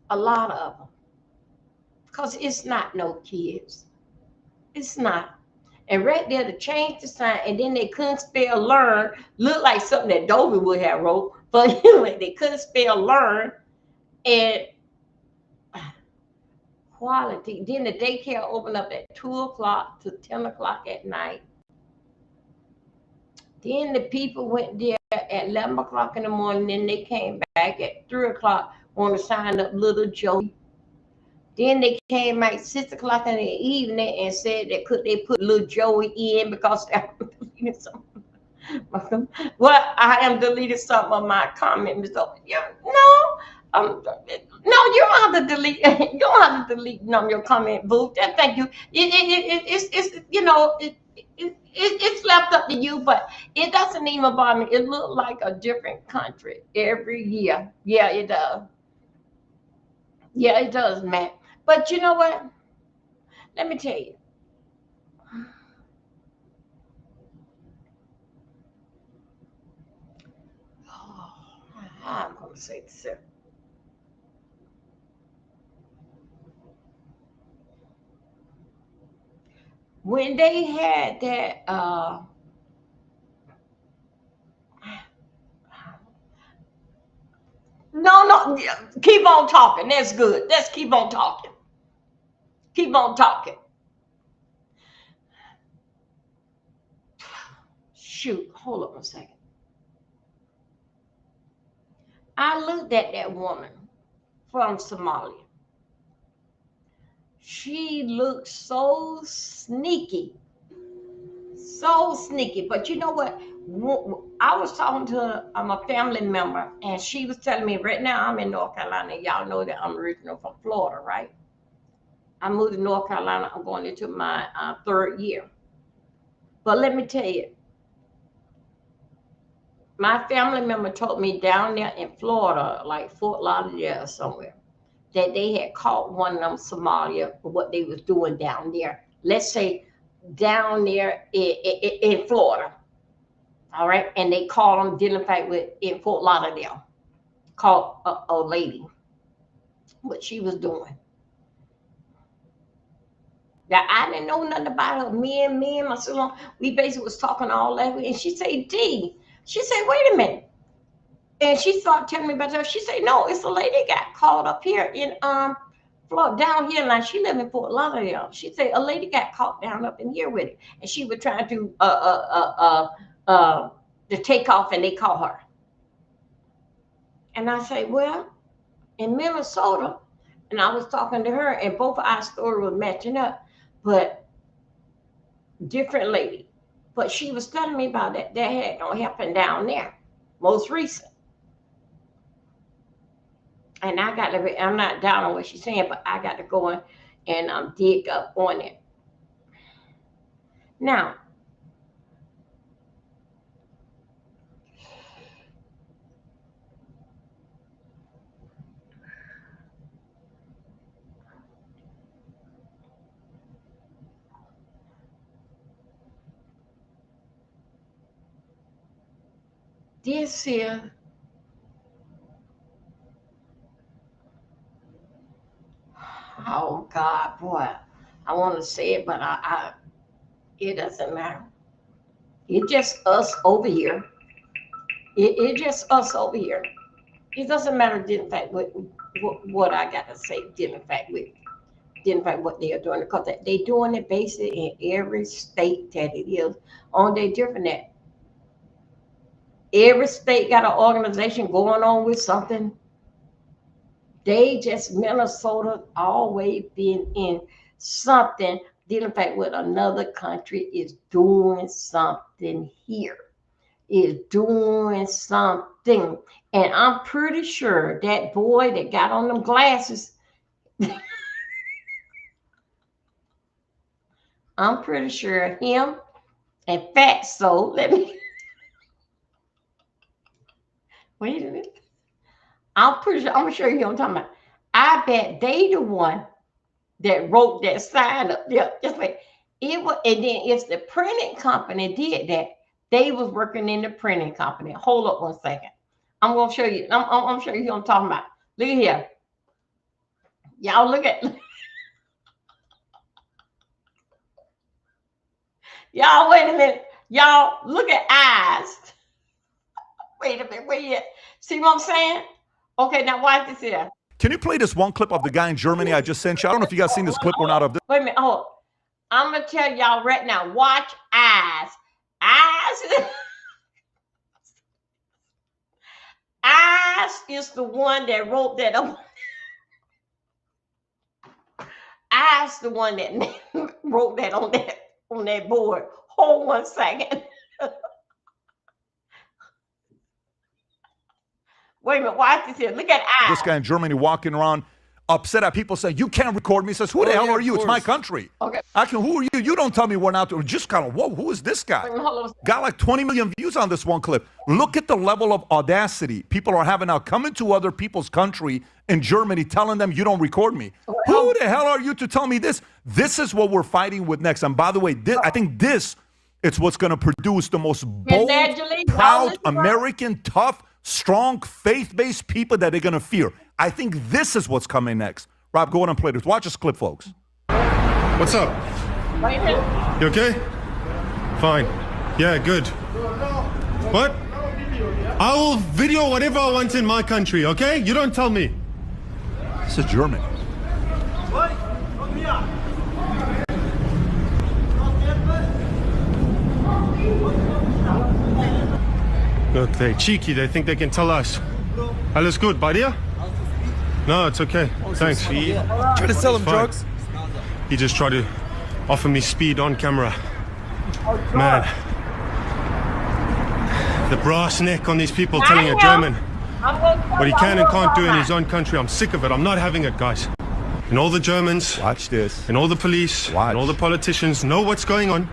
A lot of them. Because it's not no kids. It's not. And right there to change the sign, and then they couldn't spell learn, look like something that Dobie would have wrote, but anyway, they couldn't spell learn, and quality. Then the daycare opened up at 2 o'clock to 10 o'clock at night. Then the people went there at 11 o'clock in the morning, then they came back at 3 o'clock, want to sign up little Joey. Then they came at 6 o'clock in the evening and said that could they put little Joey in because they deleted something. Well, I am deleted some of my comments. So, no, you don't have to delete. You don't have to delete your comment, boo. Thank you. It's left up to you, but it doesn't even bother me. It looked like a different country every year. Yeah, it does. Yeah, it does, Matt. But you know what? Let me tell you. I'm going to say this. When they had that, no, keep on talking. That's good. Let's keep on talking. Keep on talking. Shoot, hold on a second. I looked at that woman from Somalia. She looked so sneaky. So sneaky. But you know what? I was talking to a family member, and she was telling me, right now I'm in North Carolina. Y'all know that I'm original from Florida, right? I moved to North Carolina. I'm going into my 3rd year. But let me tell you, my family member told me down there in Florida, like Fort Lauderdale or somewhere, that they had caught one of them Somalia for what they was doing down there. Let's say down there in Florida. All right. And they caught them dealing fight with in Fort Lauderdale. Caught a lady. What she was doing. Now, I didn't know nothing about her. Me and my sister, we basically was talking all that. And she said, D. She said, wait a minute. And she started telling me about her. She said, no, it's a lady got caught up here in Florida, down here. Now she live in Fort Lauderdale. She said a lady got caught down up in here with it, and she was trying to take off, and they caught her. And I say, well, in Minnesota, and I was talking to her, and both of our stories were matching up, but different lady. But she was telling me about that. That had no happened down there, most recent. And I got to, I'm not down on what she's saying, but I got to go in and dig up on it. Now, this here, oh God, boy, I want to say it, but it doesn't matter. It's just us over here. It's just us over here. It doesn't matter, in fact, what I got to say, in fact, what they are doing, because they're doing it basically in every state that it is on their different net. Every state got an organization going on with something. They just, Minnesota always been in something dealing with another country is doing something here. Is doing something. And I'm pretty sure that boy that got on them glasses, I'm pretty sure him and Fatso, let me, wait a minute. I'm pretty sure, I'm gonna show you what I'm talking about. I bet they the one that wrote that sign up there. Just wait. It was, and then if the printing company did that, they was working in the printing company. Hold up one second. I'm gonna show you. I'm show you who I'm talking about. Look at here. Y'all look at. Y'all wait a minute. Y'all look at eyes. Wait a minute. Wait. See what I'm saying? Okay, now watch this here. Can you play this one clip of the guy in Germany I just sent you? I don't know if you guys seen this clip or not of this. Wait a minute. Oh, I'm gonna tell y'all right now. Watch eyes. Eyes. Eyes is the one that wrote that up. Eyes the one that wrote that on that board. Hold 1 second. Wait a minute, watch this here. Look at eyes. This guy in Germany walking around upset at people saying, you can't record me. He says, who the hell are you? It's my country. Okay. Who are you? You don't tell me we're not. Just kind of, whoa, who is this guy? Got like 20 million views on this one clip. Look at the level of audacity people are having now coming to other people's country in Germany telling them you don't record me. Who the hell are you to tell me this? This is what we're fighting with next. And by the way, I think it's what's going to produce the most bold, proud, American, tough, strong, faith-based people that they're going to fear. I think this is what's coming next. Rob, go on and play this. Watch this clip, folks. What's up? You okay? Fine. Yeah, good. What? I will video whatever I want in my country, okay? You don't tell me. This is German. Look, they're cheeky. They think they can tell us. Alles gut, bei dir? No, it's okay. Thanks. Try to sell him drugs? He just tried to offer me speed on camera. Man. The brass neck on these people telling a German what he can and can't do in his own country. I'm sick of it. I'm not having it, guys. And all the Germans, watch this, and all the police, and all the politicians know what's going on.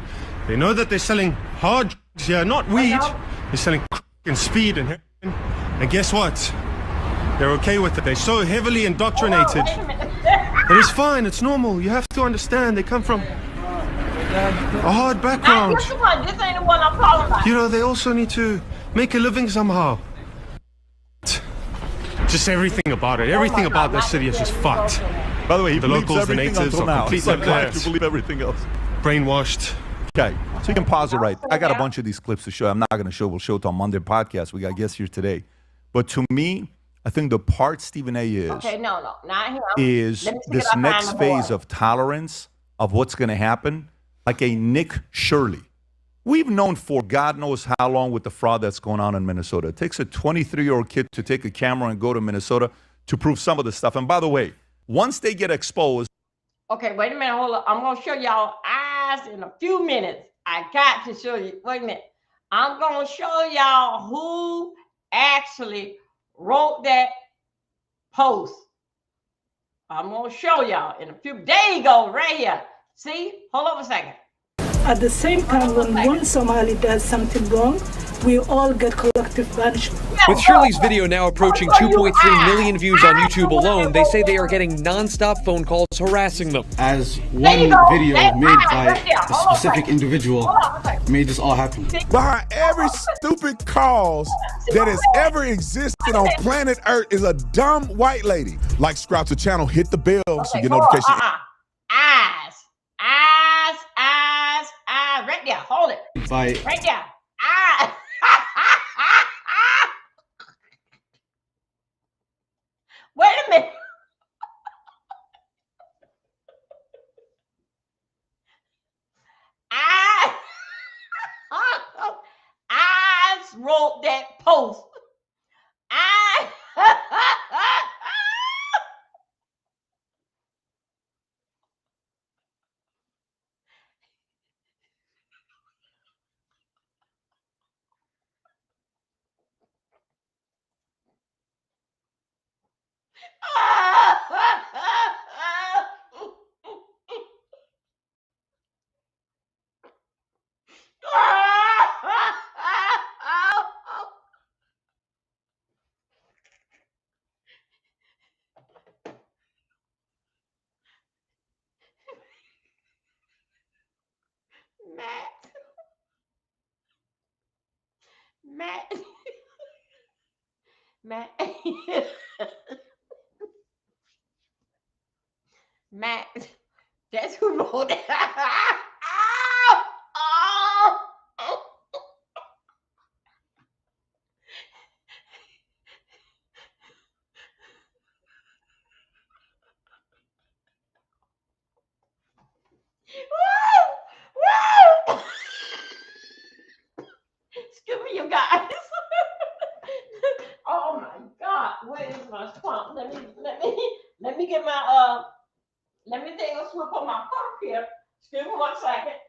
They know that they're selling hard drugs here, not weed. They're selling and speed and heroin. And guess what? They're okay with it. They're so heavily indoctrinated. But it's fine. It's normal. You have to understand. They come from a hard background. This ain't the one I'm talking about. You know, they also need to make a living somehow. Just everything about it. Everything about that city is just fucked. By the way, the locals, the natives are completely blind to believe everything else. Brainwashed. Okay, so you can pause it right. I got a bunch of these clips to show. I'm not going to show. We'll show it on Monday podcast. We got guests here today. But to me, I think the part Stephen A. is, not him. Is this next phase of tolerance of what's going to happen, like a Nick Shirley. We've known for God knows how long with the fraud that's going on in Minnesota. It takes a 23-year-old kid to take a camera and go to Minnesota to prove some of the stuff. And by the way, once they get exposed. Okay, wait a minute, hold on. I'm going to show y'all eyes in a few minutes. I got to show you. Wait a minute. I'm going to show y'all who actually wrote that post. I'm going to show y'all in a few. There you go, right here. See? Hold on a second. At the same time, when one Somali does something wrong, we all get collective punishment. With Shirley's video now approaching 2.3 million views on YouTube alone, they say they are getting non-stop phone calls harassing them. As one video made by a specific individual made this all happen. Behind every stupid cause that has ever existed on planet Earth is a dumb white lady. Like, subscribe to the channel, hit the bell so you get notifications. Eyes, right there, hold it. Right there. Eyes. Wait a minute. Eyes wrote that post. Matt. Matt. Matt, that's who wrote it. Excuse me, you guys. Oh my God, where is my swamp? Let me get my let me take a swip on my pump here. Excuse me 1 second.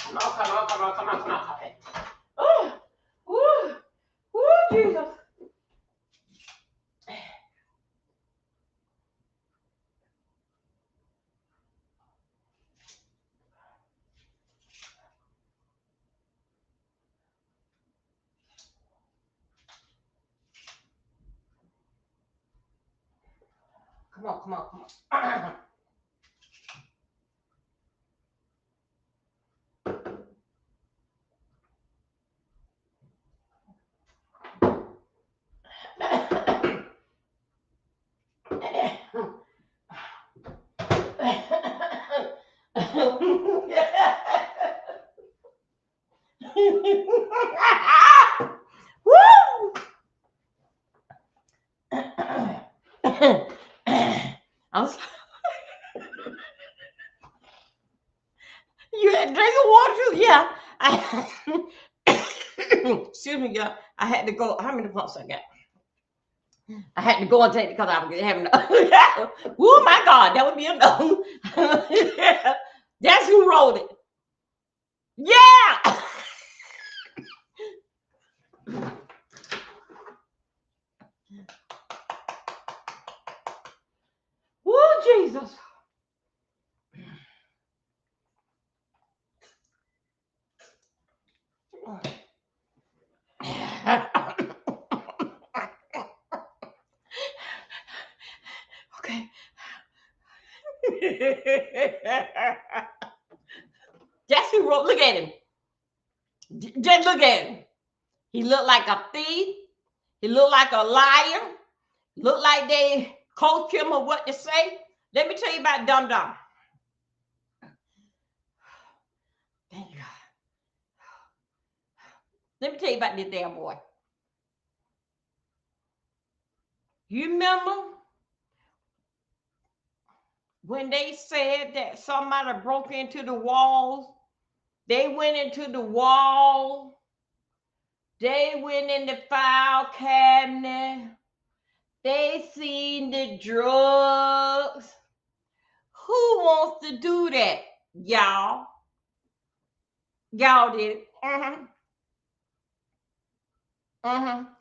Come on. Okay. Oh, Jesus. Come on. Woo! I'm sorry. You had drinking water? Yeah. Excuse me, y'all. I had to go. How many pumps I got? I had to go and take it because I was having. Oh my God, that would be enough. That's who wrote it. Yeah. Woo, Jesus. Okay. That's who wrote. Look at him. Just look at him. He looked like a thief. He looked like a liar. Looked like they coached him or what to say. Let me tell you about Dum Dum. Thank God. Let me tell you about this damn boy. You remember when they said that somebody broke into the walls? They went into the wall. They went in the file cabinet. They seen the drugs. Who wants to do that? Y'all. Y'all did it.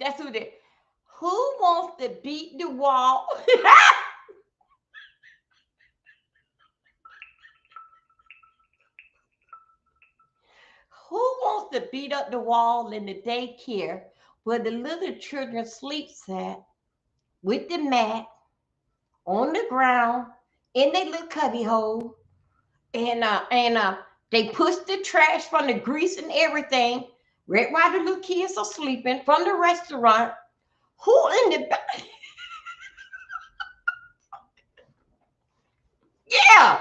That's who did. Who wants to beat the wall? Who wants to beat up the wall in the daycare where the little children sleeps at with the mat on the ground in their little cubby hole, and they push the trash from the grease and everything right while the little kids are sleeping from the restaurant? Who in the back? Yeah.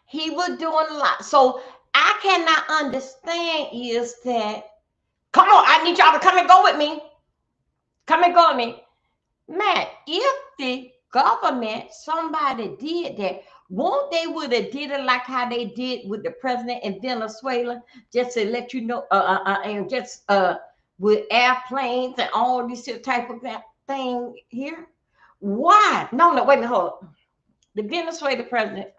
He was doing a lot. So I cannot understand is that, come on, I need y'all to come and go with me. Come and go with me. Man, if the government, somebody did that, won't they would have did it like how they did with the president in Venezuela, just to let you know, and just with airplanes and all this type of thing here? Why? No, wait a minute, hold on. The Venezuela president,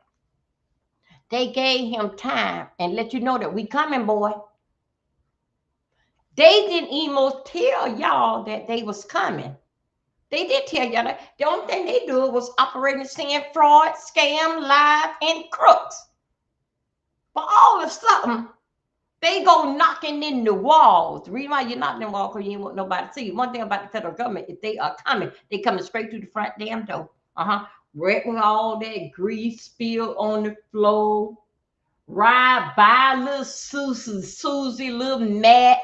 They gave him time and let you know that we coming, boy. They didn't even tell y'all that they was coming. They did tell y'all that. The only thing they do was operating, saying fraud, scam, lies, and crooks. But all of a sudden, they go knocking in the walls. The reason why you're knocking in the wall because you ain't want nobody to see you. One thing about the federal government, if they are coming, they coming straight through the front damn door. Right with all that grease spilled on the floor. Ride by little Susie, little Matt.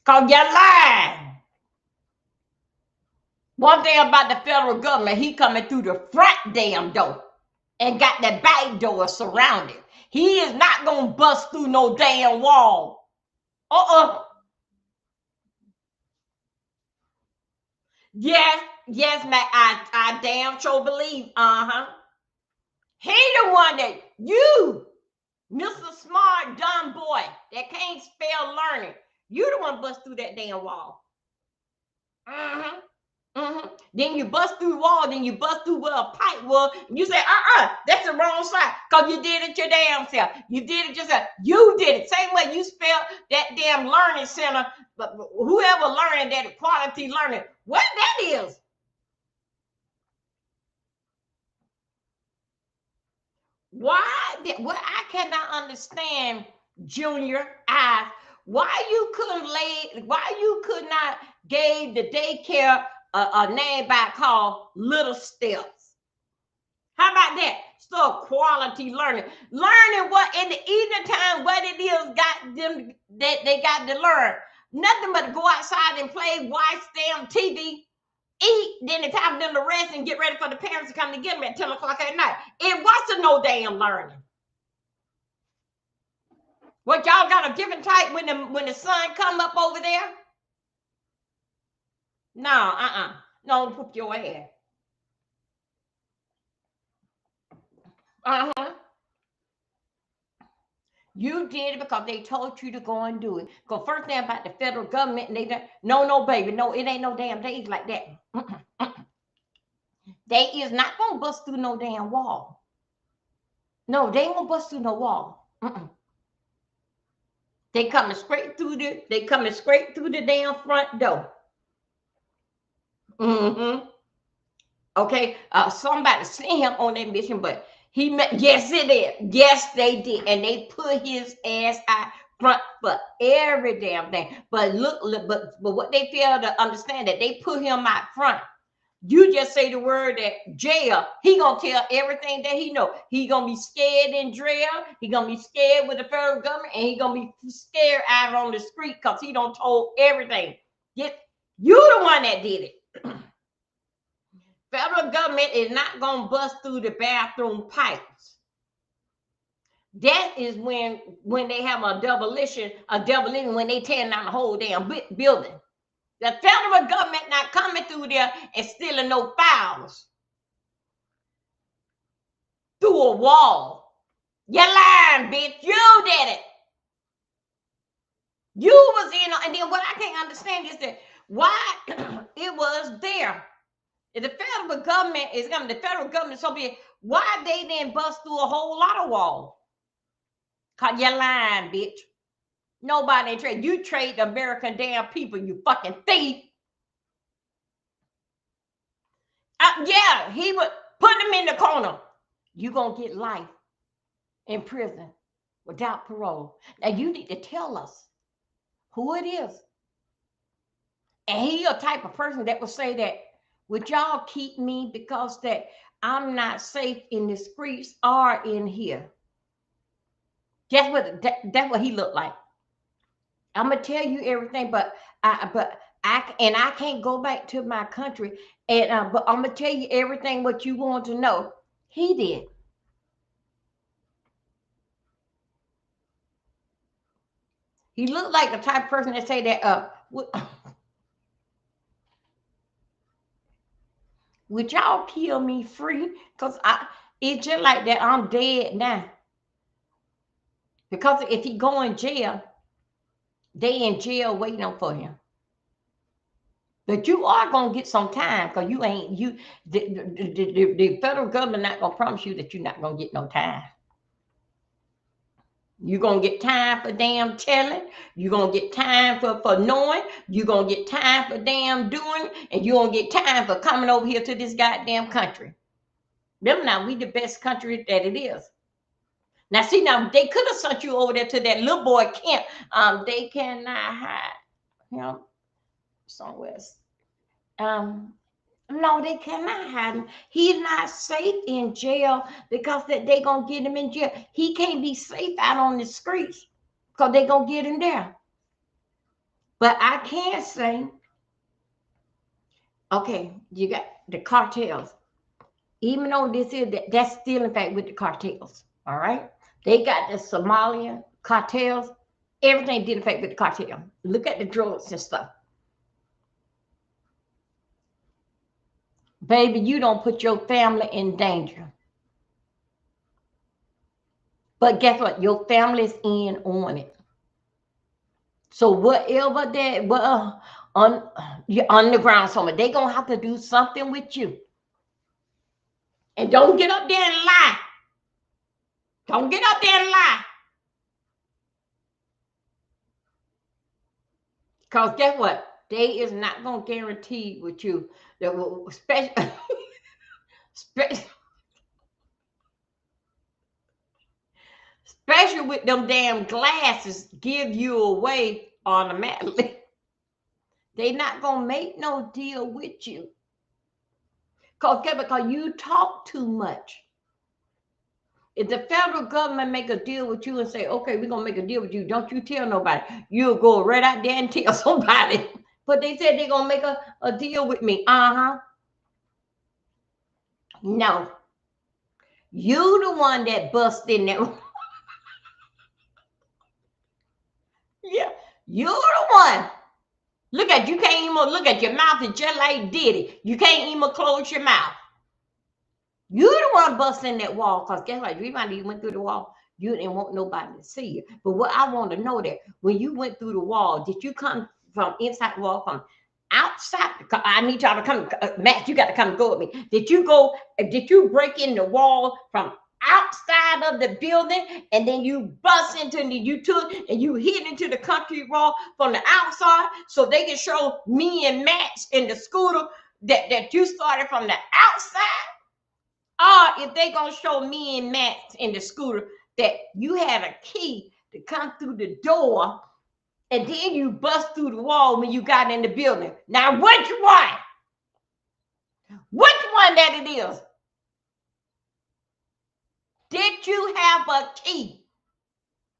Cause you're lying. One thing about the federal government, he coming through the front damn door and got the back door surrounded. He is not gonna bust through no damn wall. Yes, Matt. I damn sure believe. He the one that you, Mr. Smart dumb boy that can't spell learning. You the one bust through that damn wall. Then you bust through the wall, then you bust through where a pipe was, and you say, that's the wrong side, because you did it your damn self. You did it yourself. You did it. Same way you spelled that damn learning center, but whoever learning that quality learning, what that is. Why? What I cannot understand, Junior, why you could not gave the daycare a name back called Little Steps? How about that? So quality learning. Learning what in the evening time, what it is got them that they got to learn. Nothing but to go outside and play, watch damn TV, eat, then it's time for them to rest and get ready for the parents to come to get them at 10 o'clock at night. It wasn't no damn learning. What, y'all got a different type when the sun come up over there? No, no, put your head. You did it because they told you to go and do it. Because first thing about the federal government, and they no, baby, no, it ain't no damn days like that. They is not gonna bust through no damn wall. No, they ain't gonna bust through no wall. They coming straight through the damn front door. Okay, somebody sent him on that mission, but he met. Yes, it is. Yes, they did, and they put his ass out front for every damn thing. But look, but what they fail to understand that they put him out front. You just say the word that jail, he gonna tell everything that he know. He gonna be scared in jail. He gonna be scared with the federal government, and he gonna be scared out on the street because he don't told everything. Yes, you the one that did it. Federal government is not gonna bust through the bathroom pipes. That is when they have a demolition when they tear down the whole damn building. The federal government not coming through there and stealing no files through a wall. You lying, bitch. You did it. You was in, and then what I can't understand is that why it was there. If the federal government is coming, the federal government so big, why they didn't bust through a whole lot of walls? Cause you lying, bitch. Nobody trade. You trade the American damn people, you fucking thief. Yeah, he would put him in the corner. You gonna get life in prison without parole. Now you need to tell us who it is. And he a type of person that will say that, would y'all keep me because that I'm not safe in the streets or in here? That's what he looked like. I'm gonna tell you everything, but I can't go back to my country. And but I'm gonna tell you everything what you want to know. He did. He looked like the type of person that say that would y'all kill me free? Because it's just like that. I'm dead now. Because if he go in jail, they in jail waiting for him. But you are gonna get some time because you ain't the federal government not gonna promise you that you're not gonna get no time. You're gonna get time for damn telling, you're gonna get time for knowing, you're gonna get time for damn doing, and you're gonna get time for coming over here to this goddamn country. Remember now, we the best country that it is. Now see, now they could have sent you over there to that little boy camp. They cannot hide him somewhere. No, they cannot hide him. He's not safe in jail because they gonna get him in jail. He can't be safe out on the streets because they gonna get him there. But I can say, okay, you got the cartels. Even though this is that's still in fact with the cartels. All right, they got the Somalian cartels. Everything did in fact with the cartel. Look at the drugs and stuff. Baby, you don't put your family in danger. But guess what? Your family's in on it. So whatever that, you're underground somewhere, they're going to have to do something with you. And don't get up there and lie. Don't get up there and lie. Because guess what? They is not going to guarantee with you that especially with them damn glasses give you away automatically. They not going to make no deal with you. Because you talk too much. If the federal government make a deal with you and say, okay, we're going to make a deal with you, don't you tell nobody. You'll go right out there and tell somebody. But they said they're going to make a deal with me. No. You the one that bust in there. Yeah, you're the one. Look at you, can't even look at your mouth. It's just like Diddy. You can't even close your mouth. You're the one busting that wall. Because guess what? Everybody you went through the wall, you didn't want nobody to see you. But what I want to know that when you went through the wall, did you come from inside the wall, from outside? I need y'all to come. Matt, you got to come go with me. Did you break in the wall from outside of the building, and then you bust into and you hit into the country wall from the outside so they can show me and Max in the scooter that you started from the outside? Or if they gonna show me and Max in the scooter that you had a key to come through the door and then you bust through the wall when you got in the building. Now which one? Which one that it is? Did you have a key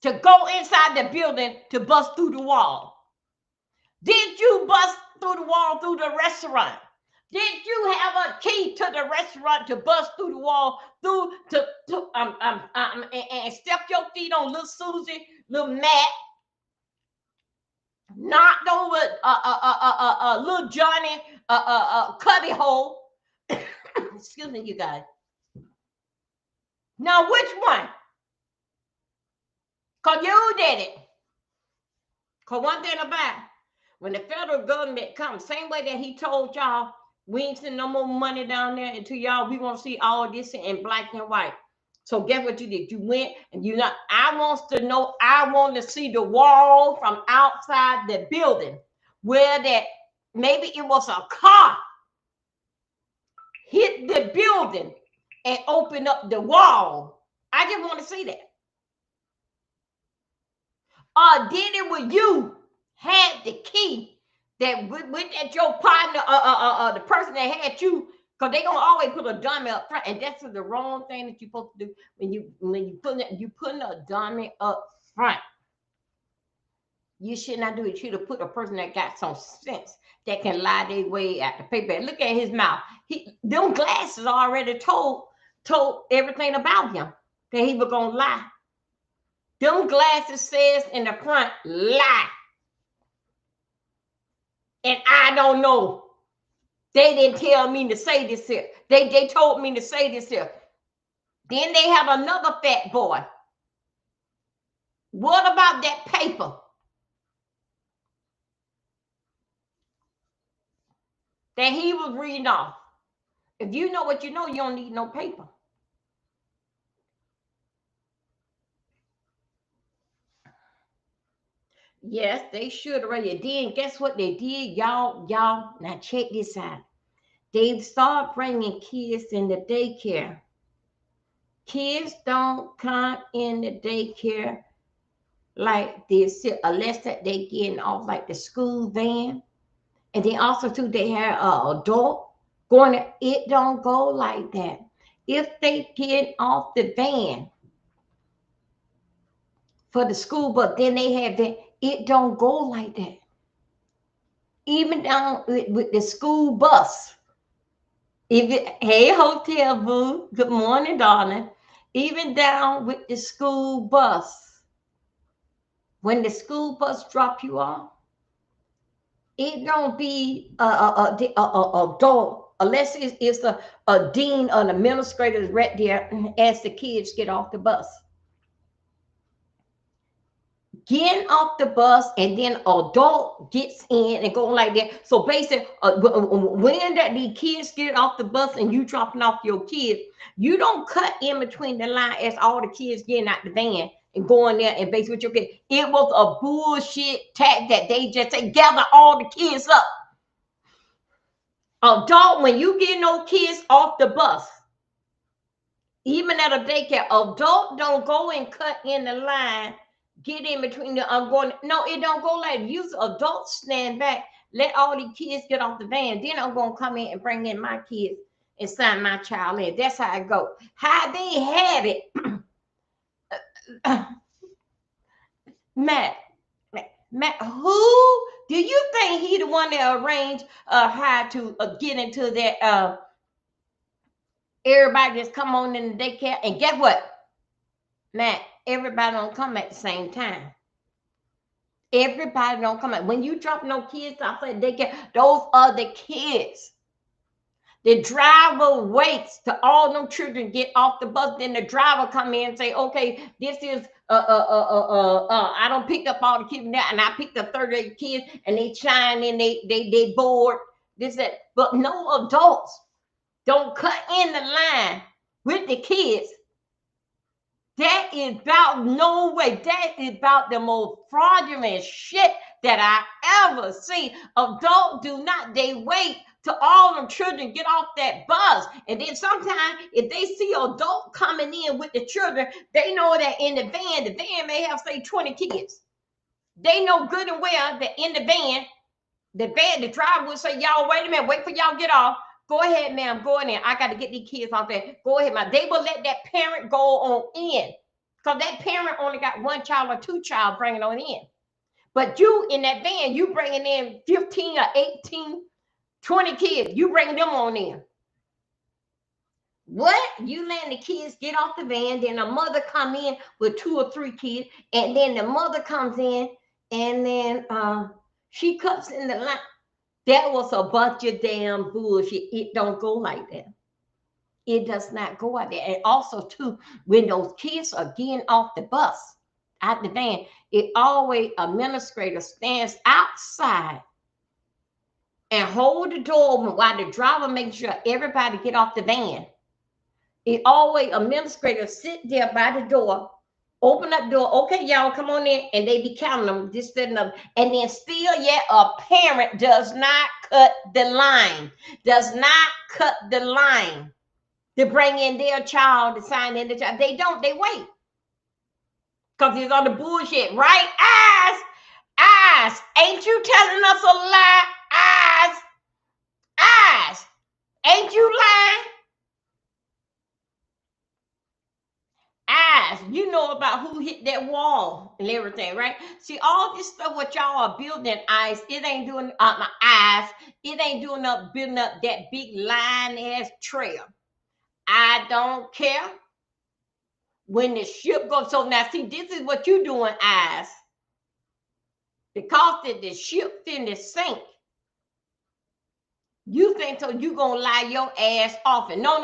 to go inside the building to bust through the wall? Did you bust through the wall through the restaurant? Did you have a key to the restaurant to bust through the wall and step your feet on little Susie, little Matt, knocked over little Johnny cubby hole? Excuse me, you guys. Now, which one? Because you did it. Because one thing about it, when the federal government comes, same way that he told y'all, we ain't send no more money down there until y'all, we want to see all this in black and white. So guess what you did? You went and I want to see the wall from outside the building where that maybe it was a car hit the building and opened up the wall. I just want to see that. Or did it with you had the key that went at your partner, the person that had you, because they're gonna always put a dummy up front, and that's the wrong thing that you're supposed to do when you putting a dummy up front. You should not do it. You should have put a person that got some sense that can lie their way at the paper. Look at his mouth. Them glasses already told everything about him that he was gonna lie. Them glasses says in the front, lie. And I don't know. They didn't tell me to say this here. They told me to say this here. Then they have another fat boy. What about that paper? that he was reading off. If you know what you know, you don't need no paper. Yes, they should already. Then guess what they did, y'all? Now check this out. They start bringing kids in the daycare. Kids don't come in the daycare like this unless that they getting off like the school van. And then also too, they have an adult going there. It don't go like that. If they get off the van for the school bus, then they have that. It don't go like that. Even down with the school bus. Hey, hotel boo, good morning, darling. Even down with the school bus, when the school bus drop you off, it don't be a adult unless it's a dean or an administrator right there as the kids get off the bus. Getting off the bus and then adult gets in and going like that. So basically, when that these kids get off the bus and you dropping off your kids, you don't cut in between the line as all the kids getting out the van and going there and basically with your kid. It was a bullshit tag that they just say gather all the kids up. Adult, when you get no kids off the bus, even at a daycare, adult don't go and cut in the line. Get in between the going. No, it don't go like use adults stand back. Let all the kids get off the van. Then I'm gonna come in and bring in my kids and sign my child in. That's how it go. How they have it, Matt. Who do you think he the one that arranged how to get into that? Everybody just come on in the daycare, and guess what, Matt? Everybody don't come at the same time. Everybody don't come at when you drop no kids off at daycare. Those are the kids. The driver waits till all them children get off the bus. Then the driver come in and say, "Okay, this is I don't pick up all the kids now, and I picked up 38 kids, and they chime in, they bored this that." But no adults don't cut in the line with the kids. That is about no way. That is about the most fraudulent shit that I ever seen. Adults do not. They wait till all them children get off that bus. And then sometimes if they see adult coming in with the children, they know that in the van may have, say, 20 kids. They know good and well that in the van, the driver will say, "Y'all, wait a minute, wait for y'all get off. Go ahead, ma'am, go in there. I got to get these kids off there. Go ahead, ma'am." They will let that parent go on in. Because that parent only got one child or two child bringing on in. But you in that van, you bringing in 15 or 18, 20 kids. You bring them on in. What? You letting the kids get off the van, then a mother come in with 2 or 3 kids, and then the mother comes in, and then she cuts in the line. That was a bunch of damn bullshit. It don't go like that. It does not go out there. And also, too, when those kids are getting off the bus, out the van, it always administrator stands outside and hold the door open while the driver makes sure everybody get off the van. It always administrator sit there by the door, open up the door. "Okay, y'all, come on in," and they be counting them, this, that, and other. And then still yet a parent does not cut the line, does not cut the line to bring in their child, to sign in the child. They don't, they wait. Because it's on the bullshit, right? Eyes, ain't you telling us a lie? Eyes, ain't you lying? Eyes, you know about who hit that wall and everything, right? See, all this stuff what y'all are building, Eyes, it ain't doing my eyes. It ain't doing up building up that big line ass trail. I don't care when the ship goes. So now, see, this is what you doing, Eyes. Because the ship finna sink. You think so you gonna lie your ass off. And no.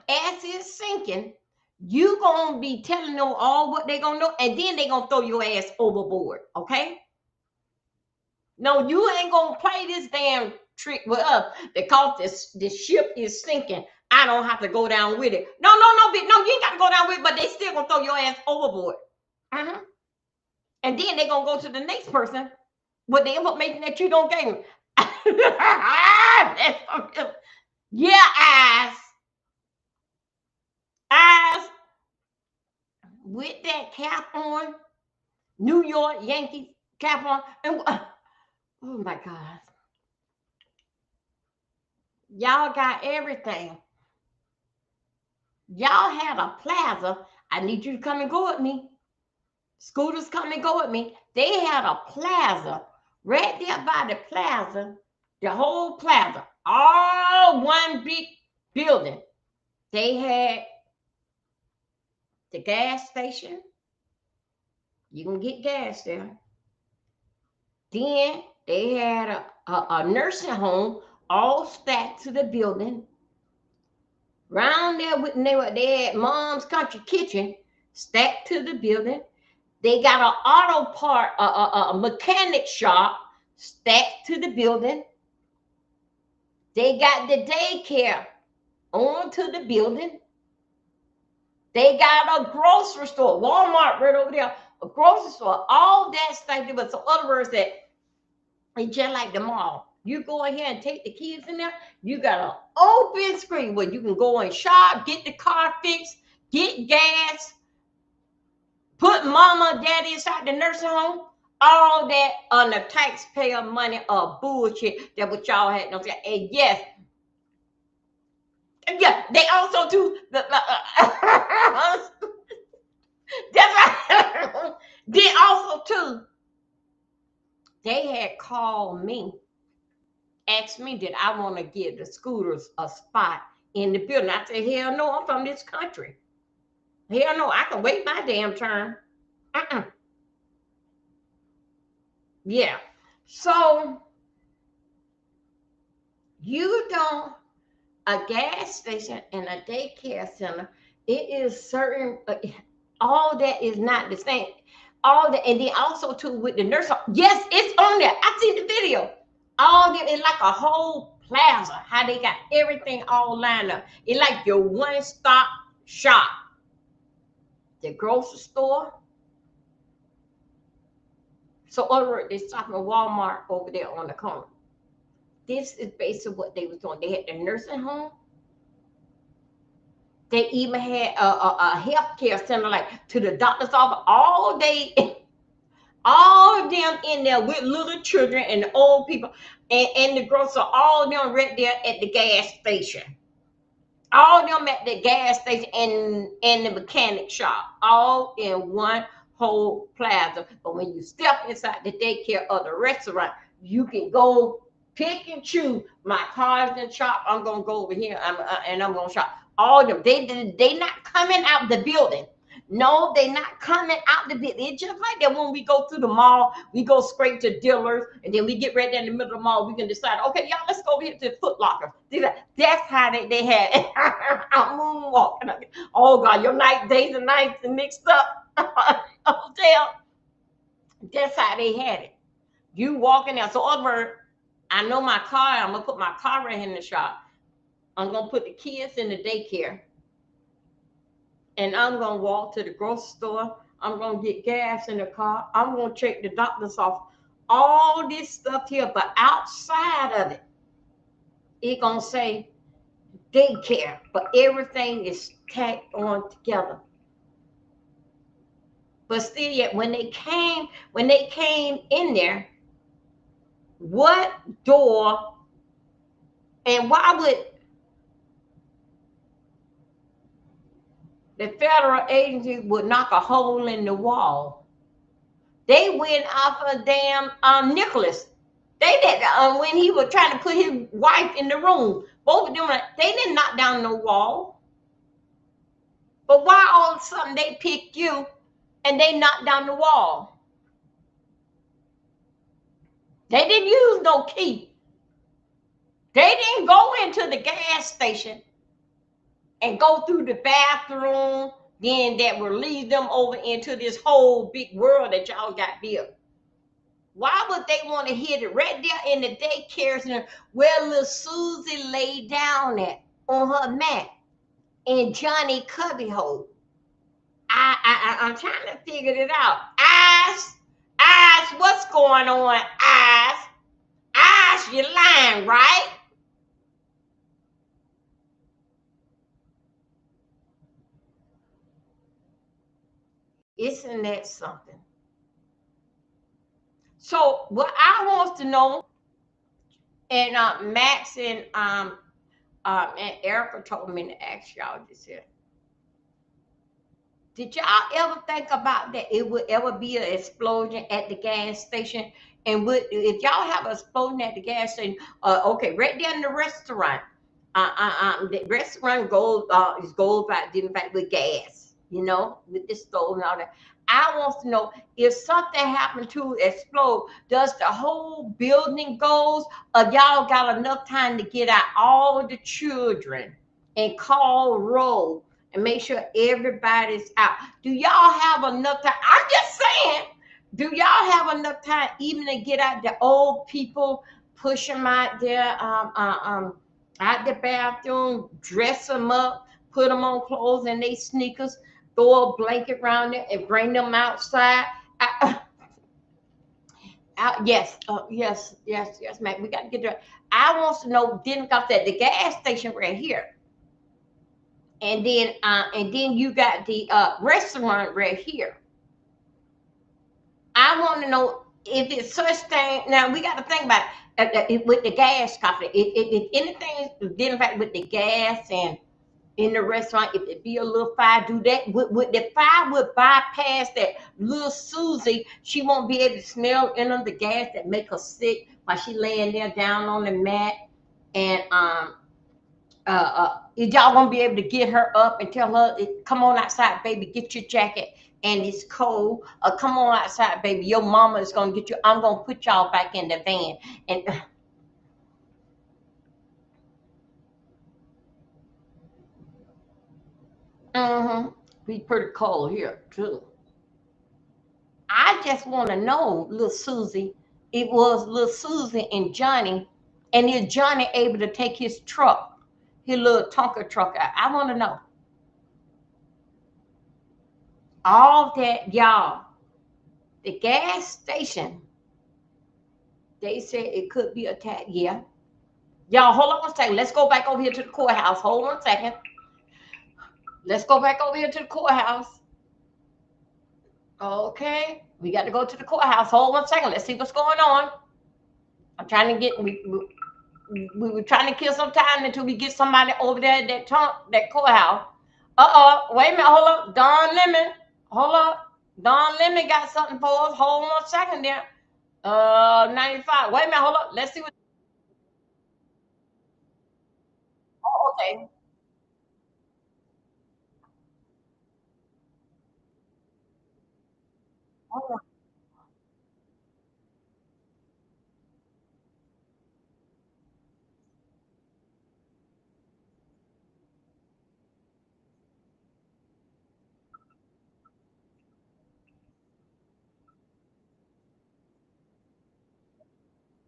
As it's sinking, you gonna be telling them all what they gonna know, and then they gonna throw your ass overboard, okay? No, you ain't gonna play this damn trick with us because the ship is sinking. I don't have to go down with it. No, bitch. No, you ain't got to go down with it, but they still gonna throw your ass overboard. And then they gonna go to the next person with the information that you don't give them. Yeah, eyes with that cap on, New York Yankees cap on, and oh my God, y'all got everything. Y'all had a plaza. I need you to come and go with me. Scooters, come and go with me. They had a plaza right there by the plaza, the whole plaza, all one big building. They had the gas station. You can get gas there. Then they had a nursing home all stacked to the building. Round there, they had Mom's Country Kitchen stacked to the building. They got an auto part, a mechanic shop stacked to the building. They got the daycare onto the building. They got a grocery store, Walmart right over there, a grocery store, all that stuff. But so other words, that it's just like the mall. You go in here and take the kids in there. You got an open screen where you can go and shop, get the car fixed, get gas, put mama, daddy inside the nursing home. All that on the taxpayer money of bullshit that what y'all had. And yes, yeah, they also do the that's right. Then also too, they had called me, asked me did I want to give the scooters a spot in the building. I said, hell no, I'm from this country. Hell no, I can wait my damn turn. Yeah. So you don't, a gas station and a daycare center, it is certain, all that is not the same. All that, and then also too with the nurse, yes, it's on there. I see the video. All that is like a whole plaza, how they got everything all lined up. It's like your one-stop shop. The grocery store. So over they stopping at Walmart over there on the corner. This is basically what they was doing. They had the nursing home. They even had a healthcare center, like to the doctor's office. All of them in there with little children and the old people, and the grocery, all of them right there at the gas station. All of them at the gas station and the mechanic shop, all in one whole plaza. But when you step inside the daycare or the restaurant, you can go pick and choose. My car's in the shop. I'm gonna go over here and I'm gonna shop. All of them. They not coming out the building. No, they not coming out the building. It's just like that when we go through the mall, we go straight to dealers, and then we get right there in the middle of the mall. We can decide, okay, y'all, let's go over here to the Foot Locker. That's how they had it. I'm moonwalking. Oh God, your days and nights are mixed up. Hotel. That's how they had it. You walking there. So over, I know my car. I'm gonna put my car right in the shop. I'm gonna put the kids in the daycare. And I'm going to walk to the grocery store. I'm going to get gas in the car. I'm going to check the doctor's office. All this stuff here, but outside of it, it's going to say daycare, but everything is tacked on together. But still yet, when they came in there, what door and why would the federal agency would knock a hole in the wall? They went off of damn Nicholas. They did when he was trying to put his wife in the room. Both of them, they didn't knock down no wall. But why all of a sudden they picked you and they knocked down the wall? They didn't use no key. They didn't go into the gas station and go through the bathroom, then that will lead them over into this whole big world that y'all got built. Why would they want to hit it right there in the daycare center where little Susie laid down at on her mat in Johnny cubbyhole? I'm trying to figure it out. Eyes, what's going on? Eyes, you're lying, right? Isn't that something? So what I want to know, and Max and Erica told me to ask y'all this here. Did y'all ever think about that it would ever be an explosion at the gas station? And if y'all have an explosion at the gas station, okay, right there in the restaurant, the restaurant goes by different fact with gas, you know, with the stove and all that. I want to know if something happened to explode, does the whole building goes, or y'all got enough time to get out all the children and call roll and make sure everybody's out? Do y'all have enough time? I'm just saying, do y'all have enough time even to get out the old people, push them out there, out the bathroom, dress them up, put them on clothes and they sneakers, throw a blanket around it and bring them outside? Yes, Mac. We got to get there. I want to know. Then got that the gas station right here, and then you got the restaurant right here. I want to know if it's such thing. Now we got to think about it with the gas company. If anything dealing with the gas and in the restaurant, if it be a little fire, do that. Would the fire would bypass that little Susie? She won't be able to smell in the gas that make her sick while she laying there down on the mat. And y'all gonna be able to get her up and tell her, come on outside, baby, get your jacket, and it's cold. Come on outside, baby, your mama is gonna get you. I'm gonna put y'all back in the van. And be pretty cold here too. I just want to know, little Susie, it was little Susie and Johnny, and is Johnny able to take his truck, his little Tonka truck out? I want to know. All that, y'all. The gas station, they said it could be attacked. Yeah. Y'all, hold on one second. Let's go back over here to the courthouse. Hold on a second. Let's go back over here to the courthouse. Okay. We got to go to the courthouse. Hold 1 second. Let's see what's going on. I'm trying to get, we were trying to kill some time until we get somebody over there at that courthouse. Wait a minute. Hold up. Don Lemon. Hold up. Don Lemon got something for us. Hold 1 second there. 95. Wait a minute. Hold up. Let's see what. Oh, okay. Hold on.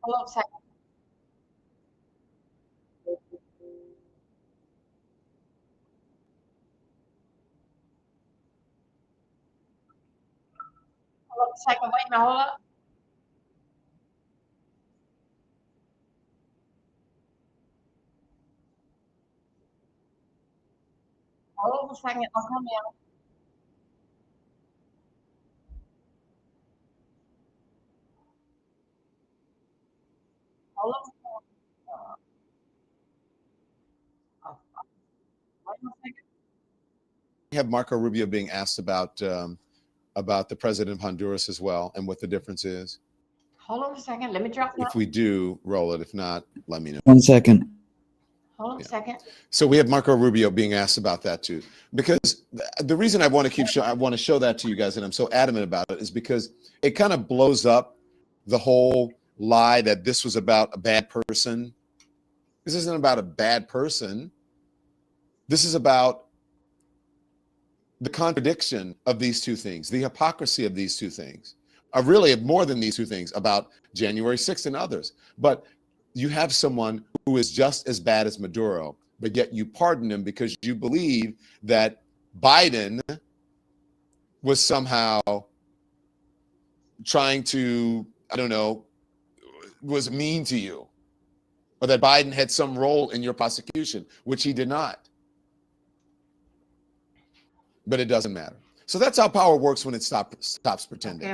Hold on a second. Hold on a second. Wait a minute. Hold up. Hold on a second. I'm coming out. Hold on a second. Wait a second. We have Marco Rubio being asked about the president of Honduras as well, and what the difference is. Hold on a second. Let me drop that. If we do, roll it. If not, let me know. 1 second. Hold on a second. So we have Marco Rubio being asked about that too, because the reason I want to show that to you guys, and I'm so adamant about it, is because it kind of blows up the whole lie that this was about a bad person. This isn't about a bad person. This is about the contradiction of these two things, the hypocrisy of these two things. really more than these two things, about January 6th and others. But you have someone who is just as bad as Maduro, but yet you pardon him because you believe that Biden was somehow trying to, I don't know, was mean to you, or that Biden had some role in your prosecution, which he did not. But it doesn't matter. So that's how power works when it stops pretending.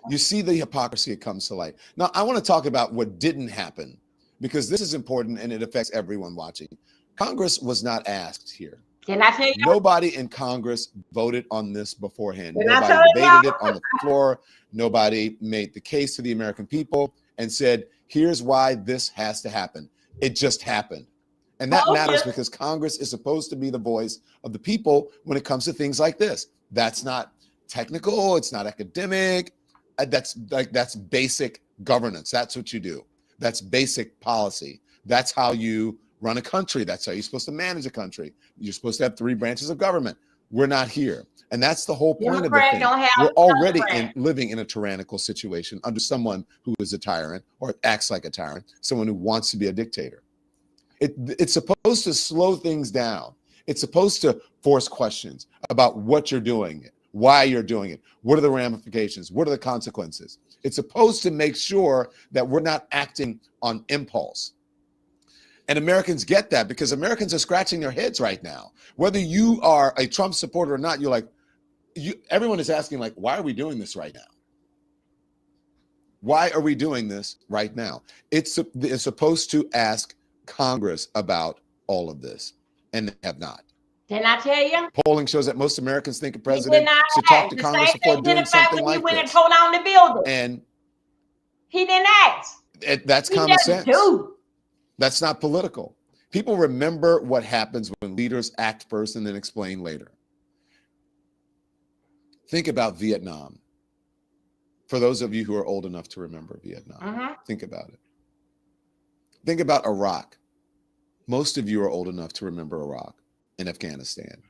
You see the hypocrisy, it comes to light. Now, I want to talk about what didn't happen, because this is important and it affects everyone watching. Congress was not asked here. Can I tell you? Nobody in Congress voted on this beforehand. Nobody debated it on the floor. Nobody made the case to the American people and said, here's why this has to happen. It just happened. And that matters because Congress is supposed to be the voice of the people when it comes to things like this. That's not technical. It's not academic. That's basic governance. That's what you do. That's basic policy. That's how you run a country. That's how you're supposed to manage a country. You're supposed to have 3 branches of government. We're not here. And that's the whole point of the thing. We're already living in a tyrannical situation under someone who is a tyrant or acts like a tyrant, someone who wants to be a dictator. It's supposed to slow things down. It's supposed to force questions about what you're doing, why you're doing it, what are the ramifications, what are the consequences. It's supposed to make sure that we're not acting on impulse. And Americans get that because Americans are scratching their heads right now. Whether you are a Trump supporter or not, you're like, everyone is asking, like, why are we doing this right now? Why are we doing this right now? It's supposed to ask Congress about all of this, and they have not. Can I tell you? Polling shows that most Americans think a president should talk to Congress before doing something like this. He went and tore down the building. And he didn't ask. That's common sense. That's not political. People remember what happens when leaders act first and then explain later. Think about Vietnam. For those of you who are old enough to remember Vietnam, think about it. Think about Iraq. Most of you are old enough to remember Iraq and Afghanistan.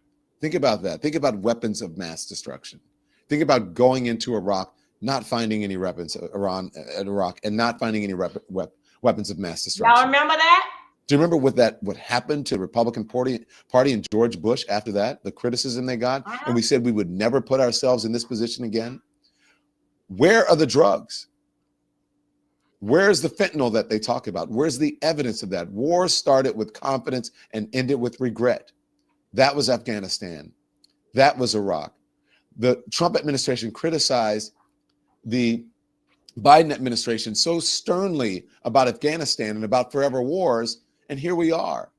Think about that. Think about weapons of mass destruction. Think about going into Iraq, not finding any weapons, Iraq, and not finding any weapons of mass destruction. Y'all remember that? Do you remember what happened to the Republican Party and George Bush after that? The criticism they got, and we said we would never put ourselves in this position again. Where are the drugs? Where's the fentanyl that they talk about? Where's the evidence of that? War started with confidence and ended with regret. That was Afghanistan. That was Iraq. The Trump administration criticized the Biden administration so sternly about Afghanistan and about forever wars, and here we are.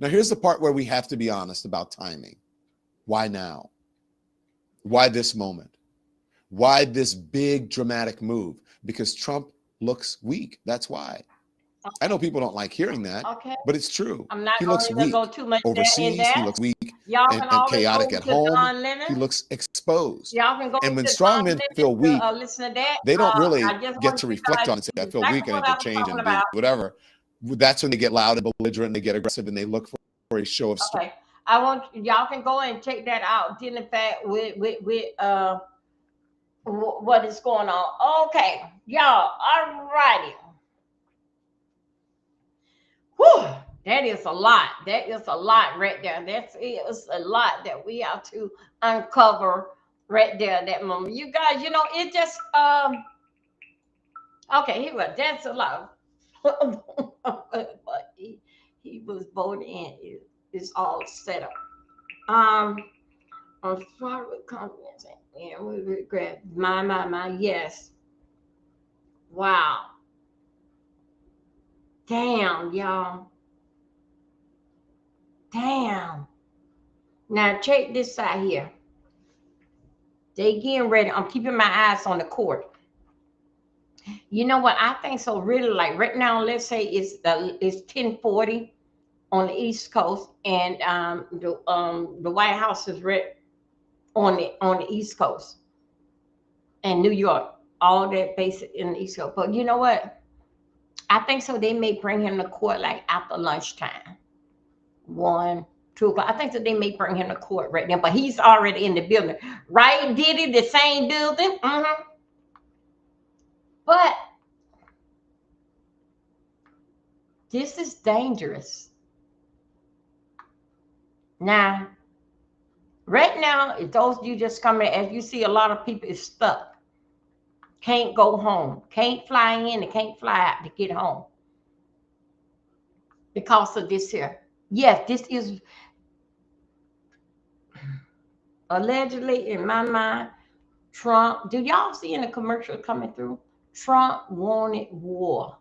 Now, here's the part where we have to be honest about timing. Why now? Why this moment? Why this big dramatic move? Because Trump looks weak. That's why. I know people don't like hearing that, but it's true. He looks weak overseas. He looks weak and chaotic at home. He looks exposed. And when strong men feel weak, they don't really get to reflect on it and say, I feel weak, I need to change and do whatever. That's when they get loud and belligerent and they get aggressive and they look for a show of strength. I want y'all can go and check that out. Dealing fact with what is going on. Okay, y'all. All righty. Whew, that is a lot. That is a lot right there. That is a lot that we have to uncover right there. That moment, you guys. You know, it just okay. He was. That's a lot. But he was voted in. It's all set up. I'm sorry, confidence. Yeah, we regret. My. Yes. Wow. Damn, y'all. Damn. Now check this out here. They getting ready. I'm keeping my eyes on the court. You know what? I think so. Really, like right now, let's say it's 10:40 on the East Coast, and the White House is right on the East Coast, and New York, all that basic in the East Coast. But you know what? I think so. They may bring him to court like after lunchtime, 1, 2 o'clock. I think that they may bring him to court right now, but he's already in the building. Right, Diddy, the same building. But this is dangerous. Now, right now, if those of you just coming, as you see, a lot of people is stuck. Can't go home. Can't fly in and can't fly out to get home. Because of this here. Yes, this is allegedly, in my mind, Trump. Do y'all see in the commercial coming through? Trump wanted war.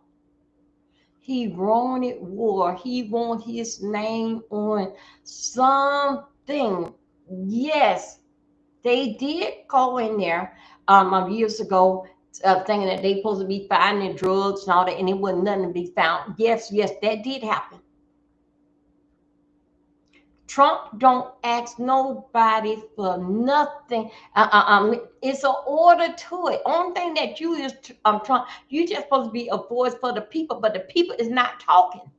He wanted war. He wanted his name on something. Yes, they did go in there years ago, thinking that they supposed to be finding drugs and all that, and it wasn't nothing to be found. Yes, that did happen. Trump don't ask nobody for nothing. It's an order to it. Only thing that you is Trump. You just supposed to be a voice for the people, but the people is not talking.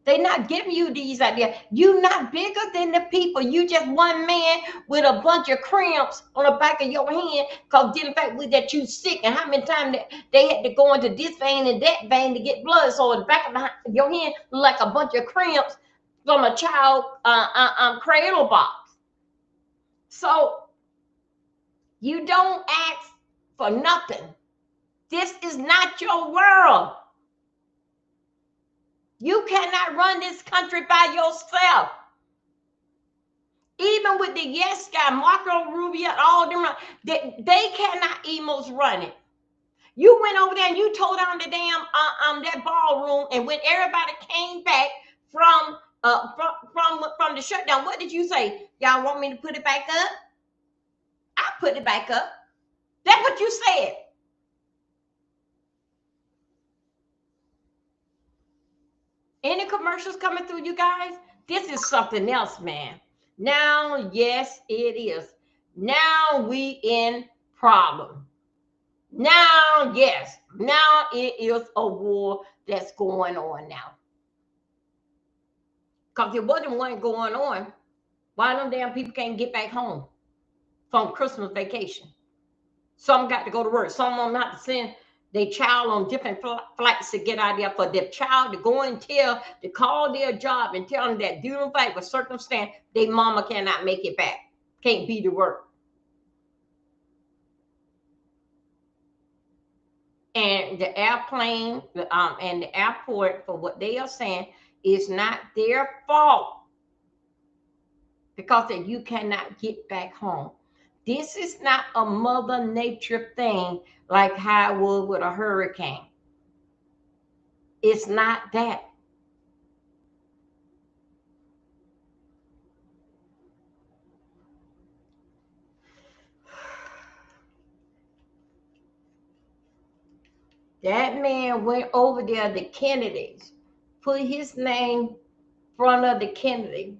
They're not giving you these ideas. You're not bigger than the people. You just one man with a bunch of cramps on the back of your hand because the fact with that you sick, and how many times they had to go into this vein and that vein to get blood. So the back of your hand look like a bunch of cramps from a child cradle box. So you don't ask for nothing. This is not your world. You cannot run this country by yourself. Even with the yes guy, Marco Rubio, all them, they cannot almost run it. You went over there and you tore down the damn that ballroom, and when everybody came back from the shutdown, what did you say? Y'all want me to put it back up? I put it back up. That's what you said. Any commercials coming through, you guys? This is something else, man. Now, yes, it is. Now we in problem. Now, yes. Now it is a war that's going on now. Because there wasn't one going on, why them damn people can't get back home from Christmas vacation? Some got to go to work. Some of them have to send their child on different flights to get out there, for their child to go and to call their job and tell them that due to fact with circumstance, their mama cannot make it back, can't be to work. And the airplane and the airport, for what they are saying, is not their fault because that you cannot get back home. This is not a Mother Nature thing like how it would with a hurricane. It's not that. That man went over there, the Kennedys, put his name in front of the Kennedy.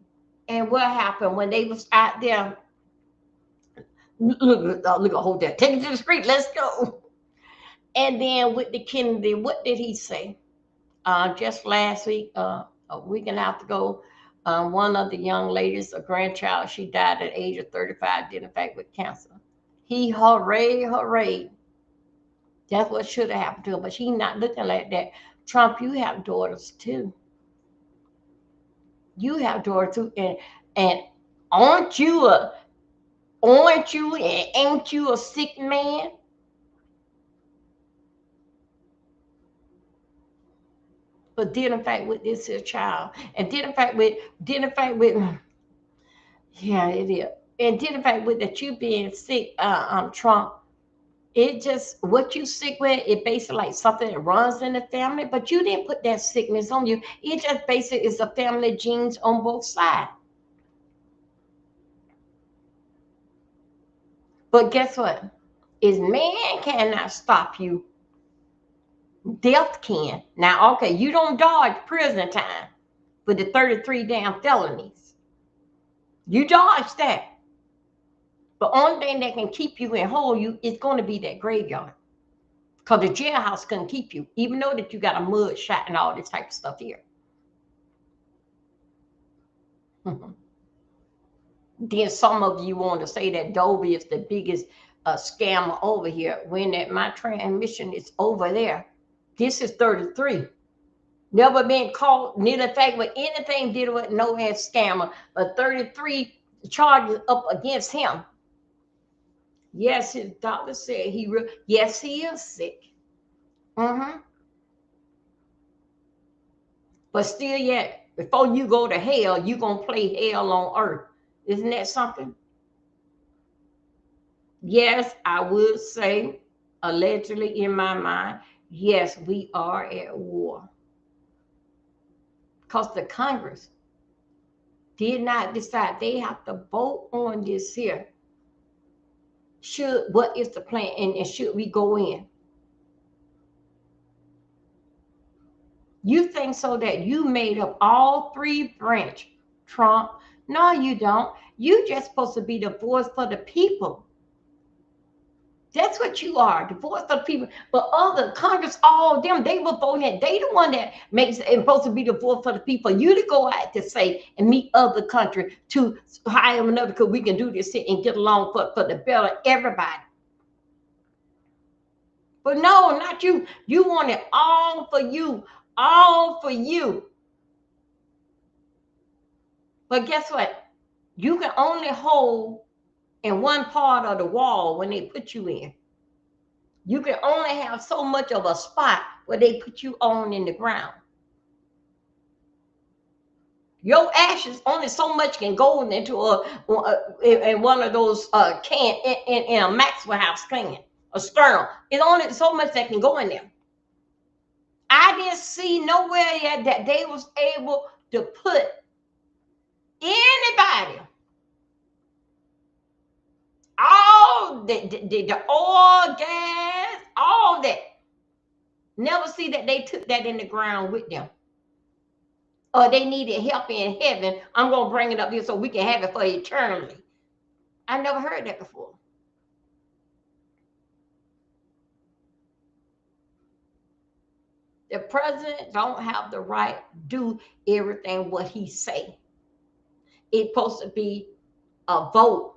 And what happened when they was out there? Look, hold that. Take it to the street. Let's go. And then with the Kennedy, what did he say? Just last week, a week and a half ago, one of the young ladies, a grandchild, she died at the age of 35, did in fact with cancer. He hooray. That's what should have happened to her, but she's not looking like that. Trump, you have daughters too. You have daughters too, and aren't you and ain't you a sick man? But did in fact with this here child, and did in fact with yeah, it is. And did in fact with that you being sick, Trump, it just what you sick with, it basically like something that runs in the family, but you didn't put that sickness on you. It just basically is a family genes on both sides. But guess what? Is man cannot stop you. Death can. Now, okay, you don't dodge prison time with the 33 damn felonies. You dodge that. The only thing that can keep you and hold you is going to be that graveyard. Because the jailhouse couldn't keep you, even though that you got a mud shot and all this type of stuff here. Then some of you want to say that Dolby is the biggest a scammer over here when that my transmission is over there. This is 33. Never been caught, neither fact with anything dealing with no ass scammer, but 33 charges up against him. Yes, his doctor said yes, he is sick. But still yet, before you go to hell, you're going to play hell on earth. Isn't that something? Yes, I would say, allegedly in my mind, yes, we are at war. Because the Congress did not decide. They have to vote on this here. What is the plan? And should we go in? You think so that you made up all three branch, Trump? No, you don't. You just supposed to be the voice for the people. That's what you are, the voice of the people. But other Congress, all them, they were voting. They the one that makes it supposed to be the voice for the people. You to go out to say and meet other country to hire another because we can do this and get along for the better of everybody. But no, not you. You want it all for you. All for you. But guess what? You can only hold in one part of the wall when they put you in. You can only have so much of a spot where they put you on in the ground. Your ashes, only so much can go into in one of those can in a Maxwell house can, a stern. It's only so much that can go in there. I didn't see nowhere yet that they was able to put anybody, all the oil, gas, all that. Never see that they took that in the ground with them. Or they needed help in heaven. I'm going to bring it up here so we can have it for eternally. I never heard that before. The president don't have the right to do everything what he say. It's supposed to be a vote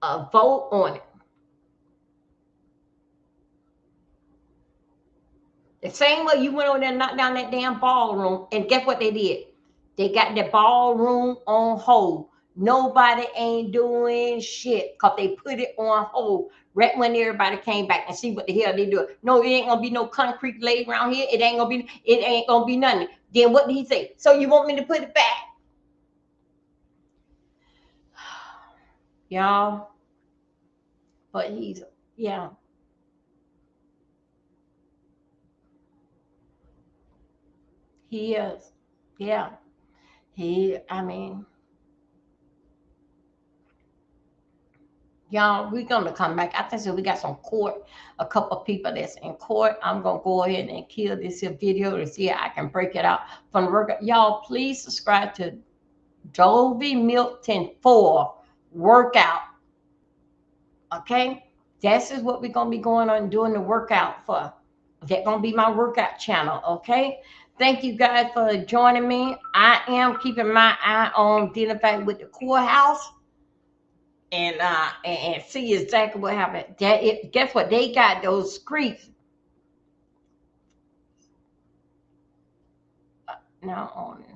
on it. The same way you went over there and knocked down that damn ballroom, and guess what they did? They got the ballroom on hold. Nobody ain't doing shit because they put it on hold right when everybody came back and see what the hell they do. No, it ain't gonna be no concrete laid around here. It ain't gonna be nothing. Then what did he say? So you want me to put it back? Y'all. But he's, yeah. He is. Yeah. I mean, y'all, we're going to come back. I think so we got some court, a couple of people that's in court. I'm going to go ahead and kill this here video to see how I can break it out from the workout. Y'all, please subscribe to Dolby Milton 4 workout. Okay? This is what we're going to be going on doing the workout for. That's going to be my workout channel. Okay? Thank you guys for joining me. I am keeping my eye on dealing back with the courthouse and see exactly what happened. Guess what? They got those streets. Now on it.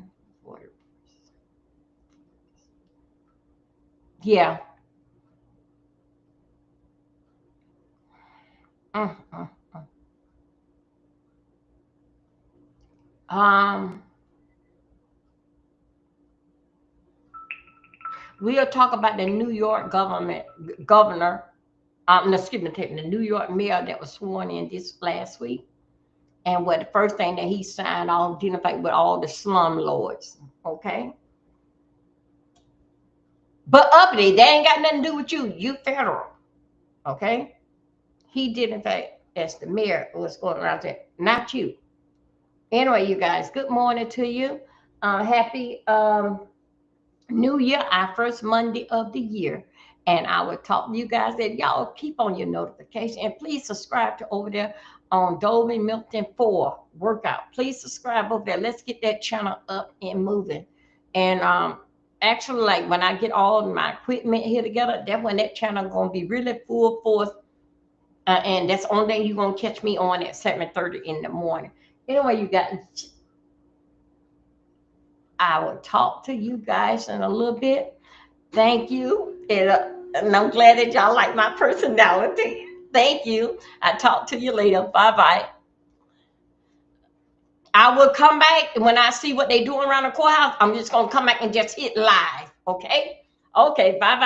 Yeah. We'll talk about the New York governor, excuse me, the New York mayor that was sworn in this last week. And what the first thing that he signed on dealing with all the slum lords, okay? But uppity, they ain't got nothing to do with you. You federal, okay? He did, in fact, as the mayor was going around there, not you. Anyway, you guys, good morning to you. Happy New Year, our first Monday of the year. And I would talk to you guys that y'all keep on your notification and please subscribe to over there on Dolby Milton 4 workout. Please subscribe over there. Let's get that channel up and moving. And actually, like when I get all my equipment here together, that's when that channel gonna be really full force. And that's the only thing you're gonna catch me on at 7:30 in the morning. Anyway, you guys, I will talk to you guys in a little bit. Thank you. And I'm glad that y'all like my personality. Thank you. I'll talk to you later. Bye-bye. I will come back when I see what they're doing around the courthouse. I'm just going to come back and just hit live. Okay? Okay. Bye-bye.